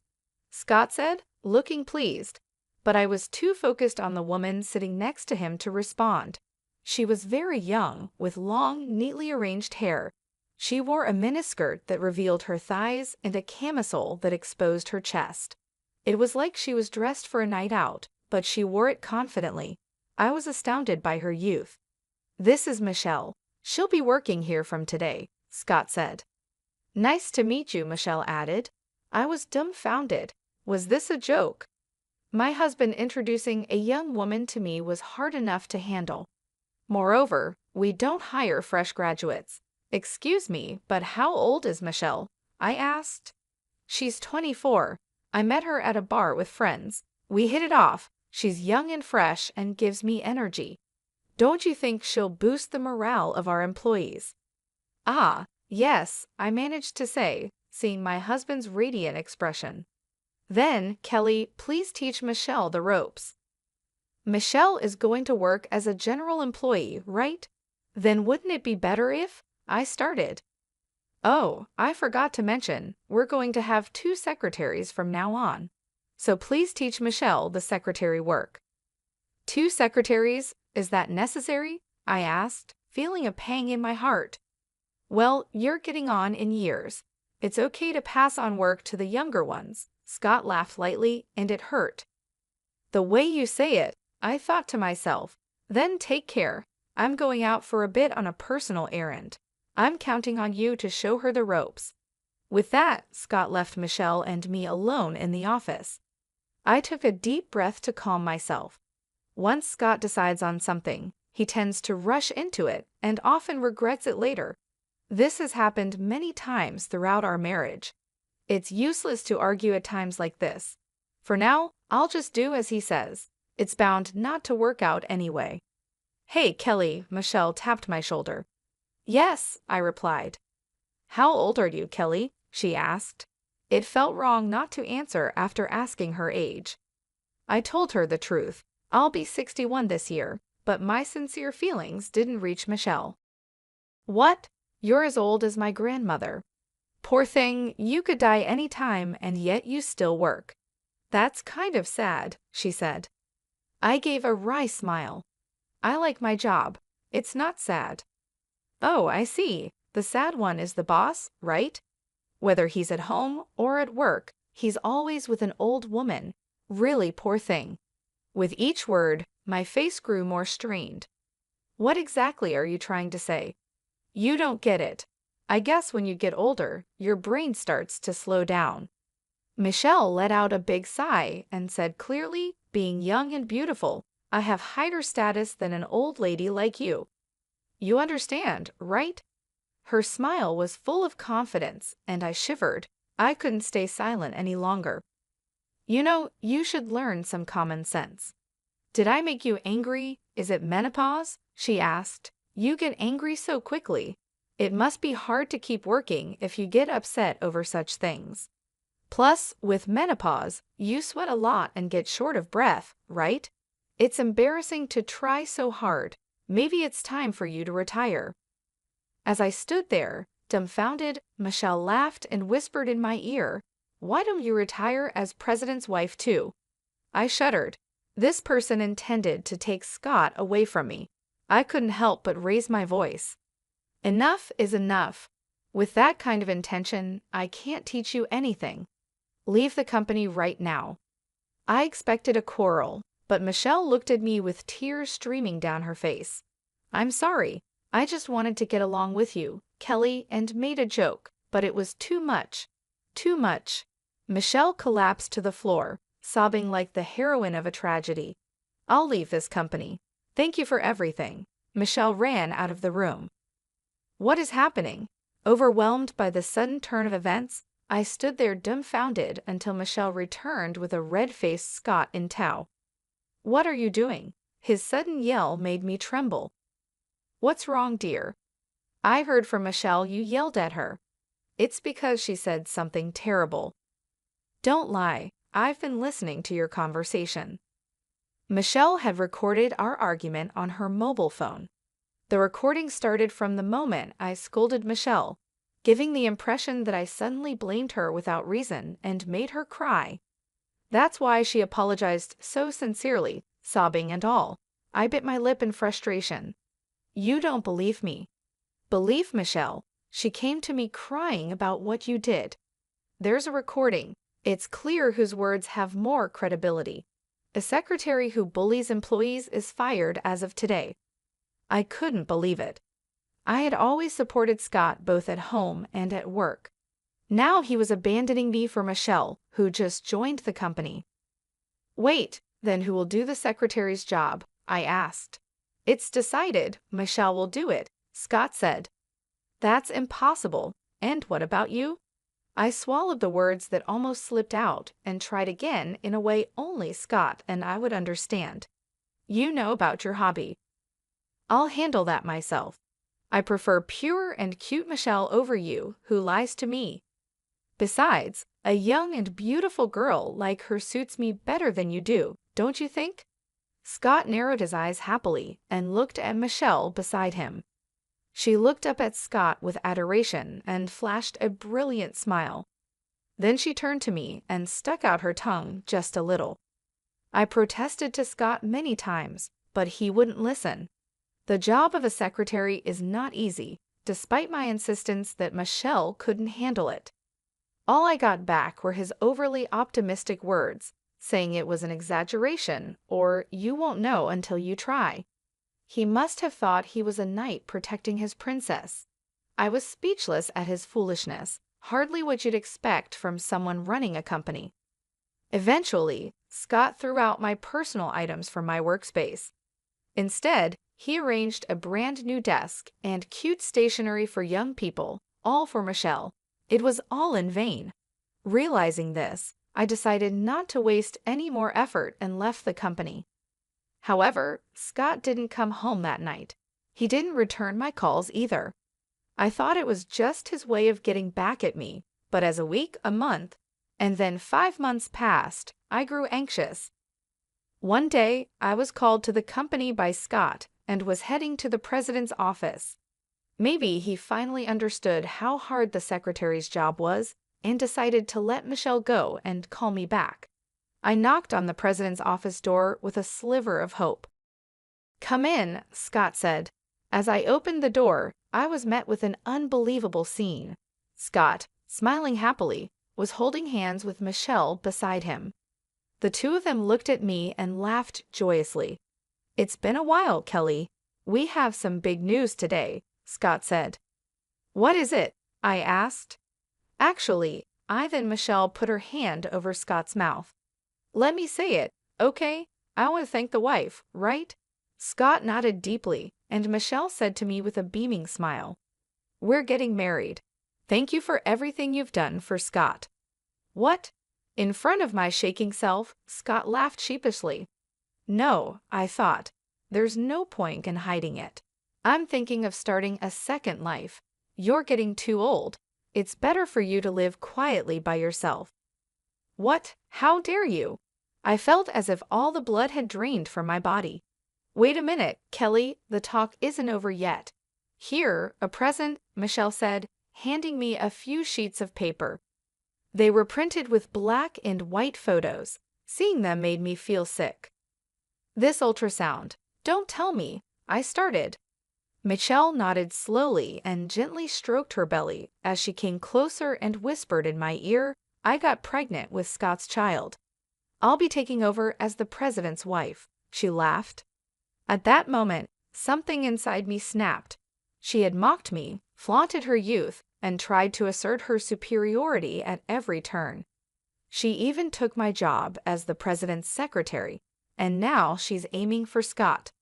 Scott said, looking pleased. But I was too focused on the woman sitting next to him to respond. She was very young, with long, neatly arranged hair. She wore a miniskirt that revealed her thighs and a camisole that exposed her chest. It was like she was dressed for a night out, but she wore it confidently. I was astounded by her youth. "This is Michelle. She'll be working here from today," Scott said. "Nice to meet you," Michelle added. I was dumbfounded. Was this a joke? My husband introducing a young woman to me was hard enough to handle. Moreover, we don't hire fresh graduates. "Excuse me, but how old is Michelle?" I asked. "She's 24. I met her at a bar with friends. We hit it off. She's young and fresh and gives me energy. Don't you think she'll boost the morale of our employees?" "Ah, yes," I managed to say, seeing my husband's radiant expression. "Then, Kelly, please teach Michelle the ropes." "Michelle is going to work as a general employee, right? Then wouldn't it be better if—" I started. "Oh, I forgot to mention, we're going to have 2 secretaries from now on. So please teach Michelle the secretary work." "2 secretaries? Is that necessary?" I asked, feeling a pang in my heart. "Well, you're getting on in years. It's okay to pass on work to the younger ones." Scott laughed lightly, and it hurt. "The way you say it," I thought to myself. "Then take care. I'm going out for a bit on a personal errand. I'm counting on you to show her the ropes." With that, Scott left Michelle and me alone in the office. I took a deep breath to calm myself. Once Scott decides on something, he tends to rush into it and often regrets it later. This has happened many times throughout our marriage. It's useless to argue at times like this. For now, I'll just do as he says. It's bound not to work out anyway. Hey, Kelly, Michelle tapped my shoulder. Yes, I replied. How old are you, Kelly? She asked. It felt wrong not to answer after asking her age. I told her the truth. I'll be 61 this year, but my sincere feelings didn't reach Michelle. What? You're as old as my grandmother. Poor thing, you could die any time and yet you still work. That's kind of sad, she said. I gave a wry smile. I like my job. It's not sad. Oh, I see. The sad one is the boss, right? Whether he's at home or at work, he's always with an old woman. Really poor thing. With each word, my face grew more strained. What exactly are you trying to say? You don't get it. I guess when you get older, your brain starts to slow down. Michelle let out a big sigh and said clearly, being young and beautiful, I have higher status than an old lady like you. You understand, right? Her smile was full of confidence, and I shivered. I couldn't stay silent any longer. You know, you should learn some common sense. Did I make you angry? Is it menopause? She asked. You get angry so quickly. It must be hard to keep working if you get upset over such things. Plus, with menopause, you sweat a lot and get short of breath, right? It's embarrassing to try so hard. Maybe it's time for you to retire. As I stood there, dumbfounded, Michelle laughed and whispered in my ear, Why don't you retire as president's wife too? I shuddered. This person intended to take Scott away from me. I couldn't help but raise my voice. Enough is enough. With that kind of intention, I can't teach you anything. Leave the company right now. I expected a quarrel, but Michelle looked at me with tears streaming down her face. I'm sorry. I just wanted to get along with you, Kelly, and made a joke, but it was too much. Too much. Michelle collapsed to the floor, sobbing like the heroine of a tragedy. I'll leave this company. Thank you for everything. Michelle ran out of the room. What is happening? Overwhelmed by the sudden turn of events, I stood there dumbfounded until Michelle returned with a red-faced Scott in tow. What are you doing? His sudden yell made me tremble. What's wrong, dear? I heard from Michelle you yelled at her. It's because she said something terrible. Don't lie. I've been listening to your conversation. Michelle had recorded our argument on her mobile phone. The recording started from the moment I scolded Michelle, giving the impression that I suddenly blamed her without reason and made her cry. That's why she apologized so sincerely, sobbing and all. I bit my lip in frustration. You don't believe me. Believe Michelle. She came to me crying about what you did. There's a recording. It's clear whose words have more credibility. A secretary who bullies employees is fired as of today. I couldn't believe it. I had always supported Scott both at home and at work. Now he was abandoning me for Michelle, who just joined the company. Wait, then who will do the secretary's job? I asked. It's decided. Michelle will do it, Scott said. That's impossible. And what about you? I swallowed the words that almost slipped out and tried again in a way only Scott and I would understand. You know about your hobby. I'll handle that myself. I prefer pure and cute Michelle over you, who lies to me. Besides, a young and beautiful girl like her suits me better than you do, don't you think? Scott narrowed his eyes happily and looked at Michelle beside him. She looked up at Scott with adoration and flashed a brilliant smile. Then she turned to me and stuck out her tongue just a little. I protested to Scott many times, but he wouldn't listen. The job of a secretary is not easy, despite my insistence that Michelle couldn't handle it. All I got back were his overly optimistic words, saying it was an exaggeration or you won't know until you try. He must have thought he was a knight protecting his princess. I was speechless at his foolishness, hardly what you'd expect from someone running a company. Eventually, Scott threw out my personal items from my workspace. Instead, He arranged a brand new desk and cute stationery for young people, all for Michelle. It was all in vain. Realizing this, I decided not to waste any more effort and left the company. However, Scott didn't come home that night. He didn't return my calls either. I thought it was just his way of getting back at me, but as a week, a month, and then 5 months passed, I grew anxious. One day, I was called to the company by Scott and was heading to the president's office. Maybe he finally understood how hard the secretary's job was and decided to let Michelle go and call me back. I knocked on the president's office door with a sliver of hope. "Come in," Scott said. As I opened the door, I was met with an unbelievable scene. Scott, smiling happily, was holding hands with Michelle beside him. The two of them looked at me and laughed joyously. "It's been a while, Kelly. We have some big news today," Scott said. "What is it?" I asked. Actually, then Michelle put her hand over Scott's mouth. "Let me say it, okay? I want to thank the wife, right?" Scott nodded deeply, and Michelle said to me with a beaming smile, "We're getting married. Thank you for everything you've done for Scott." "What?" In front of my shaking self, Scott laughed sheepishly. "No," I thought. "There's no point in hiding it. I'm thinking of starting a second life. You're getting too old. It's better for you to live quietly by yourself." "What? How dare you?" I felt as if all the blood had drained from my body. "Wait a minute, Kelly, the talk isn't over yet. Here, a present," Michelle said, handing me a few sheets of paper. They were printed with black and white photos. Seeing them made me feel sick. "This ultrasound. Don't tell me," I started. Michelle nodded slowly and gently stroked her belly as she came closer and whispered in my ear, "I got pregnant with Scott's child. I'll be taking over as the president's wife," she laughed. At that moment, something inside me snapped. She had mocked me, flaunted her youth, and tried to assert her superiority at every turn. She even took my job as the president's secretary, and now she's aiming for Scott.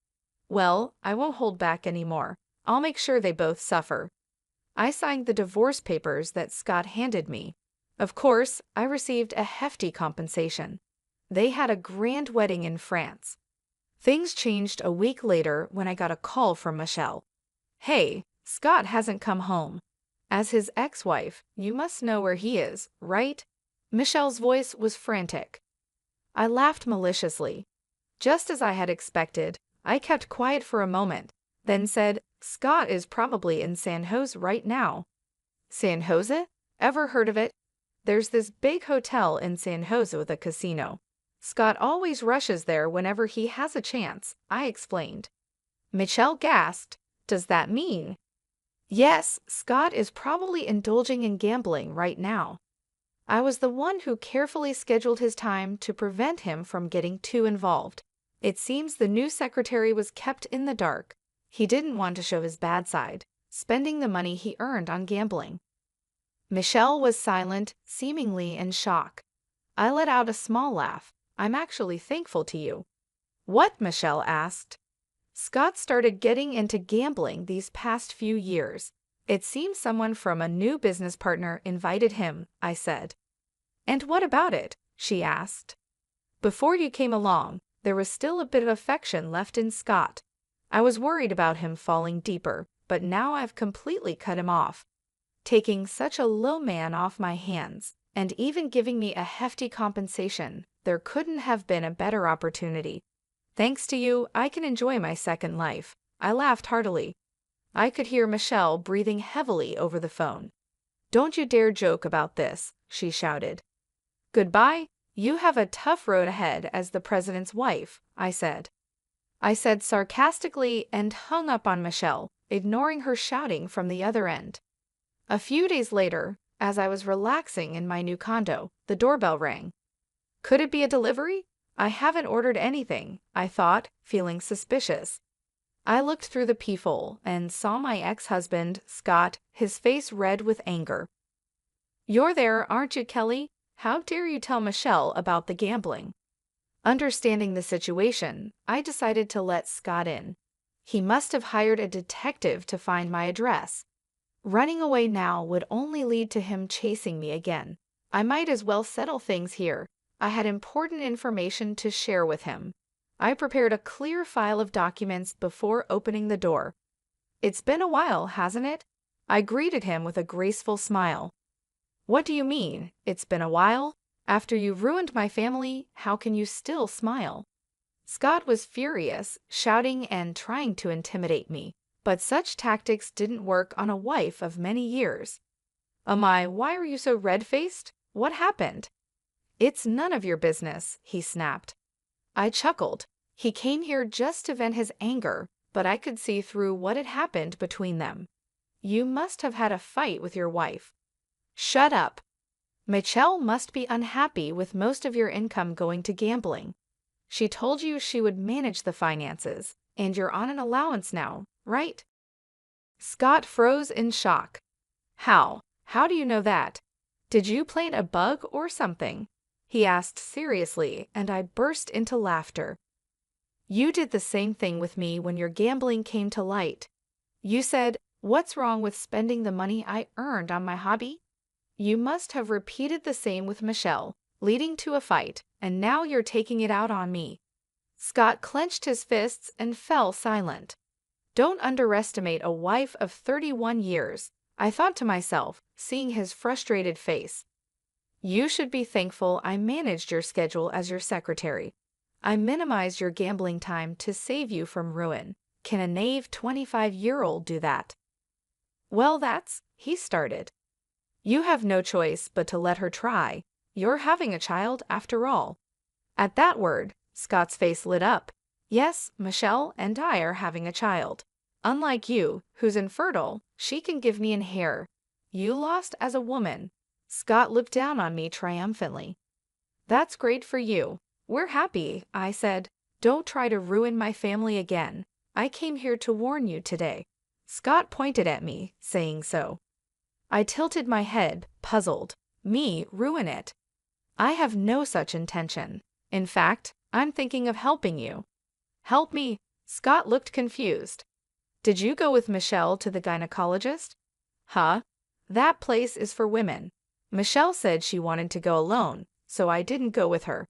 Well, I won't hold back anymore. I'll make sure they both suffer. I signed the divorce papers that Scott handed me. Of course, I received a hefty compensation. They had a grand wedding in France. Things changed a week later when I got a call from Michelle. "Hey, Scott hasn't come home. As his ex-wife, you must know where he is, right?" Michelle's voice was frantic. I laughed maliciously. Just as I had expected, I kept quiet for a moment, then said, "Scott is probably in San Jose right now." "San Jose? Ever heard of it? There's this big hotel in San Jose with a casino. Scott always rushes there whenever he has a chance," I explained. Michelle gasped. "Does that mean?" "Yes, Scott is probably indulging in gambling right now." I was the one who carefully scheduled his time to prevent him from getting too involved. It seems the new secretary was kept in the dark. He didn't want to show his bad side, spending the money he earned on gambling. Michelle was silent, seemingly in shock. I let out a small laugh. "I'm actually thankful to you." "What?" Michelle asked. "Scott started getting into gambling these past few years. It seems someone from a new business partner invited him," I said. "And what about it?" she asked. "Before you came along, there was still a bit of affection left in Scott. I was worried about him falling deeper, but now I've completely cut him off. Taking such a low man off my hands, and even giving me a hefty compensation, there couldn't have been a better opportunity. Thanks to you, I can enjoy my second life." I laughed heartily. I could hear Michelle breathing heavily over the phone. "Don't you dare joke about this," she shouted. "Goodbye. You have a tough road ahead as the president's wife," I said. I said sarcastically and hung up on Michelle, ignoring her shouting from the other end. A few days later, as I was relaxing in my new condo, the doorbell rang. Could it be a delivery? I haven't ordered anything, I thought, feeling suspicious. I looked through the peephole and saw my ex-husband, Scott, his face red with anger. "You're there, aren't you, Kelly? How dare you tell Michelle about the gambling?" Understanding the situation, I decided to let Scott in. He must have hired a detective to find my address. Running away now would only lead to him chasing me again. I might as well settle things here. I had important information to share with him. I prepared a clear file of documents before opening the door. It's been a while, hasn't it? I greeted him with a graceful smile. What do you mean, it's been a while? After you've ruined my family, how can you still smile? Scott was furious, shouting and trying to intimidate me, but such tactics didn't work on a wife of many years. Why are you so red-faced? What happened? It's none of your business, he snapped. I chuckled. He came here just to vent his anger, but I could see through what had happened between them. You must have had a fight with your wife. Shut up. Michelle must be unhappy with most of your income going to gambling. She told you she would manage the finances, and you're on an allowance now, right? Scott froze in shock. How? How do you know that? Did you plant a bug or something? He asked seriously, and I burst into laughter. You did the same thing with me when your gambling came to light. You said, "What's wrong with spending the money I earned on my hobby?" You must have repeated the same with Michelle, leading to a fight, and now you're taking it out on me. Scott clenched his fists and fell silent. Don't underestimate a wife of 31 years, I thought to myself, seeing his frustrated face. You should be thankful I managed your schedule as your secretary. I minimized your gambling time to save you from ruin. Can a naive 25-year-old do that? Well, he started. You have no choice but to let her try. You're having a child after all. At that word, Scott's face lit up. Yes, Michelle and I are having a child. Unlike you, who's infertile, she can give me an heir. You lost as a woman. Scott looked down on me triumphantly. That's great for you. We're happy, I said. Don't try to ruin my family again. I came here to warn you today. Scott pointed at me, saying so. I tilted my head, puzzled. Me ruin it? I have no such intention. In fact, I'm thinking of helping you. Help me? Scott looked confused. Did you go with Michelle to the gynecologist? Huh? That place is for women. Michelle said she wanted to go alone, so I didn't go with her.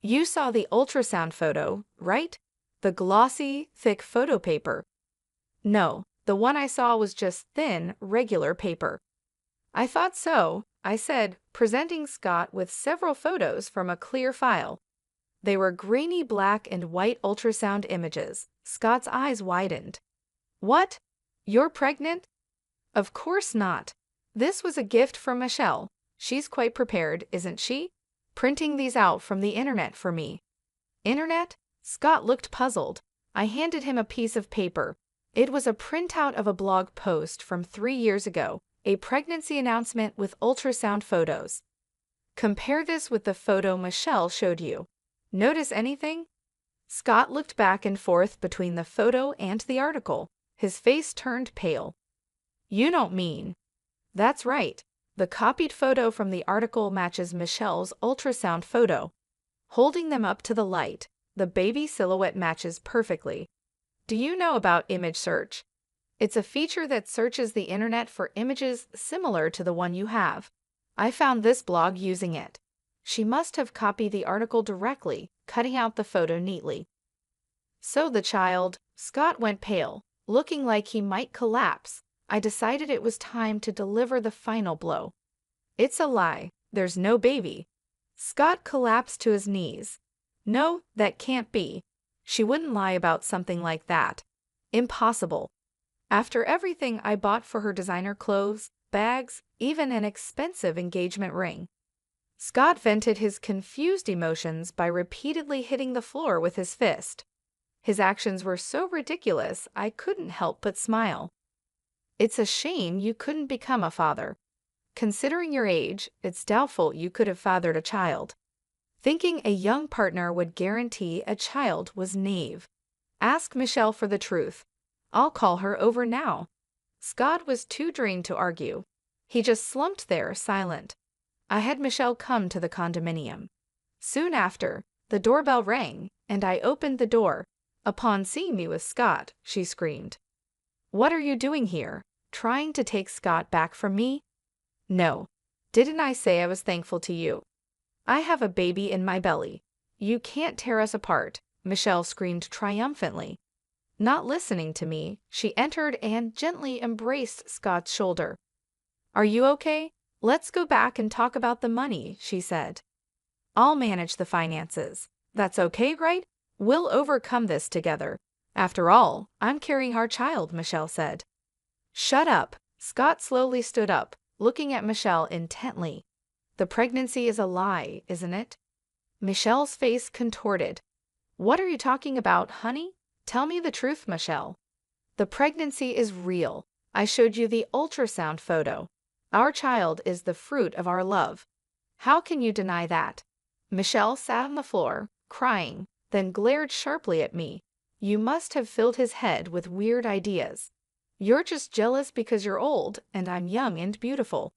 You saw the ultrasound photo, right? The glossy, thick photo paper. No, the one I saw was just thin, regular paper. I thought so, I said, presenting Scott with several photos from a clear file. They were grainy black and white ultrasound images. Scott's eyes widened. What? You're pregnant? Of course not. This was a gift from Michelle. She's quite prepared, isn't she? Printing these out from the internet for me. Internet? Scott looked puzzled. I handed him a piece of paper. It was a printout of a blog post from 3 years ago, a pregnancy announcement with ultrasound photos. Compare this with the photo Michelle showed you. Notice anything? Scott looked back and forth between the photo and the article. His face turned pale. You don't mean? That's right. The copied photo from the article matches Michelle's ultrasound photo. Holding them up to the light, the baby silhouette matches perfectly. Do you know about image search? It's a feature that searches the internet for images similar to the one you have. I found this blog using it. She must have copied the article directly, cutting out the photo neatly. So the child, Scott went pale, looking like he might collapse. I decided it was time to deliver the final blow. It's a lie. There's no baby. Scott collapsed to his knees. No, that can't be. She wouldn't lie about something like that. Impossible. After everything I bought for her designer clothes, bags, even an expensive engagement ring. Scott vented his confused emotions by repeatedly hitting the floor with his fist. His actions were so ridiculous I couldn't help but smile. It's a shame you couldn't become a father. Considering your age, it's doubtful you could have fathered a child. Thinking a young partner would guarantee a child was naive. Ask Michelle for the truth. I'll call her over now. Scott was too drained to argue. He just slumped there, silent. I had Michelle come to the condominium. Soon after, the doorbell rang, and I opened the door. Upon seeing me with Scott, she screamed. What are you doing here? Trying to take Scott back from me? No. Didn't I say I was thankful to you? I have a baby in my belly. You can't tear us apart, Michelle screamed triumphantly. Not listening to me, she entered and gently embraced Scott's shoulder. Are you okay? Let's go back and talk about the money, she said. I'll manage the finances. That's okay, right? We'll overcome this together. After all, I'm carrying our child, Michelle said. Shut up. Scott slowly stood up, looking at Michelle intently. The pregnancy is a lie, isn't it? Michelle's face contorted. What are you talking about, honey? Tell me the truth, Michelle. The pregnancy is real. I showed you the ultrasound photo. Our child is the fruit of our love. How can you deny that? Michelle sat on the floor, crying, then glared sharply at me. You must have filled his head with weird ideas. You're just jealous because you're old and I'm young and beautiful.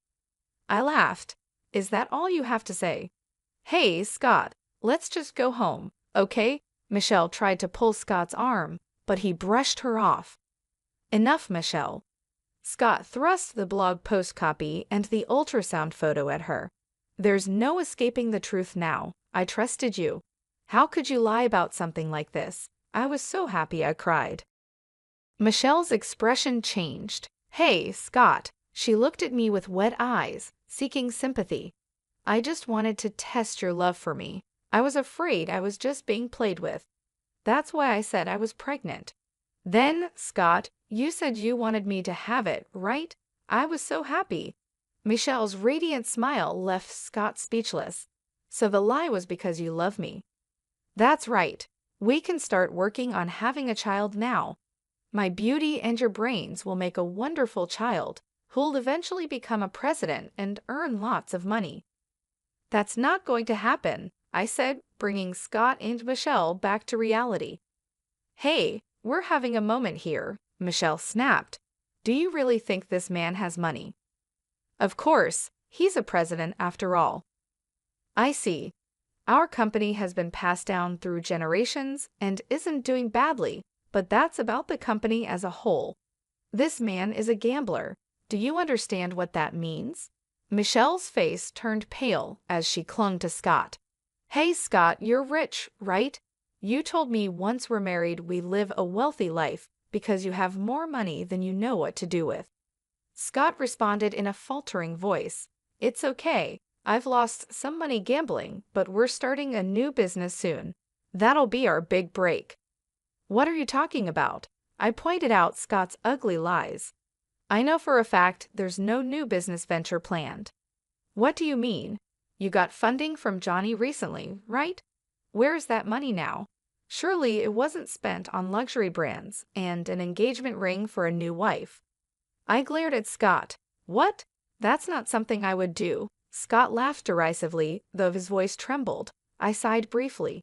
I laughed. Is that all you have to say? Hey, Scott, let's just go home, okay? Michelle tried to pull Scott's arm, but he brushed her off. Enough, Michelle. Scott thrust the blog post copy and the ultrasound photo at her. There's no escaping the truth now. I trusted you. How could you lie about something like this? I was so happy I cried. Michelle's expression changed. Hey, Scott. She looked at me with wet eyes, seeking sympathy. I just wanted to test your love for me. I was afraid I was just being played with. That's why I said I was pregnant. Then, Scott, you said you wanted me to have it, right? I was so happy. Michelle's radiant smile left Scott speechless. So the lie was because you love me. That's right. We can start working on having a child now. My beauty and your brains will make a wonderful child who'll eventually become a president and earn lots of money. That's not going to happen, I said, bringing Scott and Michelle back to reality. Hey, we're having a moment here, Michelle snapped. Do you really think this man has money? Of course, he's a president after all. I see. Our company has been passed down through generations and isn't doing badly, but that's about the company as a whole. This man is a gambler. Do you understand what that means? Michelle's face turned pale as she clung to Scott. Hey, Scott, you're rich, right? You told me once we're married we live a wealthy life because you have more money than you know what to do with. Scott responded in a faltering voice. It's okay. I've lost some money gambling, but we're starting a new business soon. That'll be our big break. What are you talking about? I pointed out Scott's ugly lies. I know for a fact there's no new business venture planned. What do you mean? You got funding from Johnny recently, right? Where's that money now? Surely it wasn't spent on luxury brands and an engagement ring for a new wife. I glared at Scott. What? That's not something I would do. Scott laughed derisively, though his voice trembled. I sighed briefly.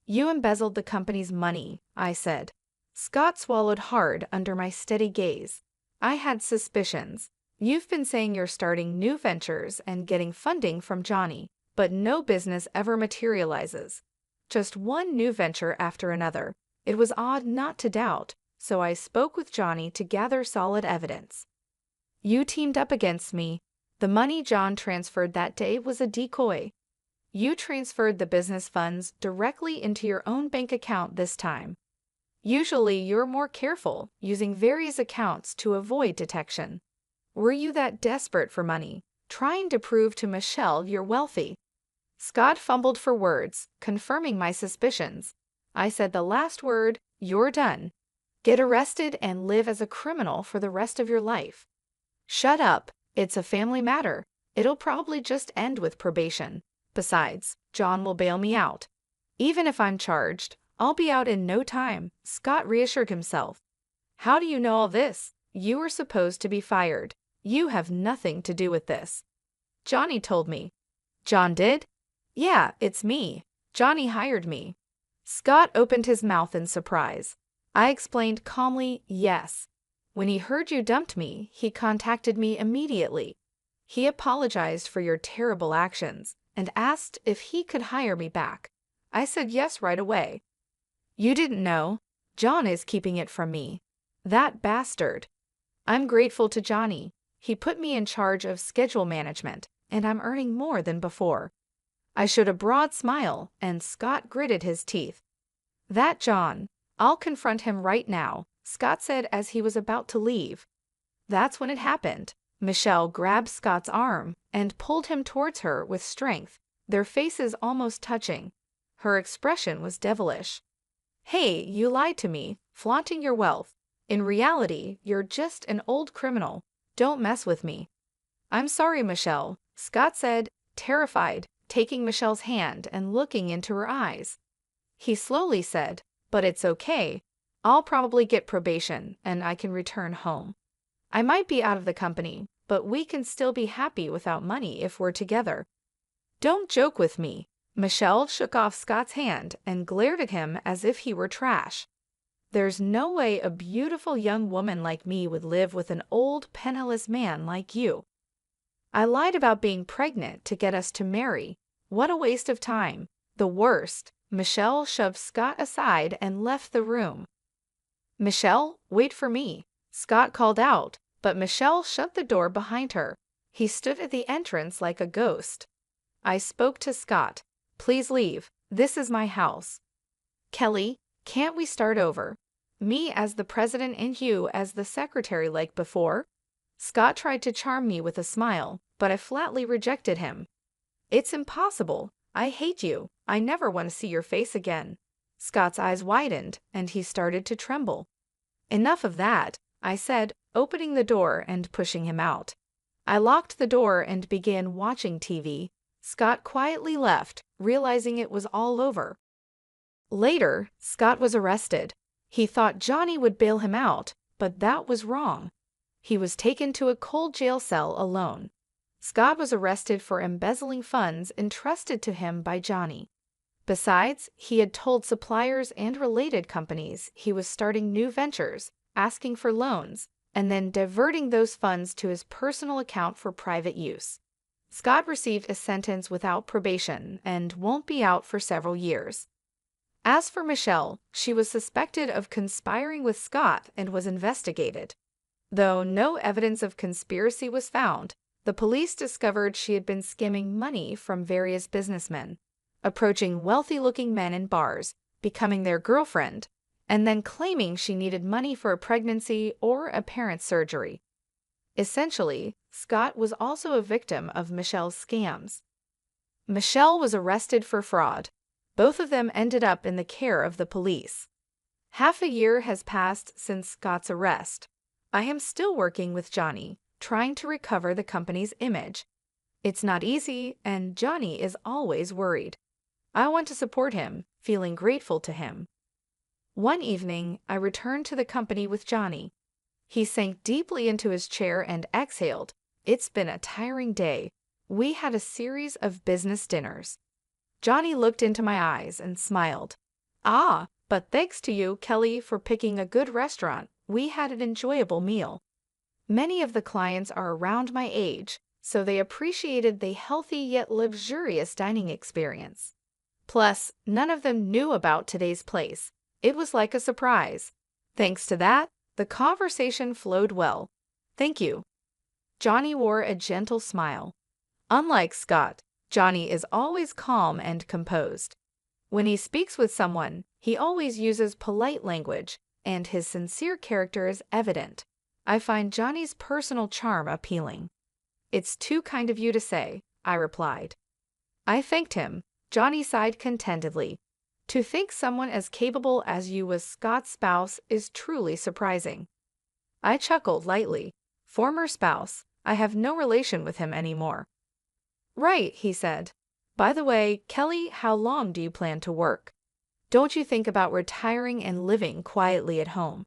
You embezzled the company's money, I said. Scott swallowed hard under my steady gaze. I had suspicions. You've been saying you're starting new ventures and getting funding from Johnny, but no business ever materializes. Just one new venture after another. It was odd not to doubt, so I spoke with Johnny to gather solid evidence. You teamed up against me. The money John transferred that day was a decoy. You transferred the business funds directly into your own bank account this time. Usually you're more careful, using various accounts to avoid detection. Were you that desperate for money, trying to prove to Michelle you're wealthy? Scott fumbled for words, confirming my suspicions. I said the last word, you're done. Get arrested and live as a criminal for the rest of your life. Shut up. It's a family matter. It'll probably just end with probation. Besides, John will bail me out. Even if I'm charged, I'll be out in no time, Scott reassured himself. How do you know all this? You were supposed to be fired. You have nothing to do with this. Johnny told me. John did? Yeah, it's me. Johnny hired me. Scott opened his mouth in surprise. I explained calmly, yes. When he heard you dumped me, he contacted me immediately. He apologized for your terrible actions and asked if he could hire me back. I said yes right away. You didn't know? John is keeping it from me. That bastard. I'm grateful to Johnny. He put me in charge of schedule management, and I'm earning more than before. I showed a broad smile, and Scott gritted his teeth. That John. I'll confront him right now, Scott said as he was about to leave. That's when it happened. Michelle grabbed Scott's arm and pulled him towards her with strength, their faces almost touching. Her expression was devilish. Hey, you lied to me, flaunting your wealth. In reality, you're just an old criminal. Don't mess with me. I'm sorry, Michelle, Scott said, terrified, taking Michelle's hand and looking into her eyes. He slowly said, but it's okay. I'll probably get probation and I can return home. I might be out of the company, but we can still be happy without money if we're together. Don't joke with me. Michelle shook off Scott's hand and glared at him as if he were trash. There's no way a beautiful young woman like me would live with an old, penniless man like you. I lied about being pregnant to get us to marry. What a waste of time. The worst. Michelle shoved Scott aside and left the room. Michelle, wait for me, Scott called out, but Michelle shut the door behind her. He stood at the entrance like a ghost. I spoke to Scott. Please leave. This is my house. Kelly, can't we start over? Me as the president and you as the secretary like before? Scott tried to charm me with a smile, but I flatly rejected him. It's impossible. I hate you. I never want to see your face again. Scott's eyes widened, and he started to tremble. Enough of that, I said, opening the door and pushing him out. I locked the door and began watching TV. Scott quietly left, realizing it was all over. Later, Scott was arrested. He thought Johnny would bail him out, but that was wrong. He was taken to a cold jail cell alone. Scott was arrested for embezzling funds entrusted to him by Johnny. Besides, he had told suppliers and related companies he was starting new ventures, asking for loans, and then diverting those funds to his personal account for private use. Scott received a sentence without probation and won't be out for several years. As for Michelle, she was suspected of conspiring with Scott and was investigated. Though no evidence of conspiracy was found, the police discovered she had been skimming money from various businessmen, approaching wealthy-looking men in bars, becoming their girlfriend, and then claiming she needed money for a pregnancy or a parent's surgery. Essentially, Scott was also a victim of Michelle's scams. Michelle was arrested for fraud. Both of them ended up in the care of the police. Half a year has passed since Scott's arrest. I am still working with Johnny, trying to recover the company's image. It's not easy, and Johnny is always worried. I want to support him, feeling grateful to him. One evening, I returned to the company with Johnny. He sank deeply into his chair and exhaled. It's been a tiring day. We had a series of business dinners. Johnny looked into my eyes and smiled. Ah, but thanks to you, Kelly, for picking a good restaurant. We had an enjoyable meal. Many of the clients are around my age, so they appreciated the healthy yet luxurious dining experience. Plus, none of them knew about today's place. It was like a surprise. Thanks to that, the conversation flowed well. Thank you. Johnny wore a gentle smile. Unlike Scott, Johnny is always calm and composed. When he speaks with someone, he always uses polite language, and his sincere character is evident. I find Johnny's personal charm appealing. It's too kind of you to say, I replied. I thanked him. Johnny sighed contentedly. To think someone as capable as you was Scott's spouse is truly surprising. I chuckled lightly. Former spouse, I have no relation with him anymore. Right, he said. By the way, Kelly, how long do you plan to work? Don't you think about retiring and living quietly at home?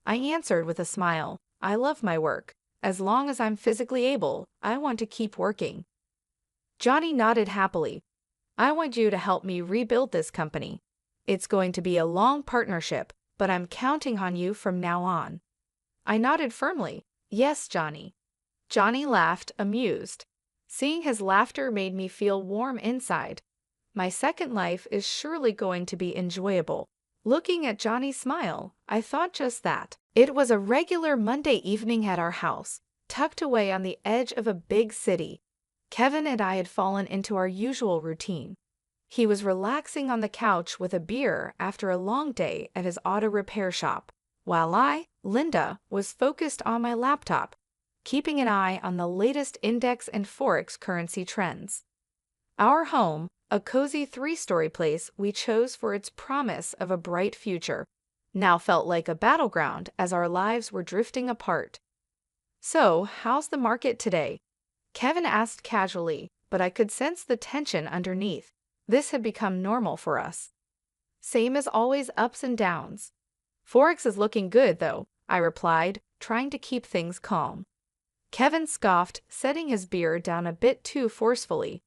I answered with a smile. I love my work. As long as I'm physically able, I want to keep working. Johnny nodded happily. I want you to help me rebuild this company. It's going to be a long partnership, but I'm counting on you from now on. I nodded firmly. Yes, Johnny. Johnny laughed, amused. Seeing his laughter made me feel warm inside. My second life is surely going to be enjoyable. Looking at Johnny's smile, I thought just that. It was a regular Monday evening at our house, tucked away on the edge of a big city. Kevin and I had fallen into our usual routine. He was relaxing on the couch with a beer after a long day at his auto repair shop, while I, Linda, was focused on my laptop, keeping an eye on the latest index and forex currency trends. Our home, a cozy three-story place we chose for its promise of a bright future, now felt like a battleground as our lives were drifting apart. "So, how's the market today?" Kevin asked casually, but I could sense the tension underneath. This had become normal for us. "Same as always, ups and downs." "Forex is looking good, though," I replied, trying to keep things calm. Kevin scoffed, setting his beer down a bit too forcefully.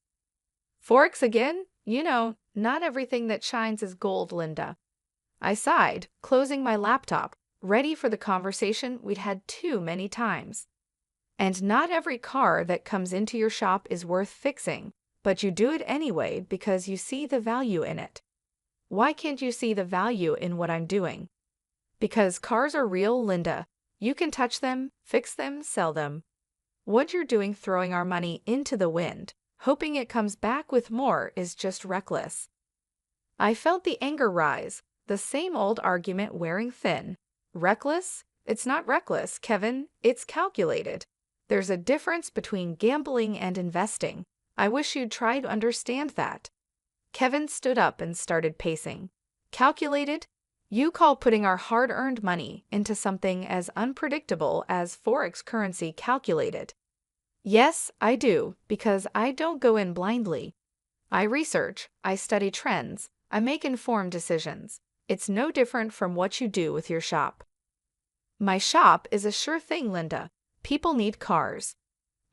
"Forex again? You know, not everything that shines is gold, Linda." I sighed, closing my laptop, ready for the conversation we'd had too many times. "And not every car that comes into your shop is worth fixing, but you do it anyway because you see the value in it." "Why can't you see the value in what I'm doing?" "Because cars are real, Linda. You can touch them, fix them, sell them. What you're doing throwing our money into the wind, hoping it comes back with more, is just reckless." I felt the anger rise, the same old argument wearing thin. "Reckless? It's not reckless, Kevin. It's calculated. There's a difference between gambling and investing. I wish you'd try to understand that." Kevin stood up and started pacing. "Calculated? You call putting our hard-earned money into something as unpredictable as forex currency calculated?" "Yes, I do, because I don't go in blindly. I research, I study trends, I make informed decisions. It's no different from what you do with your shop." "My shop is a sure thing, Linda. People need cars."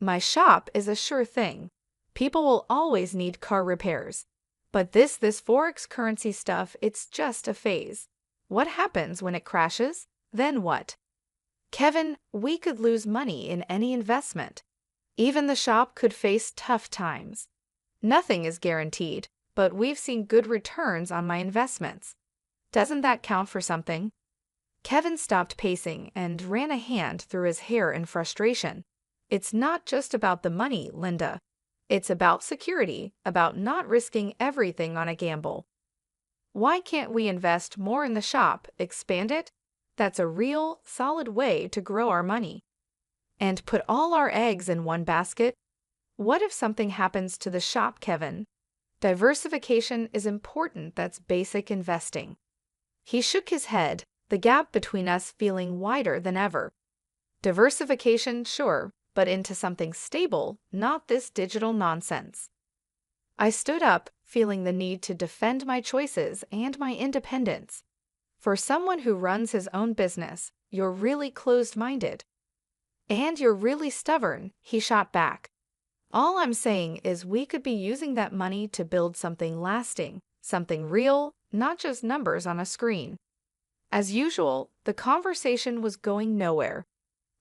"My shop is a sure thing. People will always need car repairs. But this forex currency stuff, it's just a phase. What happens when it crashes? Then what?" "Kevin, we could lose money in any investment. Even the shop could face tough times. Nothing is guaranteed, but we've seen good returns on my investments. Doesn't that count for something?" Kevin stopped pacing and ran a hand through his hair in frustration. "It's not just about the money, Linda. It's about security, about not risking everything on a gamble. Why can't we invest more in the shop, expand it? That's a real, solid way to grow our money. And put all our eggs in one basket? What if something happens to the shop, Kevin? Diversification is important. That's basic investing." He shook his head, the gap between us feeling wider than ever. "Diversification, sure, but into something stable, not this digital nonsense." I stood up, feeling the need to defend my choices and my independence. "For someone who runs his own business, you're really closed-minded." "And you're really stubborn," he shot back. "All I'm saying is we could be using that money to build something lasting, something real, not just numbers on a screen." As usual, the conversation was going nowhere.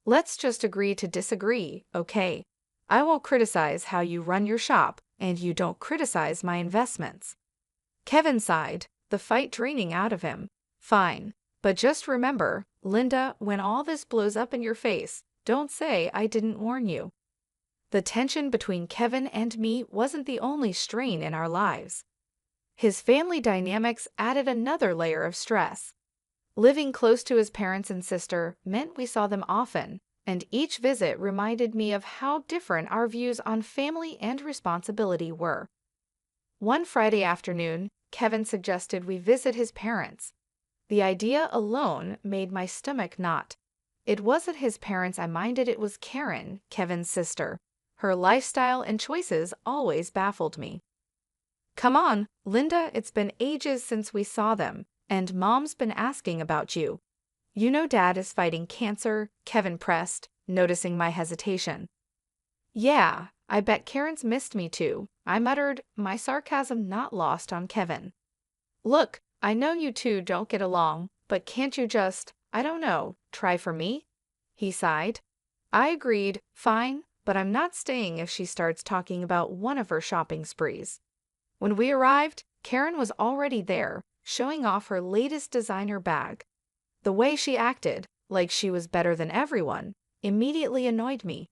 "Let's just agree to disagree, okay? I won't criticize how you run your shop, and you don't criticize my investments." Kevin sighed, the fight draining out of him. "Fine, but just remember, Linda, when all this blows up in your face, don't say I didn't warn you." The tension between Kevin and me wasn't the only strain in our lives. His family dynamics added another layer of stress. Living close to his parents and sister meant we saw them often, and each visit reminded me of how different our views on family and responsibility were. One Friday afternoon, Kevin suggested we visit his parents. The idea alone made my stomach knot. It wasn't his parents I minded, it was Karen, Kevin's sister. Her lifestyle and choices always baffled me. "Come on, Linda, it's been ages since we saw them, and Mom's been asking about you. You know Dad is fighting cancer," Kevin pressed, noticing my hesitation. "Yeah, I bet Karen's missed me too," I muttered, my sarcasm not lost on Kevin. "Look, I know you two don't get along, but can't you just, I don't know, try for me?" He sighed. I agreed, "Fine, but I'm not staying if she starts talking about one of her shopping sprees." When we arrived, Karen was already there, showing off her latest designer bag. The way she acted, like she was better than everyone, immediately annoyed me.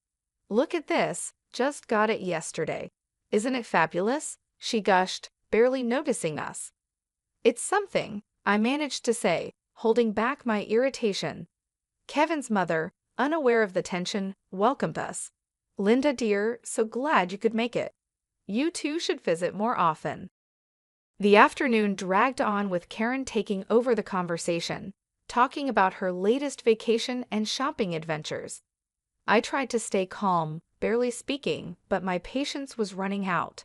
"Look at this, just got it yesterday. Isn't it fabulous?" she gushed, barely noticing us. "It's something," I managed to say, holding back my irritation. Kevin's mother, unaware of the tension, welcomed us. "Linda dear, so glad you could make it. You two should visit more often." The afternoon dragged on with Karen taking over the conversation, talking about her latest vacation and shopping adventures. I tried to stay calm, barely speaking, but my patience was running out.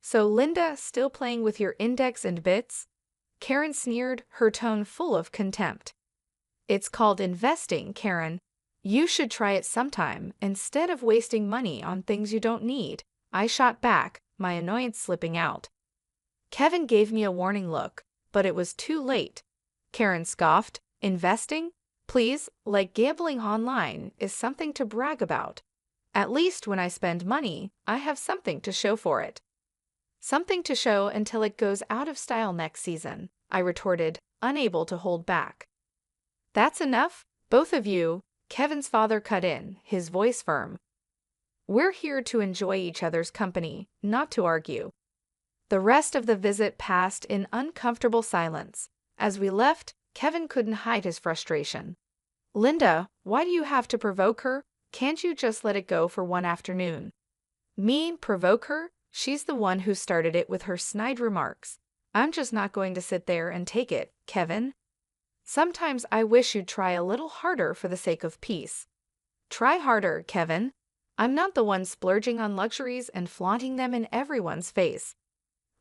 "So Linda, still playing with your index and bits?" Karen sneered, her tone full of contempt. "It's called investing, Karen. You should try it sometime, instead of wasting money on things you don't need," I shot back, my annoyance slipping out. Kevin gave me a warning look, but it was too late. Karen scoffed. "Investing? Please, like gambling online is something to brag about. At least when I spend money, I have something to show for it." "Something to show until it goes out of style next season," I retorted, unable to hold back. "That's enough, both of you," Kevin's father cut in, his voice firm. "We're here to enjoy each other's company, not to argue." The rest of the visit passed in uncomfortable silence. As we left, Kevin couldn't hide his frustration. "Linda, why do you have to provoke her? Can't you just let it go for one afternoon?" "Me, provoke her? She's the one who started it with her snide remarks. I'm just not going to sit there and take it, Kevin. Sometimes I wish you'd try a little harder for the sake of peace." "Try harder, Kevin. I'm not the one splurging on luxuries and flaunting them in everyone's face.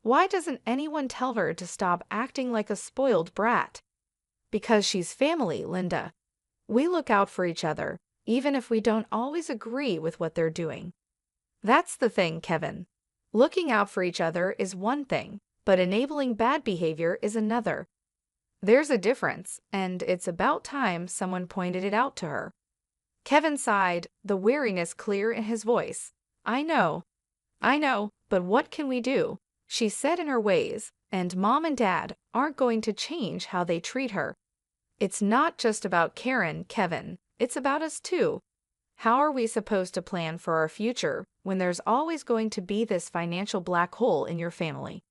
Why doesn't anyone tell her to stop acting like a spoiled brat?" "Because she's family, Linda. We look out for each other, even if we don't always agree with what they're doing." "That's the thing, Kevin. Looking out for each other is one thing, but enabling bad behavior is another. There's a difference, and it's about time someone pointed it out to her." Kevin sighed, the weariness clear in his voice. I know, but what can we do? She's set in her ways, and Mom and Dad aren't going to change how they treat her. It's not just about Karen, Kevin. It's about us too. How are we supposed to plan for our future when there's always going to be this financial black hole in your family?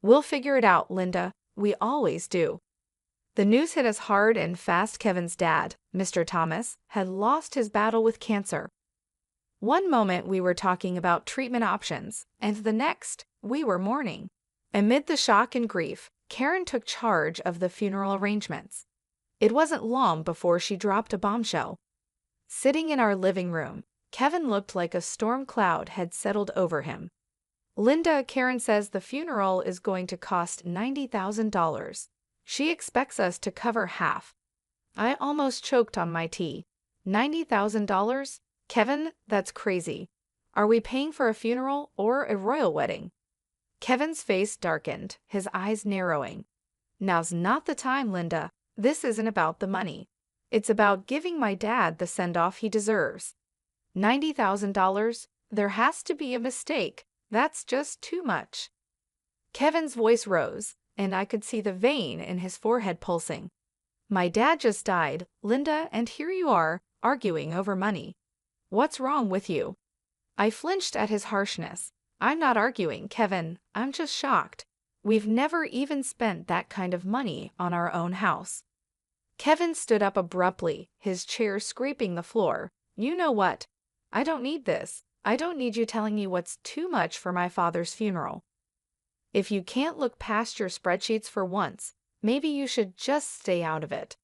"We'll figure it out, Linda. We always do." The news hit us hard and fast. Kevin's dad, Mr. Thomas, had lost his battle with cancer. One moment we were talking about treatment options, and the next, we were mourning. Amid the shock and grief, Karen took charge of the funeral arrangements. It wasn't long before she dropped a bombshell. Sitting in our living room, Kevin looked like a storm cloud had settled over him. "Linda, Karen says the funeral is going to cost $90,000. She expects us to cover half." I almost choked on my tea. $90,000? Kevin, that's crazy. Are we paying for a funeral or a royal wedding? Kevin's face darkened, his eyes narrowing. "Now's not the time, Linda. This isn't about the money. It's about giving my dad the send-off he deserves. $90,000? There has to be a mistake. That's just too much." Kevin's voice rose, and I could see the vein in his forehead pulsing. "My dad just died, Linda, and here you are, arguing over money. What's wrong with you?" I flinched at his harshness. "I'm not arguing, Kevin. I'm just shocked. We've never even spent that kind of money on our own house." Kevin stood up abruptly, his chair scraping the floor. "You know what? I don't need this. I don't need you telling me what's too much for my father's funeral. If you can't look past your spreadsheets for once, maybe you should just stay out of it."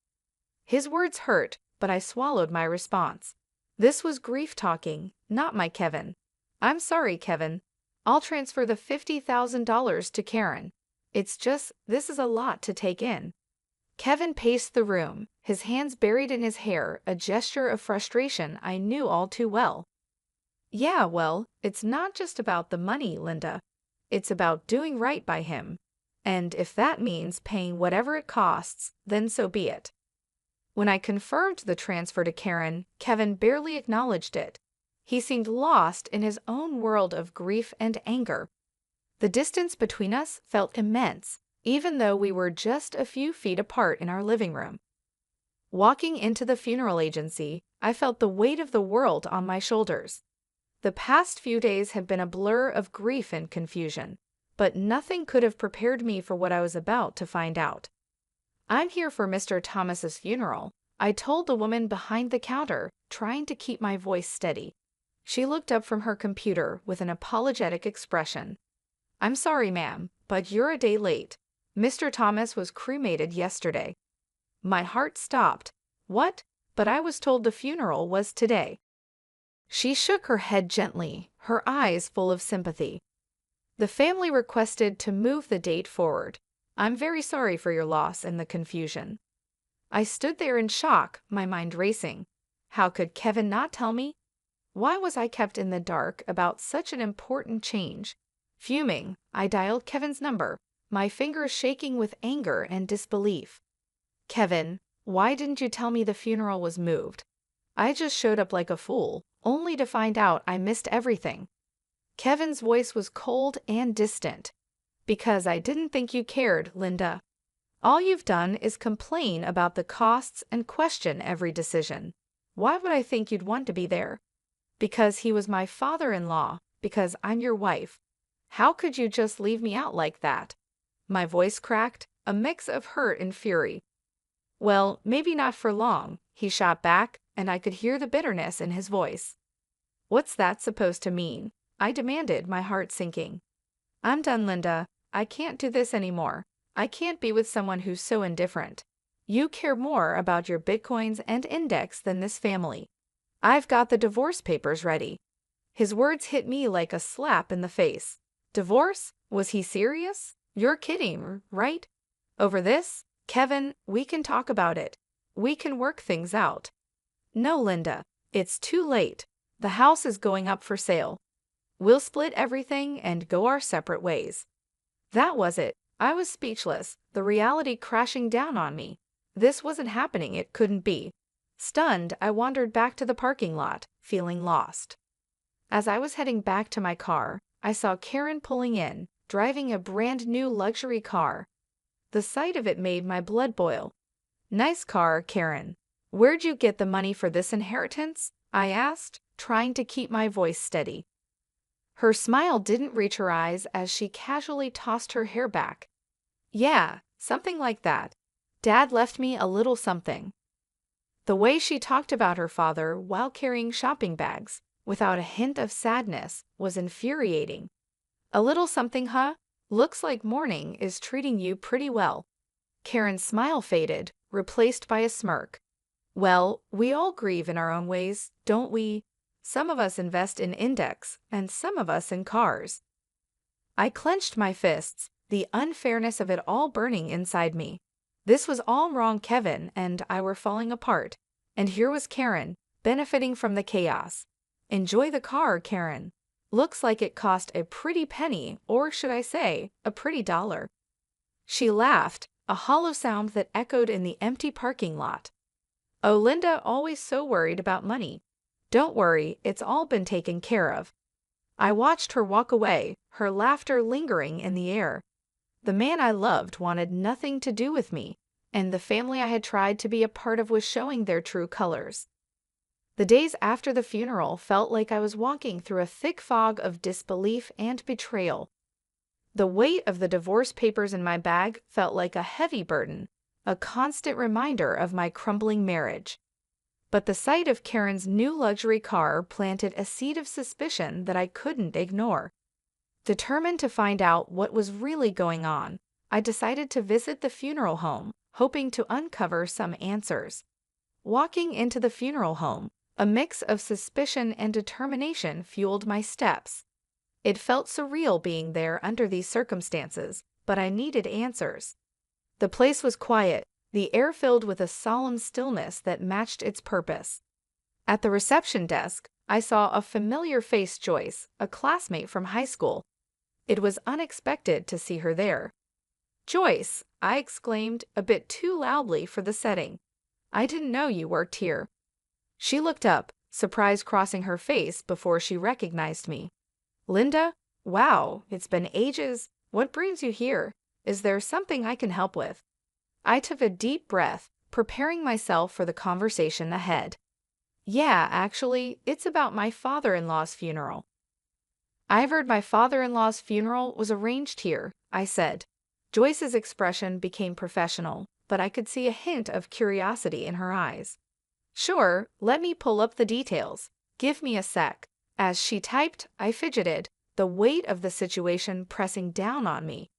His words hurt, but I swallowed my response. This was grief talking, not my Kevin. "I'm sorry, Kevin. I'll transfer the $50,000 to Karen. It's just, this is a lot to take in." Kevin paced the room, his hands buried in his hair, a gesture of frustration I knew all too well. "Yeah, well, it's not just about the money, Linda. It's about doing right by him. And if that means paying whatever it costs, then so be it." When I confirmed the transfer to Karen, Kevin barely acknowledged it. He seemed lost in his own world of grief and anger. The distance between us felt immense, even though we were just a few feet apart in our living room. Walking into the funeral agency, I felt the weight of the world on my shoulders. The past few days had been a blur of grief and confusion, but nothing could have prepared me for what I was about to find out. "I'm here for Mr. Thomas's funeral," I told the woman behind the counter, trying to keep my voice steady. She looked up from her computer with an apologetic expression. "I'm sorry, ma'am, but you're a day late. Mr. Thomas was cremated yesterday." My heart stopped. What? But I was told the funeral was today. She shook her head gently, her eyes full of sympathy. "The family requested to move the date forward. I'm very sorry for your loss and the confusion." I stood there in shock, my mind racing. How could Kevin not tell me? Why was I kept in the dark about such an important change? Fuming, I dialed Kevin's number, my fingers shaking with anger and disbelief. "Kevin, why didn't you tell me the funeral was moved? I just showed up like a fool, only to find out I missed everything." Kevin's voice was cold and distant. "Because I didn't think you cared, Linda. All you've done is complain about the costs and question every decision. Why would I think you'd want to be there? Because he was my father-in-law, because I'm your wife. How could you just leave me out like that?" My voice cracked, a mix of hurt and fury. "Well, maybe not for long," he shot back, and I could hear the bitterness in his voice. "What's that supposed to mean?" I demanded, my heart sinking. "I'm done, Linda. I can't do this anymore. I can't be with someone who's so indifferent. You care more about your bitcoins and index than this family. I've got the divorce papers ready." His words hit me like a slap in the face. Divorce? Was he serious? You're kidding, right? Over this? Kevin, we can talk about it. We can work things out. "No, Linda. It's too late. The house is going up for sale. We'll split everything and go our separate ways." That was it. I was speechless, the reality crashing down on me. This wasn't happening, it couldn't be. Stunned, I wandered back to the parking lot, feeling lost. As I was heading back to my car, I saw Karen pulling in, driving a brand new luxury car. The sight of it made my blood boil. "Nice car, Karen. Where'd you get the money for this inheritance?" I asked, trying to keep my voice steady. Her smile didn't reach her eyes as she casually tossed her hair back. "Yeah, something like that. Dad left me a little something." The way she talked about her father while carrying shopping bags, without a hint of sadness, was infuriating. "A little something, huh? Looks like mourning is treating you pretty well." Karen's smile faded, replaced by a smirk. "Well, we all grieve in our own ways, don't we? Some of us invest in index, and some of us in cars." I clenched my fists, the unfairness of it all burning inside me. This was all wrong. Kevin and I were falling apart, and here was Karen, benefiting from the chaos. "Enjoy the car, Karen. Looks like it cost a pretty penny, or should I say, a pretty dollar." She laughed, a hollow sound that echoed in the empty parking lot. "Oh, Linda, always so worried about money. Don't worry, it's all been taken care of." I watched her walk away, her laughter lingering in the air. The man I loved wanted nothing to do with me, and the family I had tried to be a part of was showing their true colors. The days after the funeral felt like I was walking through a thick fog of disbelief and betrayal. The weight of the divorce papers in my bag felt like a heavy burden, a constant reminder of my crumbling marriage. But the sight of Karen's new luxury car planted a seed of suspicion that I couldn't ignore. Determined to find out what was really going on, I decided to visit the funeral home, hoping to uncover some answers. Walking into the funeral home, a mix of suspicion and determination fueled my steps. It felt surreal being there under these circumstances, but I needed answers. The place was quiet, the air filled with a solemn stillness that matched its purpose. At the reception desk, I saw a familiar face, Joyce, a classmate from high school. It was unexpected to see her there. "Joyce," I exclaimed, a bit too loudly for the setting. "I didn't know you worked here." She looked up, surprise crossing her face before she recognized me. "Linda, Wow, it's been ages. What brings you here? Is there something I can help with? I took a deep breath, preparing myself for the conversation ahead. Yeah, actually, it's about my father-in-law's funeral. I've heard my father-in-law's funeral was arranged here, I said. Joyce's expression became professional, but I could see a hint of curiosity in her eyes. Sure, let me pull up the details. Give me a sec. As she typed, I fidgeted, the weight of the situation pressing down on me.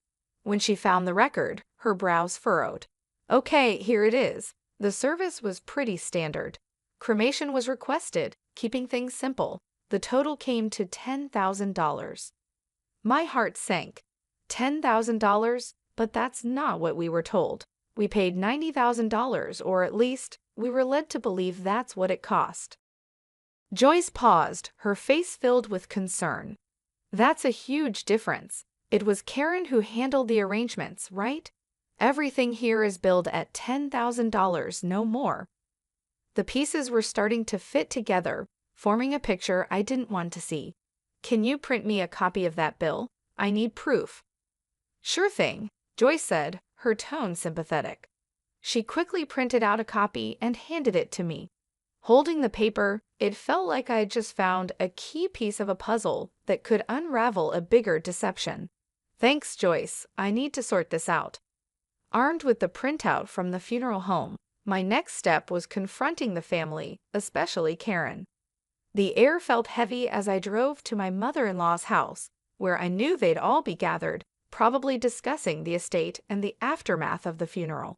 When she found the record, her brows furrowed. Okay, here it is. The service was pretty standard. Cremation was requested, keeping things simple. The total came to $10,000. My heart sank. $10,000? But that's not what we were told. We paid $90,000, or at least, we were led to believe that's what it cost. Joyce paused, her face filled with concern. That's a huge difference. It was Karen who handled the arrangements, right? Everything here is billed at $10,000, no more. The pieces were starting to fit together, forming a picture I didn't want to see. Can you print me a copy of that bill? I need proof. Sure thing, Joyce said, her tone sympathetic. She quickly printed out a copy and handed it to me. Holding the paper, it felt like I had just found a key piece of a puzzle that could unravel a bigger deception. Thanks, Joyce. I need to sort this out. Armed with the printout from the funeral home, my next step was confronting the family, especially Karen. The air felt heavy as I drove to my mother-in-law's house, where I knew they'd all be gathered, probably discussing the estate and the aftermath of the funeral.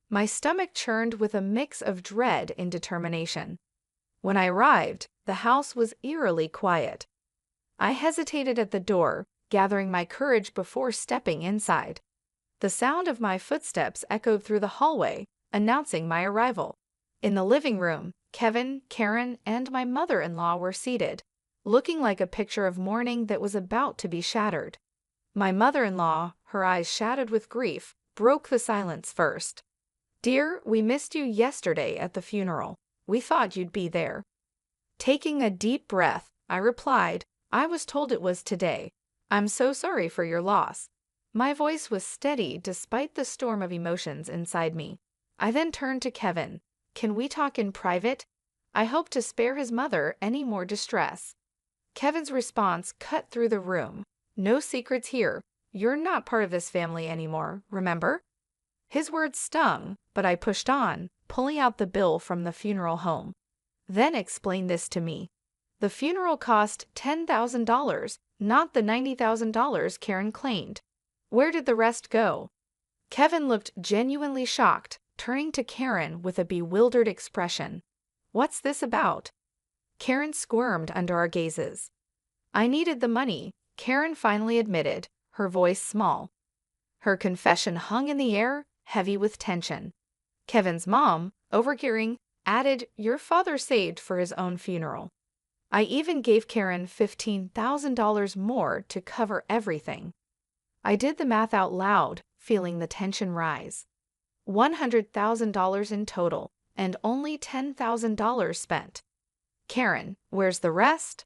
My stomach churned with a mix of dread and determination. When I arrived, the house was eerily quiet. I hesitated at the door, gathering my courage before stepping inside. The sound of my footsteps echoed through the hallway, announcing my arrival. In the living room, Kevin, Karen, and my mother-in-law were seated, looking like a picture of mourning that was about to be shattered. My mother-in-law, her eyes shadowed with grief, broke the silence first. Dear, we missed you yesterday at the funeral. We thought you'd be there. Taking a deep breath, I replied, I was told it was today. I'm so sorry for your loss. My voice was steady despite the storm of emotions inside me. I then turned to Kevin. Can we talk in private? I hope to spare his mother any more distress. Kevin's response cut through the room. No secrets here. You're not part of this family anymore, remember? His words stung, but I pushed on, pulling out the bill from the funeral home. Then explain this to me. The funeral cost $10,000, not the $90,000 Karen claimed. Where did the rest go? Kevin looked genuinely shocked, turning to Karen with a bewildered expression. What's this about? Karen squirmed under our gazes. I needed the money, Karen finally admitted, her voice small. Her confession hung in the air, heavy with tension. Kevin's mom, overhearing, added, Your father saved for his own funeral. I even gave Karen $15,000 more to cover everything. I did the math out loud, feeling the tension rise. $100,000 in total, and only $10,000 spent. Karen, where's the rest?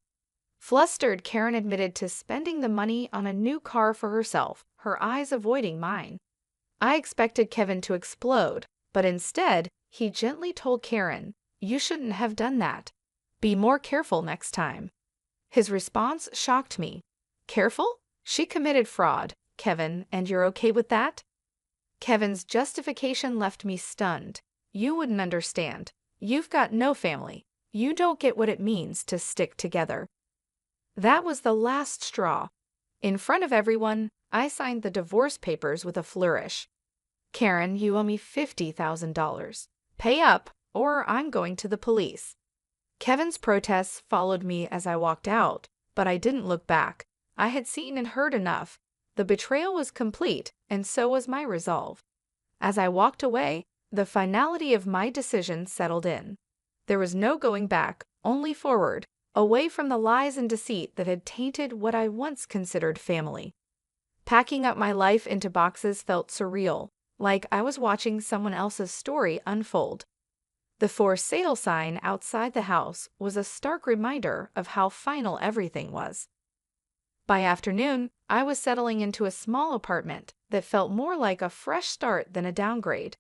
Flustered, Karen admitted to spending the money on a new car for herself, her eyes avoiding mine. I expected Kevin to explode, but instead, he gently told Karen, You shouldn't have done that. Be more careful next time. His response shocked me. Careful? She committed fraud, Kevin, and you're okay with that? Kevin's justification left me stunned. You wouldn't understand. You've got no family. You don't get what it means to stick together. That was the last straw. In front of everyone, I signed the divorce papers with a flourish. Karen, you owe me $50,000. Pay up, or I'm going to the police. Kevin's protests followed me as I walked out, but I didn't look back. I had seen and heard enough. The betrayal was complete, and so was my resolve. As I walked away, the finality of my decision settled in. There was no going back, only forward, away from the lies and deceit that had tainted what I once considered family. Packing up my life into boxes felt surreal, like I was watching someone else's story unfold. The for sale sign outside the house was a stark reminder of how final everything was. By afternoon, I was settling into a small apartment that felt more like a fresh start than a downgrade.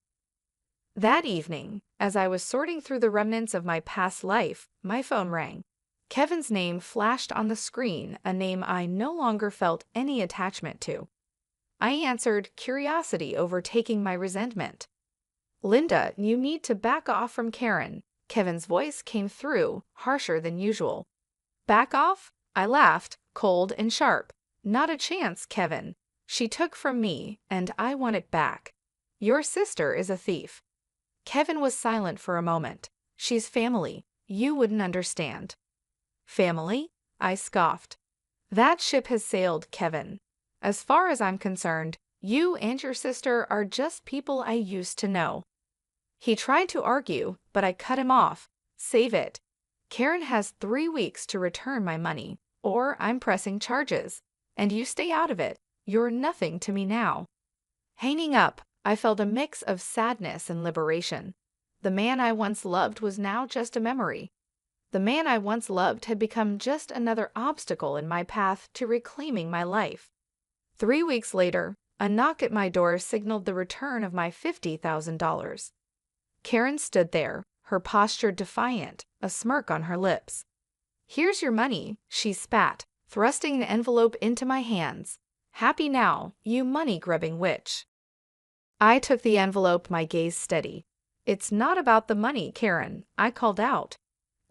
That evening, as I was sorting through the remnants of my past life, my phone rang. Kevin's name flashed on the screen, a name I no longer felt any attachment to. I answered, curiosity overtaking my resentment. "Linda, you need to back off from Karen." Kevin's voice came through, harsher than usual. "Back off?" I laughed, cold and sharp. "Not a chance, Kevin. She took from me, and I want it back. Your sister is a thief." Kevin was silent for a moment. "She's family. You wouldn't understand." "Family?" I scoffed. "That ship has sailed, Kevin. As far as I'm concerned, you and your sister are just people I used to know." He tried to argue, but I cut him off. "Save it. Karen has 3 weeks to return my money, or I'm pressing charges, and you stay out of it. You're nothing to me now." Hanging up, I felt a mix of sadness and liberation. The man I once loved was now just a memory. The man I once loved had become just another obstacle in my path to reclaiming my life. 3 weeks later, a knock at my door signaled the return of my $50,000. Karen stood there, her posture defiant, a smirk on her lips. "Here's your money," she spat, thrusting an envelope into my hands. "Happy now, you money-grubbing witch." I took the envelope, my gaze steady. "It's not about the money, Karen," I called out.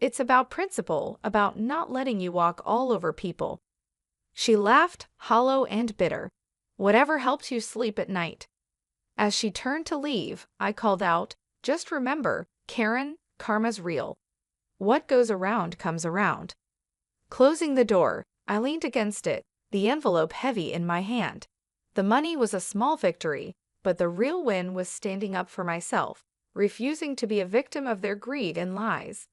"It's about principle, about not letting you walk all over people." She laughed, hollow and bitter. "Whatever helps you sleep at night." As she turned to leave, I called out, "Just remember, Karen, karma's real. What goes around comes around." Closing the door, I leaned against it, the envelope heavy in my hand. The money was a small victory, but the real win was standing up for myself, refusing to be a victim of their greed and lies.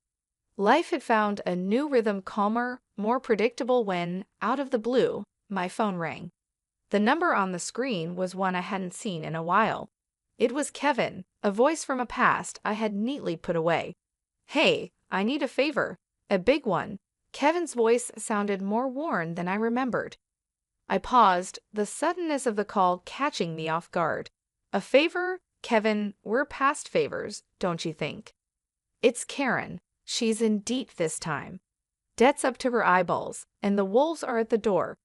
Life had found a new rhythm, calmer, more predictable when, out of the blue, my phone rang. The number on the screen was one I hadn't seen in a while. It was Kevin, a voice from a past I had neatly put away. "Hey, I need a favor. A big one." Kevin's voice sounded more worn than I remembered. I paused, the suddenness of the call catching me off guard. "A favor? Kevin, we're past favors, don't you think?" "It's Karen. She's in deep this time. Debt's up to her eyeballs, and the wolves are at the door.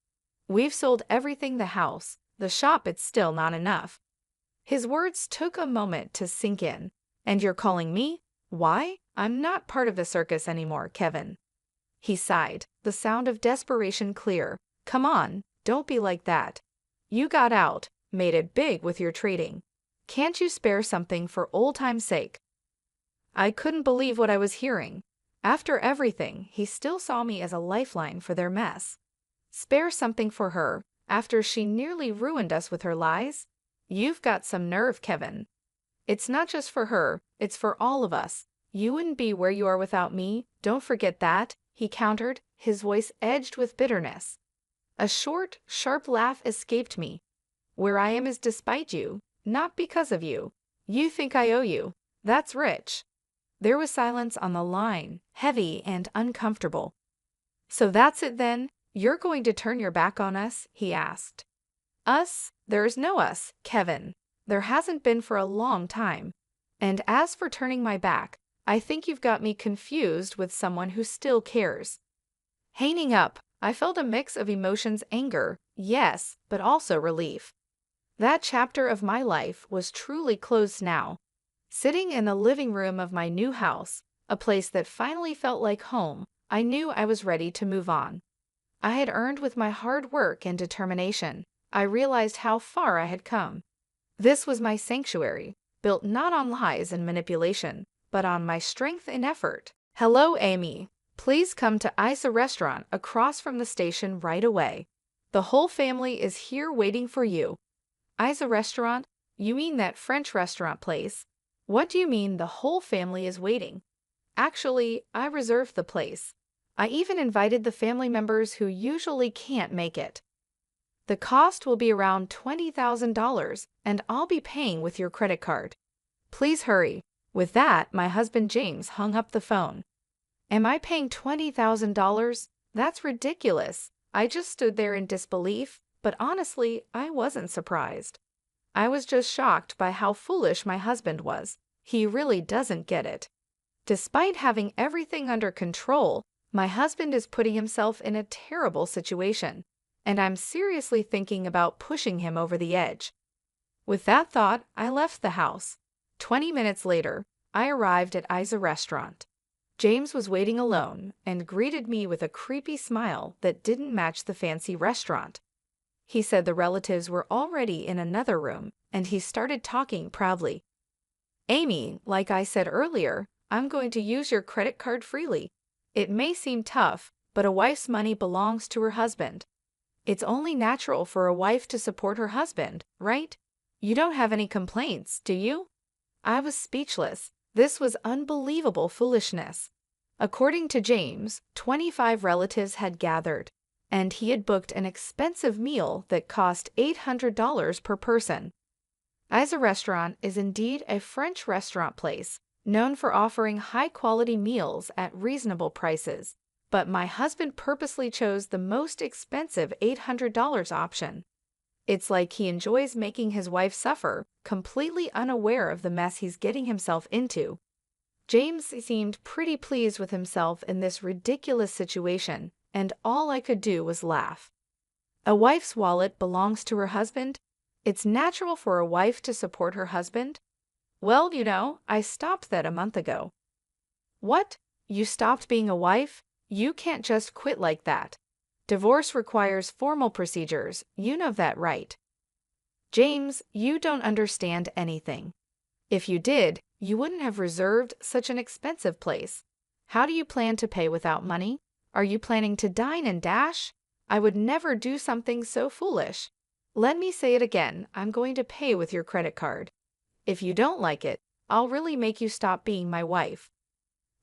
We've sold everything, the house, the shop, it's still not enough." His words took a moment to sink in. "And you're calling me? Why? I'm not part of the circus anymore, Kevin." He sighed, the sound of desperation clear. "Come on, don't be like that. You got out, made it big with your trading. Can't you spare something for old time's sake?" I couldn't believe what I was hearing. After everything, he still saw me as a lifeline for their mess. Spare something for her, after she nearly ruined us with her lies? You've got some nerve, Kevin. "It's not just for her, it's for all of us. You wouldn't be where you are without me, don't forget that," he countered, his voice edged with bitterness. A short, sharp laugh escaped me. "Where I am is despite you, not because of you. You think I owe you. That's rich." There was silence on the line, heavy and uncomfortable. "So that's it then? You're going to turn your back on us?" he asked. "Us? There's no us, Kevin. There hasn't been for a long time. And as for turning my back, I think you've got me confused with someone who still cares." Hanging up, I felt a mix of emotions, anger, yes, but also relief. That chapter of my life was truly closed now. Sitting in the living room of my new house, a place that finally felt like home, I knew I was ready to move on. I had earned with my hard work and determination. I realized how far I had come. This was my sanctuary, built not on lies and manipulation, but on my strength and effort. "Hello, Amy. Please come to Aita restaurant across from the station right away. The whole family is here waiting for you." "Aita restaurant? You mean that French restaurant place?" "What do you mean the whole family is waiting?" "Actually, I reserved the place. I even invited the family members who usually can't make it. The cost will be around $20,000, and I'll be paying with your credit card. Please hurry." With that, my husband James hung up the phone. "Am I paying $20,000? That's ridiculous. I just stood there in disbelief, but honestly, I wasn't surprised. I was just shocked by how foolish my husband was. He really doesn't get it. Despite having everything under control, my husband is putting himself in a terrible situation, and I'm seriously thinking about pushing him over the edge. With that thought, I left the house. 20 minutes later, I arrived at Isa restaurant. James was waiting alone and greeted me with a creepy smile that didn't match the fancy restaurant. He said the relatives were already in another room, and he started talking proudly. Amy, like I said earlier, I'm going to use your credit card freely. It may seem tough, but a wife's money belongs to her husband. It's only natural for a wife to support her husband, right? You don't have any complaints, do you? I was speechless. This was unbelievable foolishness. According to James, 25 relatives had gathered, and he had booked an expensive meal that cost $800 per person. Isa restaurant is indeed a French restaurant place, known for offering high-quality meals at reasonable prices, but my husband purposely chose the most expensive $800 option. It's like he enjoys making his wife suffer, completely unaware of the mess he's getting himself into. James seemed pretty pleased with himself in this ridiculous situation, and all I could do was laugh. A wife's wallet belongs to her husband? It's natural for a wife to support her husband? Well, I stopped that a month ago. What? You stopped being a wife? You can't just quit like that. Divorce requires formal procedures, you know that, right? James, you don't understand anything. If you did, you wouldn't have reserved such an expensive place. How do you plan to pay without money? Are you planning to dine and dash? I would never do something so foolish. Let me say it again, I'm going to pay with your credit card. If you don't like it, I'll really make you stop being my wife.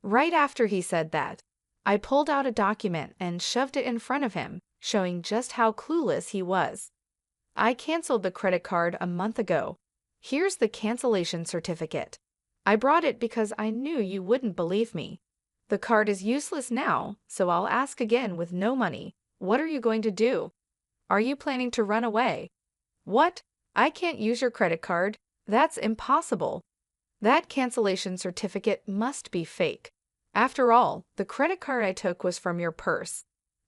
Right after he said that, I pulled out a document and shoved it in front of him, showing just how clueless he was. I canceled the credit card a month ago. Here's the cancellation certificate. I brought it because I knew you wouldn't believe me. The card is useless now, so I'll ask again with no money. What are you going to do? Are you planning to run away? What? I can't use your credit card. That's impossible. That cancellation certificate must be fake. After all, the credit card I took was from your purse.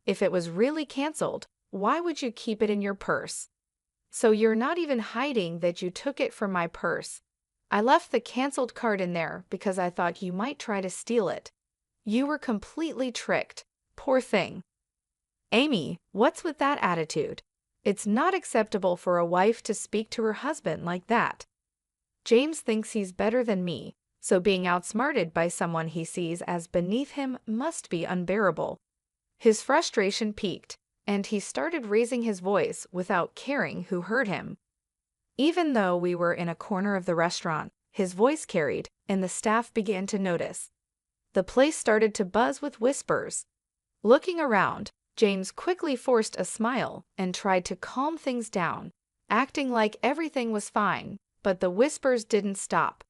If it was really canceled, why would you keep it in your purse? So you're not even hiding that you took it from my purse. I left the canceled card in there because I thought you might try to steal it. You were completely tricked. Poor thing. Amy, what's with that attitude? It's not acceptable for a wife to speak to her husband like that. James thinks he's better than me, so being outsmarted by someone he sees as beneath him must be unbearable. His frustration peaked, and he started raising his voice without caring who heard him. Even though we were in a corner of the restaurant, his voice carried, and the staff began to notice. The place started to buzz with whispers. Looking around, James quickly forced a smile and tried to calm things down, acting like everything was fine, but the whispers didn't stop.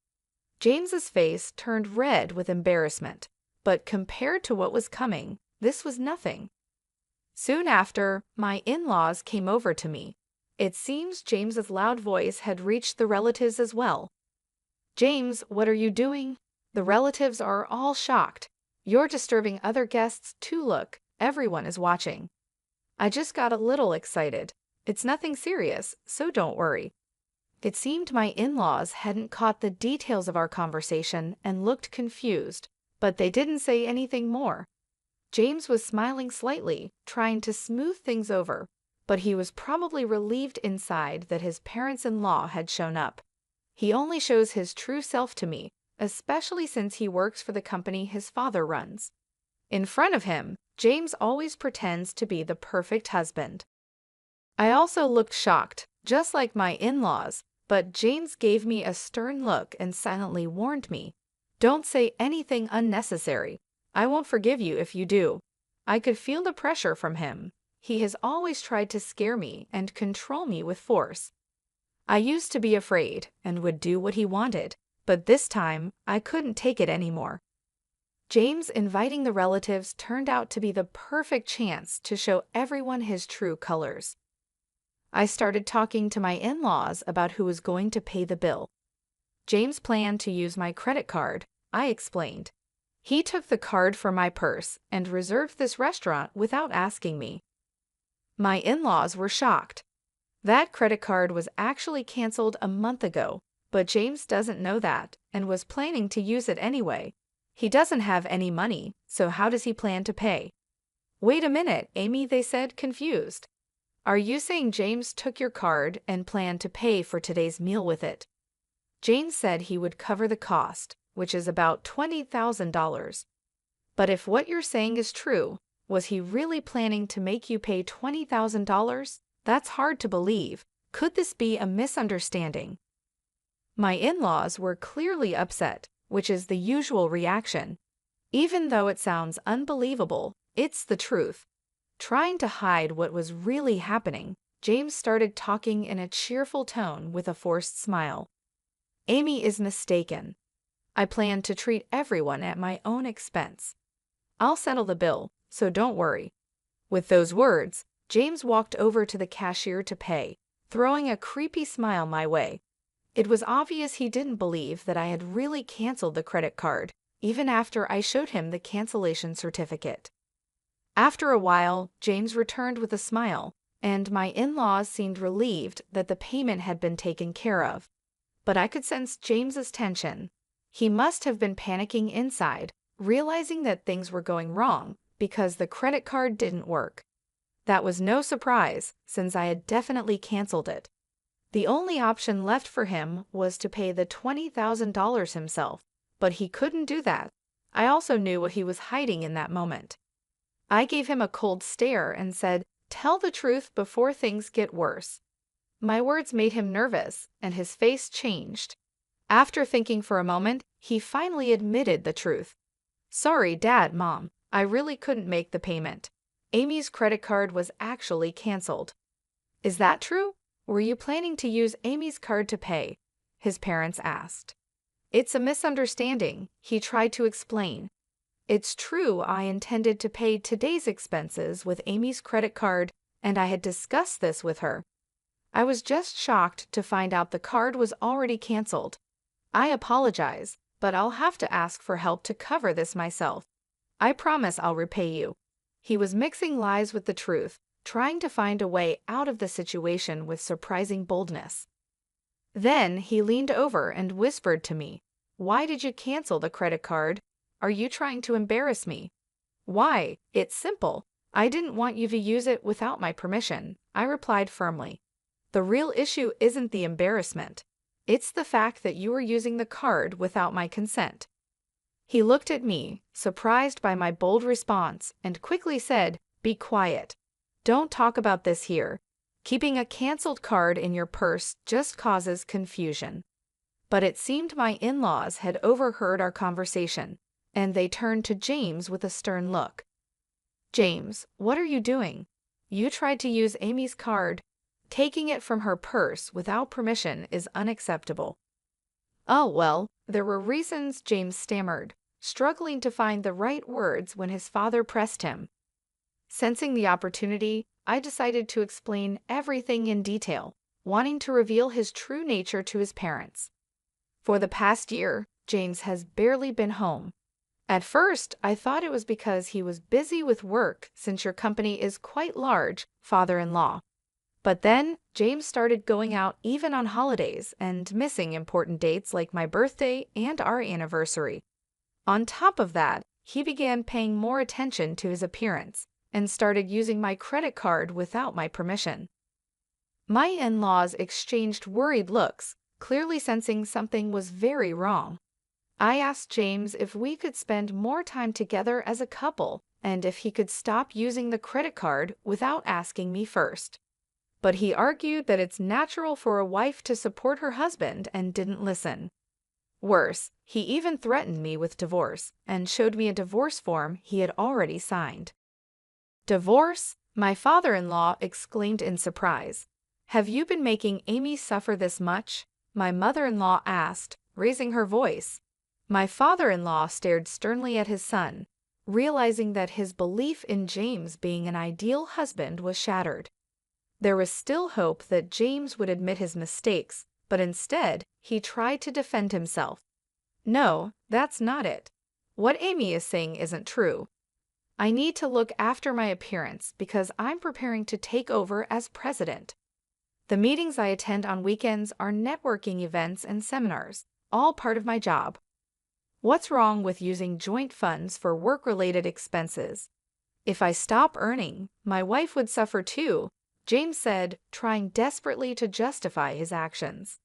James's face turned red with embarrassment, but compared to what was coming, this was nothing. Soon after, my in-laws came over to me. It seems James's loud voice had reached the relatives as well. James, what are you doing? The relatives are all shocked. You're disturbing other guests too. Look, everyone is watching. I just got a little excited. It's nothing serious, so don't worry. It seemed my in-laws hadn't caught the details of our conversation and looked confused, but they didn't say anything more. James was smiling slightly, trying to smooth things over, but he was probably relieved inside that his parents-in-law had shown up. He only shows his true self to me, especially since he works for the company his father runs. In front of him, James always pretends to be the perfect husband. I also looked shocked, just like my in-laws, but James gave me a stern look and silently warned me, "Don't say anything unnecessary. I won't forgive you if you do." I could feel the pressure from him. He has always tried to scare me and control me with force. I used to be afraid and would do what he wanted, but this time I couldn't take it anymore. James inviting the relatives turned out to be the perfect chance to show everyone his true colors. I started talking to my in-laws about who was going to pay the bill. James planned to use my credit card, I explained. He took the card from my purse and reserved this restaurant without asking me. My in-laws were shocked. That credit card was actually canceled a month ago, but James doesn't know that and was planning to use it anyway. He doesn't have any money, so how does he plan to pay? Wait a minute, Amy, they said, confused. Are you saying James took your card and planned to pay for today's meal with it? James said he would cover the cost, which is about $20,000. But if what you're saying is true, was he really planning to make you pay $20,000? That's hard to believe. Could this be a misunderstanding? My in-laws were clearly upset, which is the usual reaction. Even though it sounds unbelievable, it's the truth. Trying to hide what was really happening, James started talking in a cheerful tone with a forced smile. Amy is mistaken. I plan to treat everyone at my own expense. I'll settle the bill, so don't worry. With those words, James walked over to the cashier to pay, throwing a creepy smile my way. It was obvious he didn't believe that I had really canceled the credit card, even after I showed him the cancellation certificate. After a while, James returned with a smile, and my in-laws seemed relieved that the payment had been taken care of. But I could sense James's tension. He must have been panicking inside, realizing that things were going wrong because the credit card didn't work. That was no surprise, since I had definitely canceled it. The only option left for him was to pay the $20,000 himself, but he couldn't do that. I also knew what he was hiding in that moment. I gave him a cold stare and said, "Tell the truth before things get worse." My words made him nervous, and his face changed. After thinking for a moment, he finally admitted the truth. "Sorry, Dad, Mom, I really couldn't make the payment. Amy's credit card was actually canceled." "Is that true? Were you planning to use Amy's card to pay?" his parents asked. "It's a misunderstanding," he tried to explain. "It's true I intended to pay today's expenses with Amy's credit card, and I had discussed this with her. I was just shocked to find out the card was already canceled. I apologize, but I'll have to ask for help to cover this myself. I promise I'll repay you." He was mixing lies with the truth, trying to find a way out of the situation with surprising boldness. Then he leaned over and whispered to me, "Why did you cancel the credit card? Are you trying to embarrass me?" "Why? It's simple. I didn't want you to use it without my permission," I replied firmly. "The real issue isn't the embarrassment. It's the fact that you were using the card without my consent." He looked at me, surprised by my bold response, and quickly said, "Be quiet. Don't talk about this here. Keeping a canceled card in your purse just causes confusion." But it seemed my in-laws had overheard our conversation, and they turned to James with a stern look. "James, what are you doing? You tried to use Amy's card. Taking it from her purse without permission is unacceptable." "Oh, well, there were reasons," James stammered, struggling to find the right words when his father pressed him. Sensing the opportunity, I decided to explain everything in detail, wanting to reveal his true nature to his parents. For the past year, James has barely been home. At first, I thought it was because he was busy with work since your company is quite large, father-in-law. But then, James started going out even on holidays and missing important dates like my birthday and our anniversary. On top of that, he began paying more attention to his appearance and started using my credit card without my permission. My in-laws exchanged worried looks, clearly sensing something was very wrong. I asked James if we could spend more time together as a couple and if he could stop using the credit card without asking me first. But he argued that it's natural for a wife to support her husband and didn't listen. Worse, he even threatened me with divorce and showed me a divorce form he had already signed. "Divorce?" my father-in-law exclaimed in surprise. "Have you been making Amy suffer this much?" my mother-in-law asked, raising her voice. My father-in-law stared sternly at his son, realizing that his belief in James being an ideal husband was shattered. There was still hope that James would admit his mistakes, but instead, he tried to defend himself. No, that's not it. What Amy is saying isn't true. I need to look after my appearance because I'm preparing to take over as president. The meetings I attend on weekends are networking events and seminars, all part of my job. What's wrong with using joint funds for work-related expenses? If I stop earning, my wife would suffer too, James said, trying desperately to justify his actions.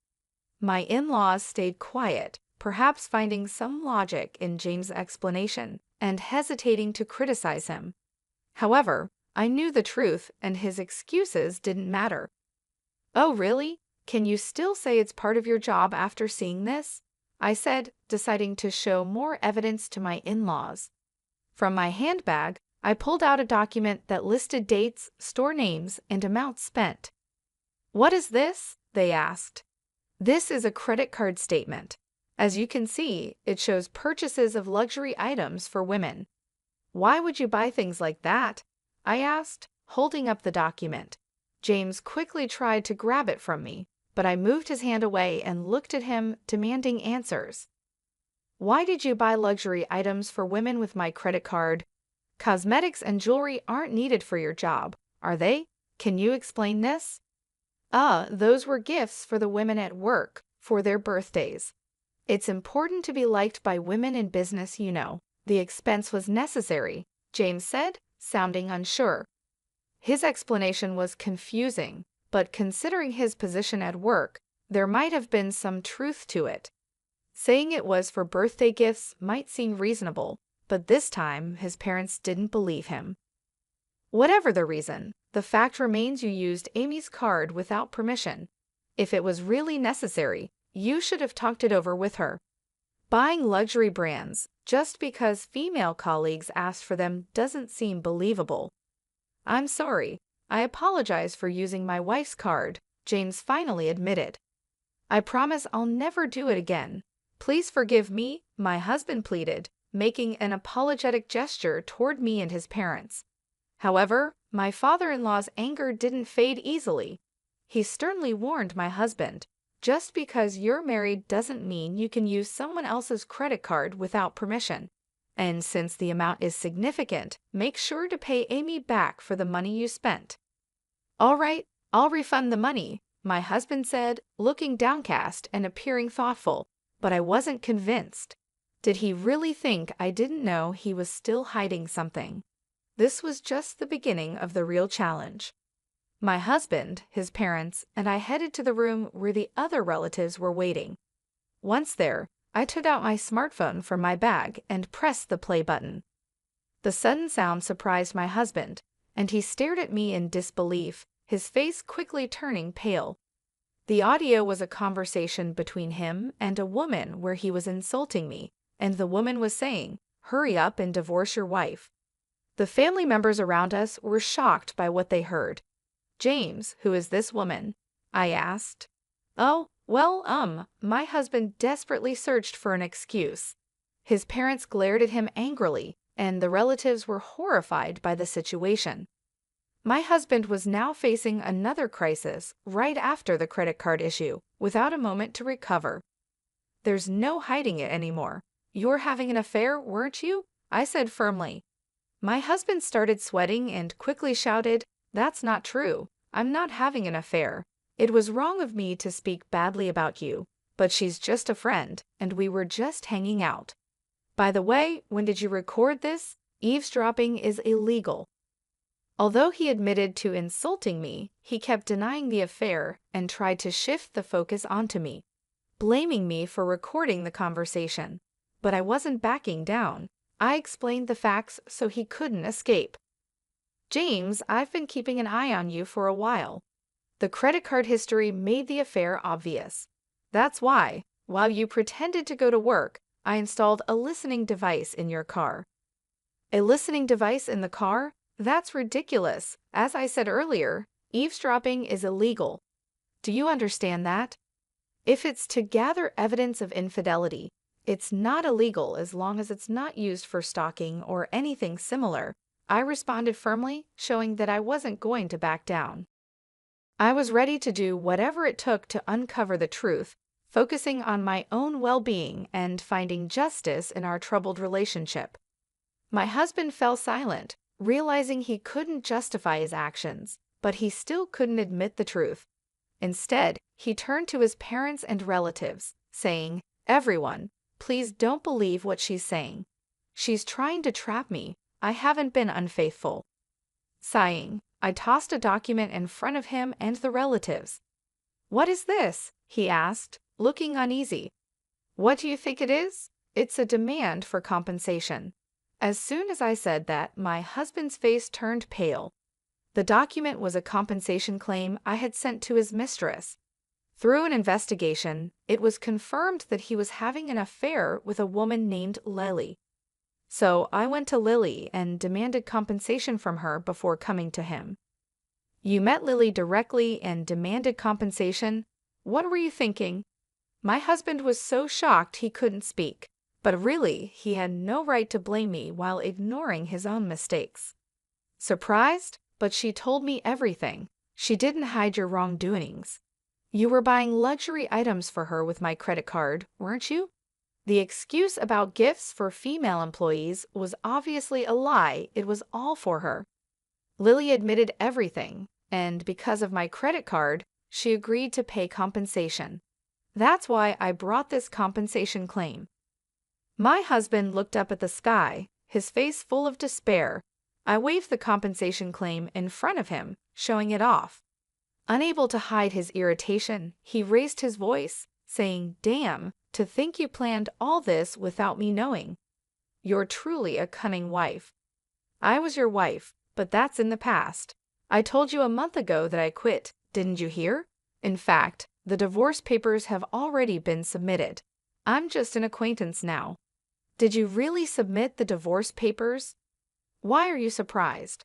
My in-laws stayed quiet, perhaps finding some logic in James' explanation and hesitating to criticize him. However, I knew the truth and his excuses didn't matter. Oh, really? Can you still say it's part of your job after seeing this? I said, deciding to show more evidence to my in-laws. From my handbag, I pulled out a document that listed dates, store names, and amounts spent. What is this? They asked. This is a credit card statement. As you can see, it shows purchases of luxury items for women. Why would you buy things like that? I asked, holding up the document. James quickly tried to grab it from me, but I moved his hand away and looked at him, demanding answers. Why did you buy luxury items for women with my credit card? Cosmetics and jewelry aren't needed for your job, are they? Can you explain this? Those were gifts for the women at work for their birthdays. It's important to be liked by women in business, you know. The expense was necessary, James said, sounding unsure. His explanation was confusing, but considering his position at work, there might have been some truth to it. Saying it was for birthday gifts might seem reasonable, but this time his parents didn't believe him. Whatever the reason, the fact remains you used Amy's card without permission. If it was really necessary, you should have talked it over with her. Buying luxury brands just because female colleagues asked for them doesn't seem believable. I'm sorry. I apologize for using my wife's card, James finally admitted. I promise I'll never do it again. Please forgive me, my husband pleaded, making an apologetic gesture toward me and his parents. However, my father-in-law's anger didn't fade easily. He sternly warned my husband, just because you're married doesn't mean you can use someone else's credit card without permission. And since the amount is significant, make sure to pay Amy back for the money you spent. All right, I'll refund the money, my husband said, looking downcast and appearing thoughtful, but I wasn't convinced. Did he really think I didn't know he was still hiding something? This was just the beginning of the real challenge. My husband, his parents, and I headed to the room where the other relatives were waiting. Once there, I took out my smartphone from my bag and pressed the play button. The sudden sound surprised my husband, and he stared at me in disbelief, his face quickly turning pale. The audio was a conversation between him and a woman where he was insulting me, and the woman was saying, "Hurry up and divorce your wife." The family members around us were shocked by what they heard. "James, who is this woman?" I asked. "Oh, well, my husband desperately searched for an excuse." His parents glared at him angrily, and the relatives were horrified by the situation. My husband was now facing another crisis right after the credit card issue, without a moment to recover. "There's no hiding it anymore. You're having an affair, weren't you?" I said firmly. My husband started sweating and quickly shouted, "That's not true. I'm not having an affair. It was wrong of me to speak badly about you, but she's just a friend, and we were just hanging out. By the way, when did you record this? Eavesdropping is illegal." Although he admitted to insulting me, he kept denying the affair and tried to shift the focus onto me, blaming me for recording the conversation. But I wasn't backing down. I explained the facts so he couldn't escape. "James, I've been keeping an eye on you for a while. The credit card history made the affair obvious. That's why, while you pretended to go to work, I installed a listening device in your car." "A listening device in the car? That's ridiculous. As I said earlier, eavesdropping is illegal. Do you understand that? If it's to gather evidence of infidelity, It's not illegal as long as it's not used for stalking or anything similar, I responded firmly, showing that I wasn't going to back down. I was ready to do whatever it took to uncover the truth, focusing on my own well-being and finding justice in our troubled relationship. My husband fell silent, realizing he couldn't justify his actions, but he still couldn't admit the truth. Instead, he turned to his parents and relatives, saying, "Everyone, please don't believe what she's saying. She's trying to trap me. I haven't been unfaithful." Sighing, I tossed a document in front of him and the relatives. "What is this?" he asked, looking uneasy. "What do you think it is? It's a demand for compensation." As soon as I said that, my husband's face turned pale. The document was a compensation claim I had sent to his mistress. Through an investigation, it was confirmed that he was having an affair with a woman named Lily. So I went to Lily and demanded compensation from her before coming to him. "You met Lily directly and demanded compensation? What were you thinking?" My husband was so shocked he couldn't speak, but really, he had no right to blame me while ignoring his own mistakes. "Surprised? But she told me everything. She didn't hide your wrongdoings. You were buying luxury items for her with my credit card, weren't you?" The excuse about gifts for female employees was obviously a lie. It was all for her. Lily admitted everything, and because of my credit card, she agreed to pay compensation. That's why I brought this compensation claim. My husband looked up at the sky, his face full of despair. I waved the compensation claim in front of him, showing it off. Unable to hide his irritation, he raised his voice, saying, "Damn, to think you planned all this without me knowing. You're truly a cunning wife." "I was your wife, but that's in the past. I told you a month ago that I quit, didn't you hear? In fact, the divorce papers have already been submitted. I'm just an acquaintance now." "Did you really submit the divorce papers?" "Why are you surprised?"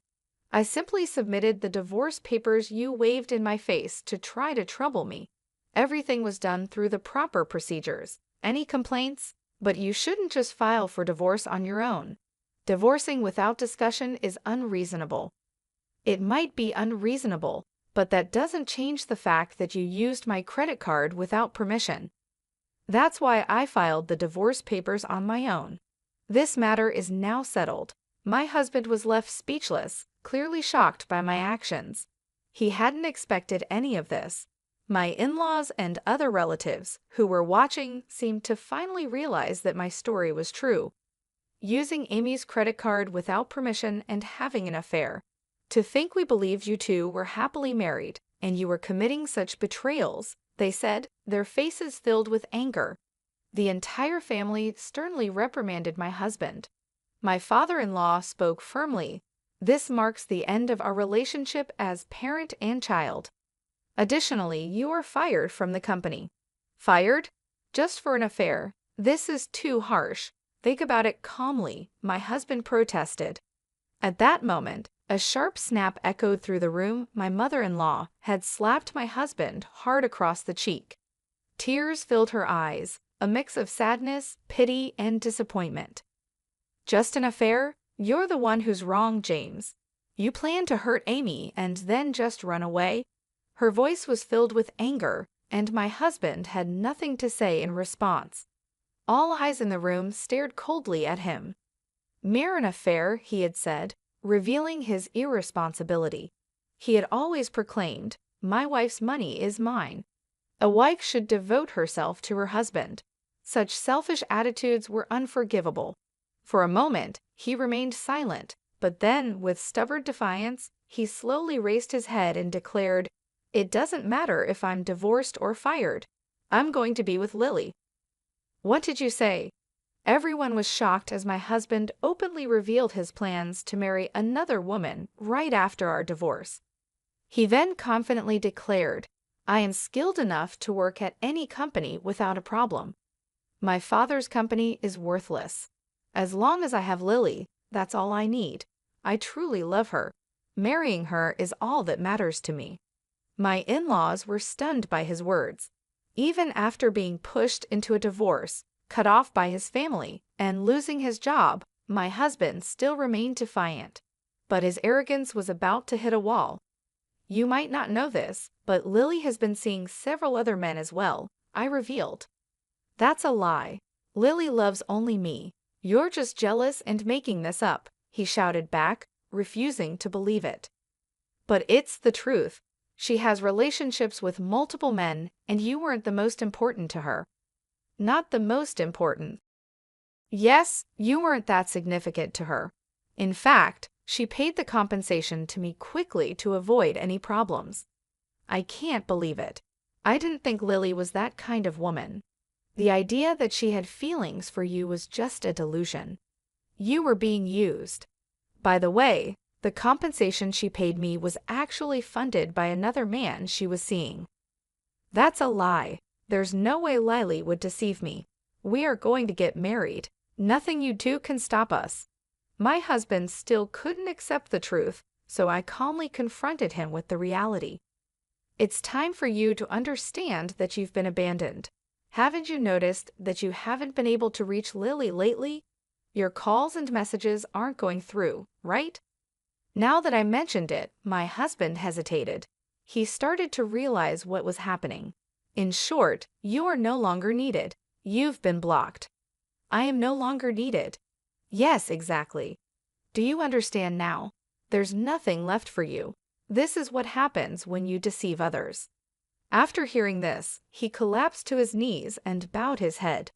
"I simply submitted the divorce papers you waved in my face to try to trouble me. Everything was done through the proper procedures. Any complaints? But you shouldn't just file for divorce on your own. Divorcing without discussion is unreasonable." "It might be unreasonable, but that doesn't change the fact that you used my credit card without permission. That's why I filed the divorce papers on my own. This matter is now settled." My husband was left speechless, clearly shocked by my actions. He hadn't expected any of this. My in-laws and other relatives who were watching seemed to finally realize that my story was true. Using Amy's credit card without permission and having an affair. "To think we believed you two were happily married, and you were committing such betrayals," they said, their faces filled with anger. The entire family sternly reprimanded my husband. My father-in-law spoke firmly. "This marks the end of our relationship as parent and child. Additionally, you are fired from the company." "Fired? Just for an affair? This is too harsh. Think about it calmly," my husband protested. At that moment, a sharp snap echoed through the room. My mother-in-law had slapped my husband hard across the cheek. Tears filled her eyes, a mix of sadness, pity, and disappointment. "Just an affair? You're the one who's wrong, James. You planned to hurt Amy and then just run away." Her voice was filled with anger, and my husband had nothing to say in response. All eyes in the room stared coldly at him. "Mere an affair," he had said, revealing his irresponsibility. He had always proclaimed, "My wife's money is mine." A wife should devote herself to her husband. Such selfish attitudes were unforgivable. For a moment, he remained silent, but then, with stubborn defiance, he slowly raised his head and declared, "It doesn't matter if I'm divorced or fired. I'm going to be with Lily." "What did you say?" Everyone was shocked as my husband openly revealed his plans to marry another woman right after our divorce. He then confidently declared, "I am skilled enough to work at any company without a problem. My father's company is worthless. As long as I have Lily, that's all I need. I truly love her. Marrying her is all that matters to me." My in-laws were stunned by his words. Even after being pushed into a divorce, cut off by his family, and losing his job, my husband still remained defiant. But his arrogance was about to hit a wall. You might not know this, but Lily has been seeing several other men as well, I revealed. That's a lie. Lily loves only me. You're just jealous and making this up, he shouted back, refusing to believe it. But it's the truth. She has relationships with multiple men, and you weren't the most important to her. Not the most important. Yes, you weren't that significant to her. In fact, she paid the compensation to me quickly to avoid any problems. I can't believe it. I didn't think Lily was that kind of woman. The idea that she had feelings for you was just a delusion. You were being used. By the way, the compensation she paid me was actually funded by another man she was seeing. That's a lie. There's no way Lily would deceive me. We are going to get married. Nothing you do can stop us. My husband still couldn't accept the truth, so I calmly confronted him with the reality. It's time for you to understand that you've been abandoned. Haven't you noticed that you haven't been able to reach Lily lately? Your calls and messages aren't going through, right? Now that I mentioned it, my husband hesitated. He started to realize what was happening. In short, you are no longer needed. You've been blocked. I am no longer needed. Yes, exactly. Do you understand now? There's nothing left for you. This is what happens when you deceive others. After hearing this, he collapsed to his knees and bowed his head.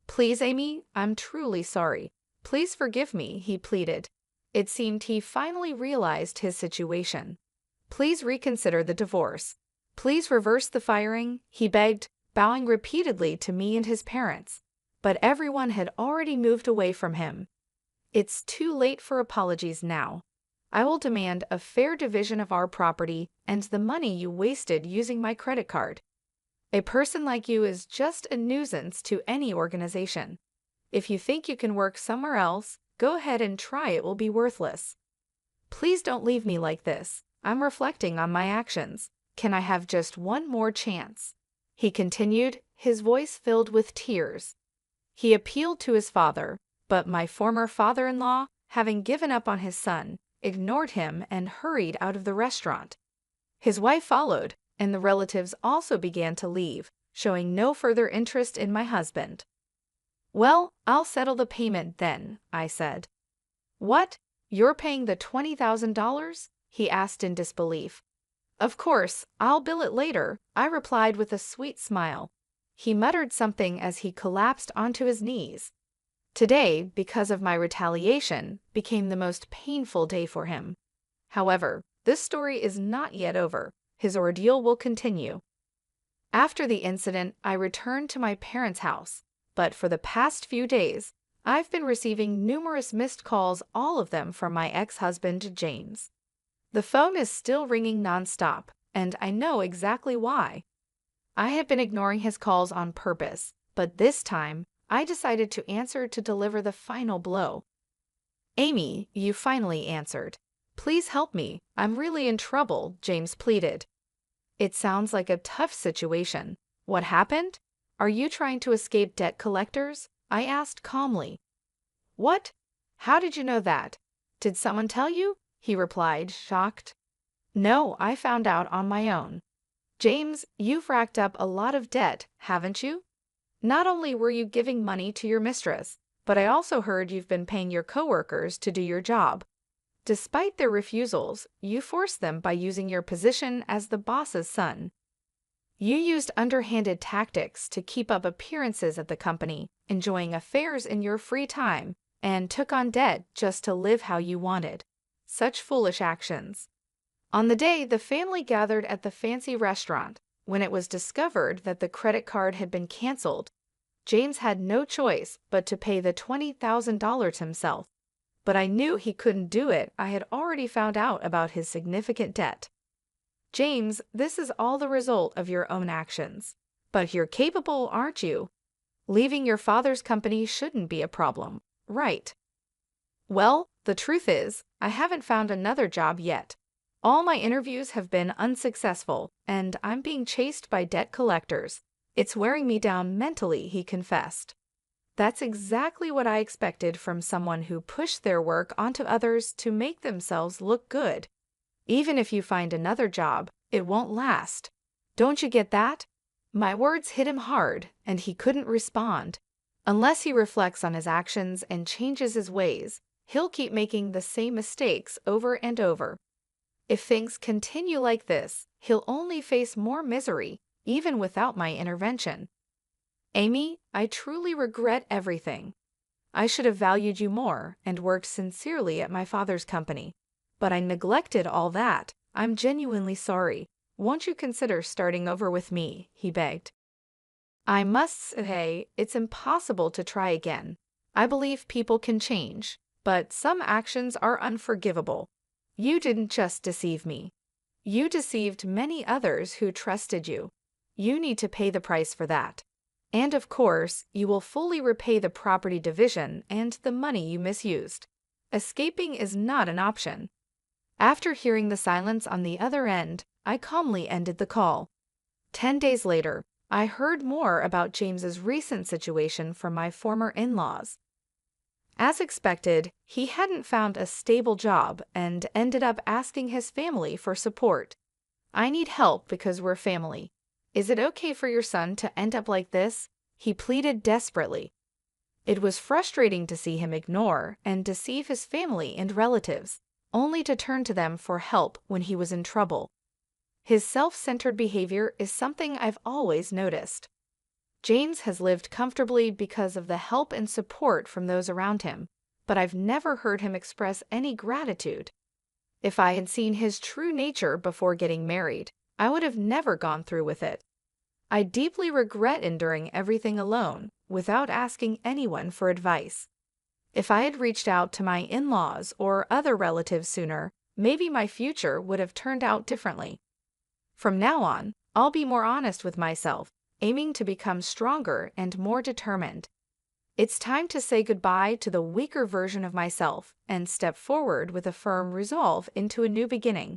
Please, Amy, I'm truly sorry. Please forgive me, he pleaded. It seemed he finally realized his situation. Please reconsider the divorce. Please reverse the firing, he begged, bowing repeatedly to me and his parents. But everyone had already moved away from him. It's too late for apologies now. I will demand a fair division of our property and the money you wasted using my credit card. A person like you is just a nuisance to any organization. If you think you can work somewhere else, go ahead and try. It will be worthless. Please don't leave me like this. I'm reflecting on my actions. Can I have just one more chance? He continued, his voice filled with tears. He appealed to his father, but my former father-in-law, having given up on his son, ignored him and hurried out of the restaurant. His wife followed, and the relatives also began to leave, showing no further interest in my husband. Well, I'll settle the payment then, I said. What? You're paying the $20,000? He asked in disbelief. Of course, I'll bill it later, I replied with a sweet smile. He muttered something as he collapsed onto his knees. Today, because of my retaliation, became the most painful day for him. However, this story is not yet over. His ordeal will continue. After the incident, I returned to my parents' house, but for the past few days, I've been receiving numerous missed calls, all of them from my ex-husband, James. The phone is still ringing nonstop, and I know exactly why. I had been ignoring his calls on purpose, but this time, I decided to answer to deliver the final blow. Amy, you finally answered. Please help me. I'm really in trouble, James pleaded. It sounds like a tough situation. What happened? Are you trying to escape debt collectors? I asked calmly. What? How did you know that? Did someone tell you? He replied, shocked. No, I found out on my own. James, you've racked up a lot of debt, haven't you? Not only were you giving money to your mistress, but I also heard you've been paying your coworkers to do your job. Despite their refusals, you forced them by using your position as the boss's son. You used underhanded tactics to keep up appearances at the company, enjoying affairs in your free time, and took on debt just to live how you wanted. Such foolish actions. On the day the family gathered at the fancy restaurant, when it was discovered that the credit card had been canceled, James had no choice but to pay the $20,000 himself. But I knew he couldn't do it. I had already found out about his significant debt. James, this is all the result of your own actions. But you're capable, aren't you? Leaving your father's company shouldn't be a problem, right? Well, the truth is, I haven't found another job yet. All my interviews have been unsuccessful, and I'm being chased by debt collectors. It's wearing me down mentally, he confessed. That's exactly what I expected from someone who pushed their work onto others to make themselves look good. Even if you find another job, it won't last. Don't you get that? My words hit him hard, and he couldn't respond. Unless he reflects on his actions and changes his ways, he'll keep making the same mistakes over and over. If things continue like this, he'll only face more misery, even without my intervention. Amy, I truly regret everything. I should have valued you more and worked sincerely at my father's company. But I neglected all that. I'm genuinely sorry. Won't you consider starting over with me? He begged. I must say, it's impossible to try again. I believe people can change, but some actions are unforgivable. You didn't just deceive me. You deceived many others who trusted you. You need to pay the price for that. And of course, you will fully repay the property division and the money you misused. Escaping is not an option. After hearing the silence on the other end, I calmly ended the call. 10 days later, I heard more about James's recent situation from my former in-laws. As expected, he hadn't found a stable job and ended up asking his family for support. I need help because we're family. Is it okay for your son to end up like this? He pleaded desperately. It was frustrating to see him ignore and deceive his family and relatives, only to turn to them for help when he was in trouble. His self-centered behavior is something I've always noticed. James has lived comfortably because of the help and support from those around him, but I've never heard him express any gratitude. If I had seen his true nature before getting married, I would have never gone through with it. I deeply regret enduring everything alone, without asking anyone for advice. If I had reached out to my in-laws or other relatives sooner, maybe my future would have turned out differently. From now on, I'll be more honest with myself, aiming to become stronger and more determined. It's time to say goodbye to the weaker version of myself and step forward with a firm resolve into a new beginning.